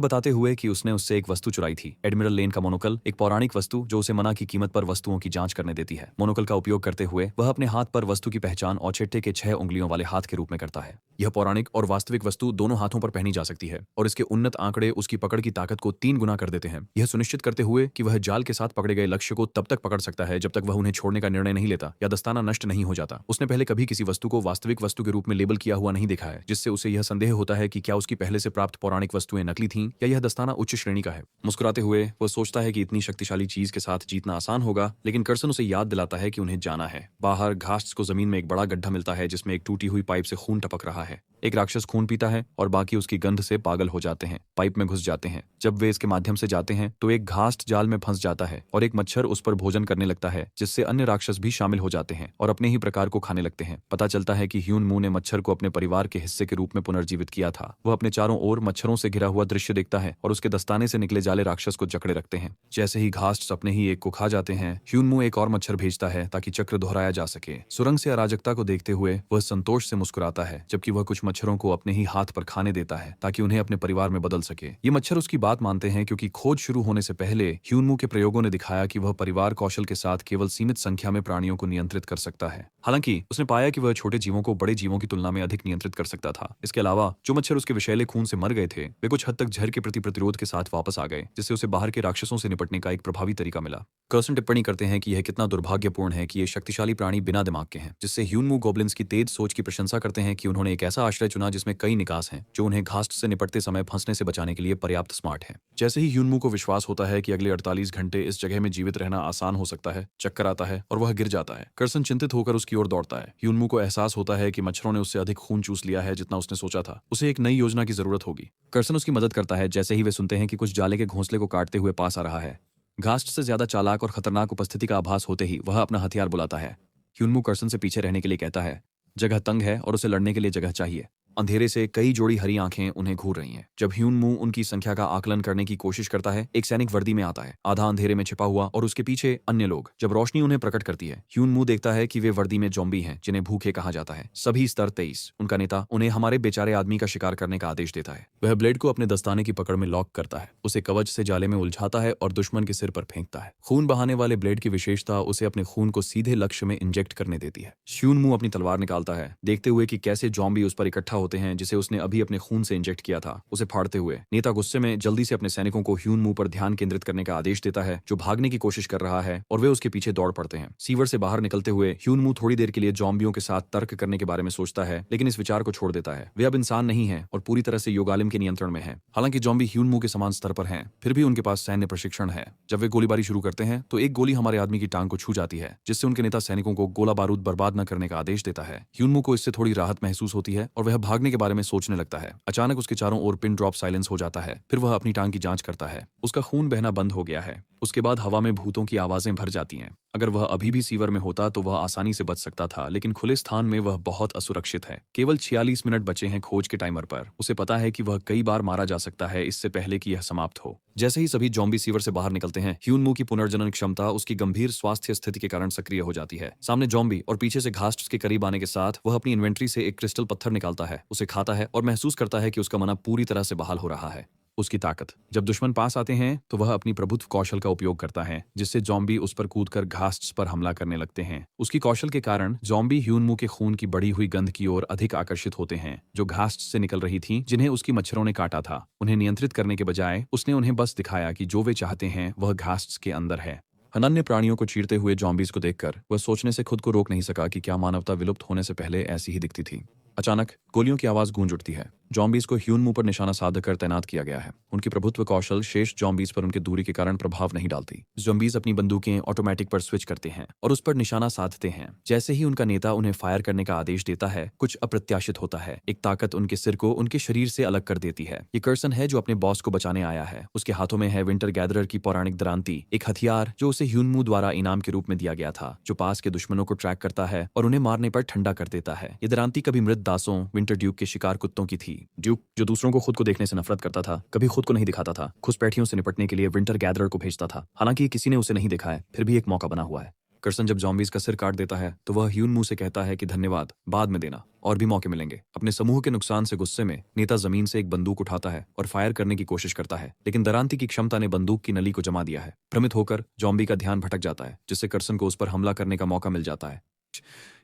बताते हुए कि उसने उससे एक वस्तु चुराई थी। एडमिरल लेन का मोनोकल, एक पौराणिक वस्तु जो उसे मना की कीमत पर वस्तुओं की जांच करने देती है। मोनोकल का उपयोग करते हुए वह अपने हाथ पर वस्तु की पहचान ऑर्चिड के 6 उंगलियों वाले हाथ के रूप में करता है। यह पौराणिक और वास्तविक वस्तु दोनों हाथों पर पहनी जा सकती है और इसके उन्नत आंकड़े उसकी पकड़ की ताकत को 3 गुना कर देते हैं, यह सुनिश्चित करते हुए कि वह जाल के साथ पकड़े गए लक्ष्य को तब तक पकड़ सकता है जब तक वह उन्हें छोड़ने का निर्णय नहीं लेता या दस्ताना नष्ट नहीं हो जाता। उसने पहले कभी किसी वस्तु को वास्तविक वस्तु के रूप में लेबल किया हुआ नहीं देखा है, जिससे उसे यह संदेह होता है कि क्या उसकी पहले से प्राप्त पौराणिक वस्तुएं नकली थीं या यह दस्ताना उच्च श्रेणी का है। मुस्कुराते हुए वह सोचता है कि इतनी शक्तिशाली चीज के साथ जीतना आसान होगा, लेकिन कर्सन उसे याद दिलाता है कि उन्हें जाना है। बाहर घास्ट्स को जमीन में एक बड़ा गड्ढा मिलता है जिसमें एक टूटी हुई पाइप से खून टपक रहा है। एक राक्षस खून पीता है और बाकी उसकी गंध से पागल हो जाते हैं, पाइप में घुस जाते हैं। जब वे इसके माध्यम से जाते हैं तो एक घास्ट जाल में फंस जाता है और एक मच्छर उस पर भोजन करने लगता है, जिससे अन्य राक्षस भी शामिल हो जाते हैं और अपने ही प्रकार को खाने लगते हैं। पता चलता है कि ह्यूनमू ने मच्छर को अपने परिवार के हिस्से के रूप में पुनर्जीवित किया था। वह अपने चारों ओर मच्छरों से घिरा हुआ दृश्य देखता है और उसके दस्ताने से निकले जाले राक्षस को जकड़े रखते हैं। जैसे ही घास्ट अपने ही एक को खा जाते हैं, ह्यूनमू एक और मच्छर भेजता है ताकि चक्र दोहराया जा सके। सुरंग से अराजकता को देखते हुए वह संतोष से मुस्कुराता है, जबकि वह कुछ मच्छरों को अपने ही हाथ पर खाने देता है ताकि उन्हें अपने परिवार में बदल सके। ये मच्छर उसकी बात मानते हैं क्योंकि खोज शुरू होने से पहले ह्यूनमू के प्रयोगों ने दिखाया कि वह परिवार कौशल के साथ केवल सीमित संख्या में प्राणियों को नियंत्रित कर सकता है। हालांकि उसने पाया कि वह छोटे जीवों को बड़े जीवों की तुलना में अधिक नियंत्रित कर सकता था। इसके अलावा जो मच्छर उसके विषैले खून से मर गए थे वे कुछ हद तक जहर के प्रति प्रतिरोध के साथ वापस आ गए, जिससे उसे बाहर के राक्षसों से निपटने का एक प्रभावी तरीका मिला। कर्सन टिप्पणी करते हैं कि यह कितना दुर्भाग्यपूर्ण है कि ये शक्तिशाली प्राणी बिना दिमाग के हैं, जिससे ह्यूनमू गॉब्लिन्स की तेज सोच की प्रशंसा करते हैं कि उन्होंने एक ऐसा आश्रय चुना जिसमें कई निकास हैं, जो उन्हें घास्ट से निपटते समय फंसने से बचाने के लिए पर्याप्त स्मार्ट है। जैसे ही ह्यूनमू को विश्वास होता है कि अगले 48 घंटे इस जगह में जीवित रहना आसान हो सकता है, चक्कर आता है और वह गिर जाता है। कर्सन चिंतित होकर उसकी ओर दौड़ता है। ह्यूनमू को एहसास होता है कि मच्छरों ने उससे अधिक खून चूस लिया है जितना उसने सोचा था। उसे एक नई योजना की जरूरत होगी। कर्सन उसकी मदद करता है जैसे ही वे सुनते हैं कि कुछ जाले के घोंसले को काटते हुए पास आ रहा है। घास्ट से ज्यादा चालाक और खतरनाक उपस्थिति का आभास होते ही वह अपना हथियार बुलाता है। ह्यूनमू कर्सन से पीछे रहने के लिए कहता है। जगह तंग है और उसे लड़ने के लिए जगह चाहिए। अंधेरे से कई जोड़ी हरी आंखें उन्हें घूर रही हैं। जब ह्यूनमू उनकी संख्या का आकलन करने की कोशिश करता है, एक सैनिक वर्दी में आता है, आधा अंधेरे में छिपा हुआ, और उसके पीछे अन्य लोग। जब रोशनी उन्हें प्रकट करती है, ह्यूनमू देखता है कि वे वर्दी में ज़ॉम्बी हैं, जिन्हें भूखे कहा जाता है। सभी स्तर 23। उनका नेता उन्हें हमारे बेचारे आदमी का शिकार करने का आदेश देता है। वह ब्लेड को अपने दस्ताने की पकड़ में लॉक करता है, उसे कवच से जाले में उलझाता है और दुश्मन के सिर पर फेंकता है। खून बहाने वाले ब्लेड की विशेषता उसे अपने खून को सीधे लक्ष्य में इंजेक्ट करने देती है। ह्यूनमू अपनी तलवार निकालता है, देखते हुए कि कैसे ज़ॉम्बी उस पर इकट्ठा होते हैं जिसे उसने अभी अपने खून से इंजेक्ट किया था। उसे फाड़ते हुए नेता गुस्से में जल्दी से अपने सैनिकों को ह्यूनमू पर ध्यान केंद्रित करने का आदेश देता है, जो भागने की कोशिश कर रहा है, और वे उसके पीछे दौड़ पड़ते हैं। सीवर से बाहर निकलते हुए ह्यूनमू थोड़ी देर के लिए ज़ॉम्बियों के साथ तर्क करने के बारे में सोचता है, लेकिन इस विचार को छोड़ देता है। वे अब इंसान नहीं है और पूरी तरह से योगालिम के नियंत्रण में है। हालांकि ज़ॉम्बी ह्यूनमू के समान स्तर पर हैं, फिर भी उनके पास सैन्य प्रशिक्षण है। जब वे गोलीबारी शुरू करते हैं तो एक गोली हमारे आदमी की टांग को छू जाती है, जिससे उनके नेता सैनिकों को गोला बारूद बर्बाद न करने का आदेश देता है। ह्यूनमू को इससे थोड़ी राहत महसूस होती है और वह भागने के बारे में सोचने लगता है। अचानक उसके चारों ओर पिन ड्रॉप साइलेंस हो जाता है। फिर वह अपनी टांग की जांच करता है। उसका खून बहना बंद हो गया है। उसके बाद हवा में भूतों की आवाजें भर जाती हैं। अगर वह अभी भी सीवर में होता तो वह आसानी से बच सकता था, लेकिन खुले स्थान में वह बहुत असुरक्षित है। केवल 46 मिनट बचे हैं खोज के टाइमर पर। उसे पता है कि वह कई बार मारा जा सकता है इससे पहले कि यह समाप्त हो। जैसे ही सभी ज़ॉम्बी सीवर से बाहर निकलते हैं, ह्यूनमू की पुनर्जनन क्षमता उसकी गंभीर स्वास्थ्य स्थिति के कारण सक्रिय हो जाती है। सामने ज़ॉम्बी और पीछे से घास्ट्स के करीब आने के साथ वह अपनी इन्वेंट्री से एक क्रिस्टल पत्थर निकालता है, उसे खाता है और महसूस करता है कि उसका मना पूरी तरह से बहाल हो रहा है। उसकी ताकत। जब दुश्मन पास आते हैं तो वह अपनी प्रभुत्व कौशल का उपयोग करता है, जिससे ज़ॉम्बी उस पर कूदकर घास्ट्स पर हमला करने लगते हैं। उसकी कौशल के कारण ज़ॉम्बी ह्यूनमू के खून की बढ़ी हुई गंध की ओर अधिक आकर्षित होते हैं, जो घास्ट्स से निकल रही थीं, जिन्हें उसकी मच्छरों ने काटा था। उन्हें नियंत्रित करने के बजाय उसने उन्हें बस दिखाया कि जो वे चाहते हैं वह घास्ट्स के अंदर है। अनन्य प्राणियों को चीरते हुए ज़ॉम्बीज को देखकर वह सोचने से खुद को रोक नहीं सका कि क्या मानवता विलुप्त होने से पहले ऐसी ही दिखती थी। अचानक गोलियों की आवाज गूंज उठती है। ज़ॉम्बीज को ह्यूनमू पर निशाना साधकर तैनात किया गया है। उनकी प्रभुत्व कौशल शेष ज़ॉम्बीज पर उनके दूरी के कारण प्रभाव नहीं डालती। ज़ॉम्बीज अपनी बंदूकें ऑटोमेटिक पर स्विच करते हैं और उस पर निशाना साधते हैं। जैसे ही उनका नेता उन्हें फायर करने का आदेश देता है, कुछ अप्रत्याशित होता है। एक ताकत उनके सिर को उनके शरीर से अलग कर देती है। ये कर्सन है जो अपने बॉस को बचाने आया है। उसके हाथों में है विंटर गैदरर की पौराणिक दरांती, एक हथियार जो उसे ह्यूनमू द्वारा इनाम के रूप में दिया गया था, जो पास के दुश्मनों को ट्रैक करता है और उन्हें मारने पर ठंडा कर देता है। ये दरांती कभी मृत दासों विंटर ड्यूक के शिकार कुत्तों की थी। ड्यूक, जो दूसरों को खुद को देखने से नफरत करता था, कभी खुद को नहीं दिखाता था, घुसपैठियों से निपटने के लिए विंटर गैदरर को भेजता था। हालांकि किसी ने उसे नहीं देखा है, फिर भी एक मौका बना हुआ है। कर्सन जब जॉम्बीज का सिर काट देता है तो वह ह्यून से कहता है कि धन्यवाद, बाद में देना, और भी मौके मिलेंगे। अपने समूह के नुकसान से गुस्से में नेता जमीन से एक बंदूक उठाता है और फायर करने की कोशिश करता है, लेकिन दरांती की क्षमता ने बंदूक की नली को जमा दिया है। भ्रमित होकर जॉम्बी का ध्यान भटक जाता है, जिससे कर्सन को उस पर हमला करने का मौका मिल जाता है।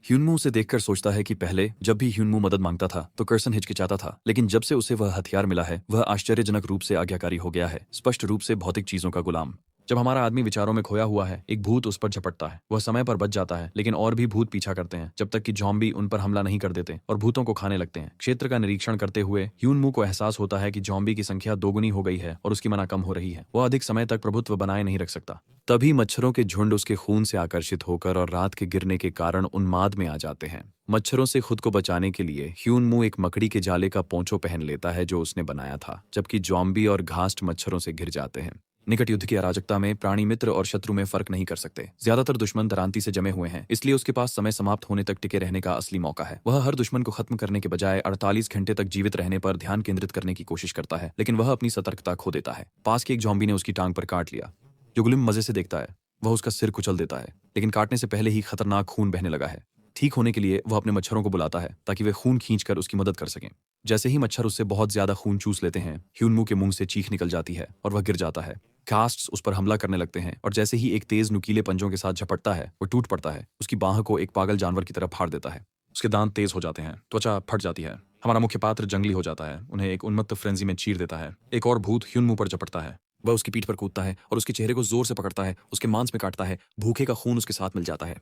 ह्यूनमू उसे देखकर सोचता है कि पहले जब भी ह्यूनमू मदद मांगता था तो कर्सन हिचकिचाता था, लेकिन जब से उसे वह हथियार मिला है वह आश्चर्यजनक रूप से आज्ञाकारी हो गया है, स्पष्ट रूप से भौतिक चीजों का गुलाम। जब हमारा आदमी विचारों में खोया हुआ है, एक भूत उस पर झपटता है। वह समय पर बच जाता है, लेकिन और भी भूत पीछा करते हैं जब तक कि जॉम्बी उन पर हमला नहीं कर देते और भूतों को खाने लगते हैं। क्षेत्र का निरीक्षण करते हुए ह्यूनमू को एहसास होता है कि जॉम्बी की संख्या दोगुनी हो गई है और उसकी मना कम हो रही है। वह अधिक समय तक प्रभुत्व बनाए नहीं रख सकता। तभी मच्छरों के झुंड उसके खून से आकर्षित होकर और रात के गिरने के कारण उन्माद में आ जाते हैं। मच्छरों से खुद को बचाने के लिए ह्यूनमू एक मकड़ी के जाले का पोंचो पहन लेता है जो उसने बनाया था, जबकि जॉम्बी और घास्ट मच्छरों से घिर जाते हैं। निकट युद्ध की अराजकता में प्राणी मित्र और शत्रु में फर्क नहीं कर सकते। ज्यादातर दुश्मन दरांती से जमे हुए हैं, इसलिए उसके पास समय समाप्त होने तक टिके रहने का असली मौका है। वह हर दुश्मन को खत्म करने के बजाय 48 घंटे तक जीवित रहने पर ध्यान केंद्रित करने की कोशिश करता है, लेकिन वह अपनी सतर्कता खो देता है। पास के एक जॉम्बी ने उसकी टांग पर काट लिया। युगलिम मजे से देखता है। वह उसका सिर कुचल देता है, लेकिन काटने से पहले ही खतरनाक खून बहने लगा है। ठीक होने के लिए वह अपने मच्छरों को बुलाता है ताकि वे खून खींचकर उसकी मदद कर सकें। जैसे ही मच्छर उससे बहुत ज्यादा खून चूस लेते हैं, ह्यूनमू के मुंह से चीख निकल जाती है और वह गिर जाता है। कास्ट्स उस पर हमला करने लगते हैं और जैसे ही एक तेज नुकीले पंजों के साथ झपटता है, वो टूट पड़ता है। उसकी बाह को एक पागल जानवर की तरह फाड़ देता है। उसके दांत तेज हो जाते हैं, त्वचा फट जाती है। हमारा मुख्य पात्र जंगली हो जाता है, उन्हें एक उन्मत्त फ्रेंजी में चीर देता है। एक और भूत ह्यूनमू पर झपटता है। वह उसकी पीठ पर कूदता है और उसके चेहरे को जोर से पकड़ता है, उसके मांस में काटता है। भूखे का खून उसके साथ मिल जाता है।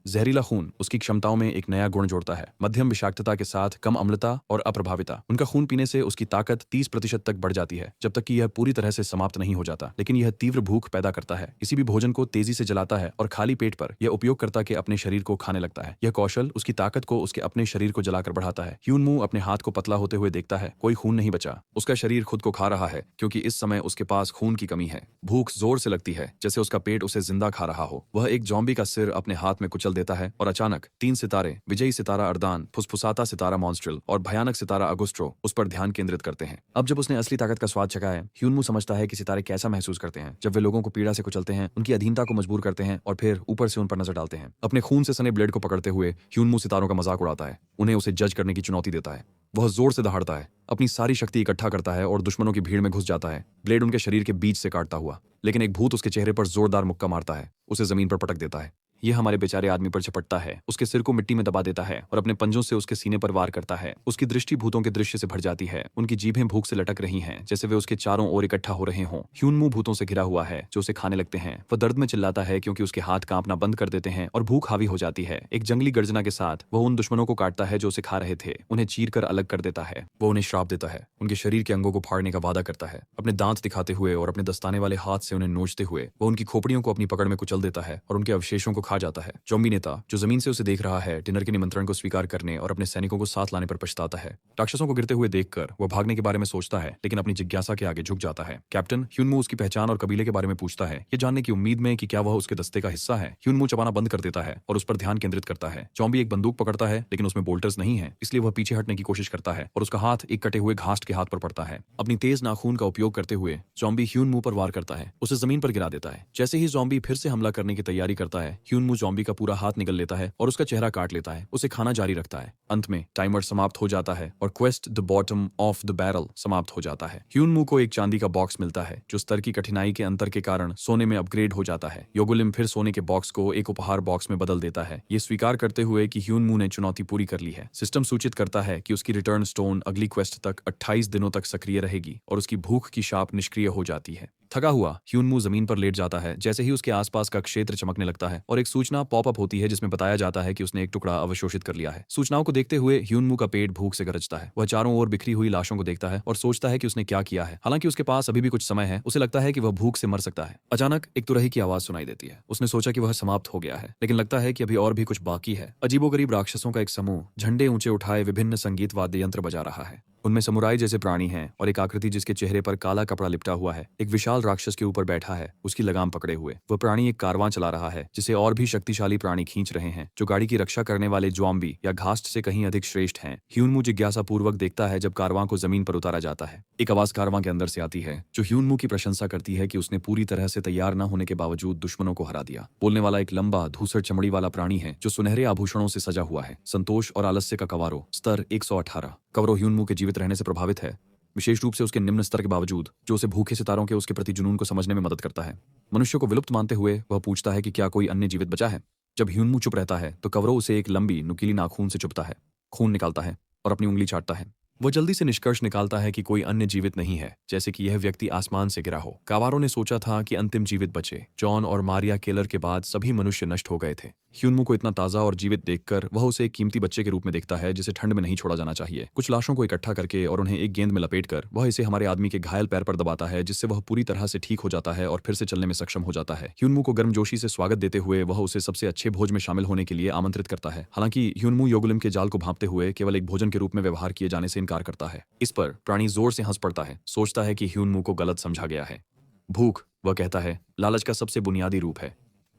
जहरीला खून उसकी क्षमताओं में एक नया गुण जोड़ता है, मध्यम विषाक्तता के साथ कम अम्लता और अप्रभाविता। उनका खून पीने से उसकी ताकत 30% तक बढ़ जाती है, जब तक कि यह पूरी तरह से समाप्त नहीं हो जाता। लेकिन यह तीव्र भूख पैदा करता है, किसी भी भोजन को तेजी से जलाता है और खाली पेट पर यह उपयोगकर्ता के अपने शरीर को खाने लगता है। यह कौशल उसकी ताकत को उसके अपने शरीर को जलाकर बढ़ाता है। ह्यूनमू अपने हाथ को पतला होते हुए देखता है, कोई खून नहीं बचा। उसका शरीर खुद को खा रहा है, क्योंकि इस समय उसके पास खून की कमी है। भूख जोर से लगती है, जैसे उसका पेट उसे जिंदा खा रहा हो। वह एक जॉम्बी का सिर अपने हाथ में कुचल देता है और अचानक 3 सितारे, विजयी सितारा अर्दान, फुसफुसाता सितारा मॉन्स्ट्रल और भयानक सितारा अगुस्ट्रो उस पर ध्यान केंद्रित करते हैं। अब जब उसने असली ताकत का स्वाद चखा है, ह्यूनमू समझता है कि सितारे कैसा महसूस करते हैं जब वे लोगों को पीड़ा से कुचलते हैं, उनकी अधीनता को मजबूर करते हैं और फिर ऊपर से उन पर नजर डालते हैं। अपने खून से सने ब्लेड को पकड़ते हुए ह्यूनमू सितारों का मजाक उड़ाता है, उन्हें उसे जज करने की चुनौती देता है। वह जोर से दहाड़ता है, अपनी सारी शक्ति इकट्ठा करता है और दुश्मनों की भीड़ में घुस जाता है, ब्लेड उनके शरीर के बीच से काटता हुआ। लेकिन एक भूत उसके चेहरे पर जोरदार मुक्का मारता है, उसे जमीन पर पटक देता है। यह हमारे बेचारे आदमी पर झपटता है, उसके सिर को मिट्टी में दबा देता है और अपने पंजों से उसके सीने पर वार करता है। उसकी दृष्टि भूतों के दृश्य से भर जाती है। उनकी जीभें भूख से लटक रही हैं, जैसे वे उसके चारों ओर इकट्ठा हो रहे हों। ह्यूनमू भूतों से घिरा हुआ है जो उसे खाने लगते हैं। वह दर्द में चिल्लाता है क्योंकि उसके हाथ कांपना बंद कर देते हैं और भूख हावी हो जाती है। एक जंगली गर्जना के साथ वह उन दुश्मनों को काटता है जो उसे खा रहे थे, उन्हें चीर कर अलग कर देता है। वो उन्हें श्राप देता है, उनके शरीर के अंगों को फाड़ने का वादा करता है। अपने दांत दिखाते हुए और अपने दस्ताने वाले हाथ से उन्हें नोचते हुए वह उनकी खोपड़ियों को अपनी पकड़ में कुचल देता है और उनके अवशेषों को खा जाता है। जॉम्बी नेता, जो जमीन से उसे देख रहा है, डिनर के निमंत्रण को स्वीकार करने और अपने सैनिकों को साथ लाने पर पछताता है। राक्षसों को गिरते हुए देखकर वह भागने के बारे में सोचता है, लेकिन अपनी जिज्ञासा के आगे झुक जाता है। कैप्टन ह्यूनमू उसकी पहचान और कबीले के बारे में पूछता है, ये जानने की उम्मीद में कि क्या वह उसके दस्ते का हिस्सा है। ह्यूनमू चबाना बंद कर देता है और उस पर ध्यान केंद्रित करता है। जॉम्बी एक बंदूक पकड़ता है, लेकिन उसमें बोल्टर्स नहीं है, इसलिए वह पीछे हटने की कोशिश करता है और उसका हाथ एक कटे हुए घास्ट के हाथ पर पड़ता है। अपनी तेज नाखून का उपयोग करते हुए जॉम्बी ह्यूनमू पर वार करता है, उसे जमीन पर गिरा देता है। जैसे ही जॉम्बी फिर से हमला करने की तैयारी करता है, ह्यूनमू जॉम्बी का पूरा हाथ निगल लेता है और उसका चेहरा काट लेता है, उसे खाना जारी रखता है। अंत में टाइमर समाप्त हो जाता है और quest the bottom of the barrel समाप्त हो जाता है। ह्यूनमू को एक चांदी का बॉक्स मिलता है जो स्तर की कठिनाई के अंतर के कारण सोने में अपग्रेड हो जाता है। योगुलिम फिर सोने के बॉक्स को एक उपहार बॉक्स में बदल देता है, ये स्वीकार करते हुए कि ह्यूनमू ने चुनौती पूरी कर ली है। सिस्टम सूचित करता है कि उसकी रिटर्न स्टोन अगली क्वेस्ट तक 28 दिनों तक सक्रिय रहेगी और उसकी भूख की शाप निष्क्रिय हो जाती है। थका हुआ ह्यूनमू जमीन पर लेट जाता है, जैसे ही उसके आसपास का क्षेत्र चमकने लगता है और एक सूचना पॉपअप होती है जिसमें बताया जाता है कि उसने एक टुकड़ा अवशोषित कर लिया है। सूचनाओं को देखते हुए ह्यूनमू का पेट भूख से गरजता है। वह चारों ओर बिखरी हुई लाशों को देखता है और सोचता है कि उसने क्या किया है। हालांकि उसके पास अभी भी कुछ समय है, उसे लगता है कि वह भूख से मर सकता है। अचानक एक तुरही की आवाज सुनाई देती है। उसने सोचा कि वह समाप्त हो गया है, लेकिन लगता है कि अभी और भी कुछ बाकी है। अजीबोगरीब राक्षसों का एक समूह झंडे ऊंचे उठाए विभिन्न संगीत वाद्य यंत्र बजा रहा है। उनमें समुराई जैसे प्राणी हैं और एक आकृति जिसके चेहरे पर काला कपड़ा लिपटा हुआ है एक विशाल राक्षस के ऊपर बैठा है, उसकी लगाम पकड़े हुए। वह प्राणी एक कारवां चला रहा है जिसे और भी शक्तिशाली प्राणी खींच रहे हैं, जो गाड़ी की रक्षा करने वाले ज़ॉम्बी या घास्ट से कहीं अधिक श्रेष्ठ हैं। ह्यूनमू जिज्ञासा पूर्वक देखता है जब कारवां को जमीन पर उतारा जाता है। एक आवाज कारवां के अंदर से आती है जो ह्यूनमू की प्रशंसा करती है कि उसने पूरी तरह से तैयार न होने के बावजूद दुश्मनों को हरा दिया। बोलने वाला एक लंबा धूसर चमड़ी वाला प्राणी है जो सुनहरे आभूषणों से सजा हुआ है। संतोष और आलस्य का कवारो, स्तर 118। कवरो ह्यूनमू के जीवित रहने से प्रभावित है, विशेष रूप से उसके निम्न स्तर के बावजूद, जो उसे भूखे सितारों के उसके प्रति जुनून को समझने में मदद करता है। मनुष्य को विलुप्त मानते हुए वह पूछता है कि क्या कोई अन्य जीवित बचा है। जब ह्यूनमू चुप रहता है तो कवरो उसे एक लंबी नुकीली नाखून से चुभता है, खून निकालता है और अपनी उंगली चाटता है। वह जल्दी से निष्कर्ष निकालता है कि कोई अन्य जीवित नहीं है, जैसे कि यह व्यक्ति आसमान से गिरा हो। कावारो ने सोचा था कि अंतिम जीवित बचे जॉन और मारिया केलर के बाद सभी मनुष्य नष्ट हो गए थे। ह्यूनमू को इतना ताजा और जीवित देखकर वह उसे एक कीमती बच्चे के रूप में देखता है जिसे ठंड में नहीं छोड़ा जाना चाहिए। कुछ लाशों को इकट्ठा करके और उन्हें एक गेंद में लपेटकर वह इसे हमारे आदमी के घायल पैर पर दबाता है, जिससे वह पूरी तरह से ठीक हो जाता है और फिर से चलने में सक्षम हो जाता है। ह्यूनमू को गर्मजोशी से स्वागत देते हुए वह उसे सबसे अच्छे भोज में शामिल होने के लिए आमंत्रित करता है। हालांकि ह्यूनमू योगुलिम के जाल को भांपते हुए केवल एक भोजन के रूप में व्यवहार किए जाने से इनकार करता है। इस पर प्राणी जोर से हंस पड़ता है, सोचता है कि ह्यूनमू को गलत समझा गया है। भूख, वह कहता है, लालच का सबसे बुनियादी रूप है।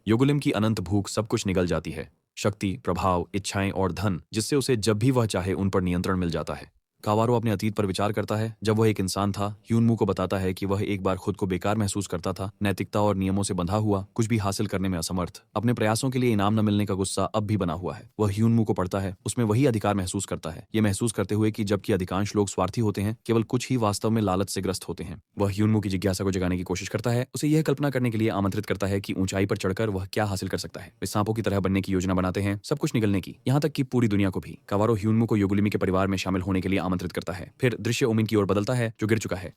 योगुलिम की अनंत भूख सब कुछ निगल जाती है, शक्ति, प्रभाव, इच्छाएं और धन, जिससे उसे जब भी वह चाहे उन पर नियंत्रण मिल जाता है। कावारो अपने अतीत पर विचार करता है जब वह एक इंसान था। ह्यूनमू को बताता है कि वह एक बार खुद को बेकार महसूस करता था, नैतिकता और नियमों से बंधा हुआ, कुछ भी हासिल करने में असमर्थ। अपने प्रयासों के लिए इनाम न मिलने का गुस्सा अब भी बना हुआ है। वह ह्यूनमू को पढ़ता है, उसमें वही अधिकार महसूस करता है, ये महसूस करते हुए कि जबकि अधिकांश लोग स्वार्थी होते हैं, केवल कुछ ही वास्तव में लालच से ग्रस्त होते हैं। वह ह्यूनमू की जिज्ञासा को जगाने की कोशिश करता है, उसे यह कल्पना करने के लिए आमंत्रित करता है कि ऊंचाई पर चढ़कर वह क्या हासिल कर सकता है। वे सांपों की तरह बनने की योजना बनाते हैं, सब कुछ निगलने की, यहाँ तक कि पूरी दुनिया को भी। कावारो ह्यूनमू को योगुलिमी के परिवार में शामिल होने के लिए आमंत्रित करता है। फिर दृश्य ओमिन की ओर बदलता है जो गिर चुका है।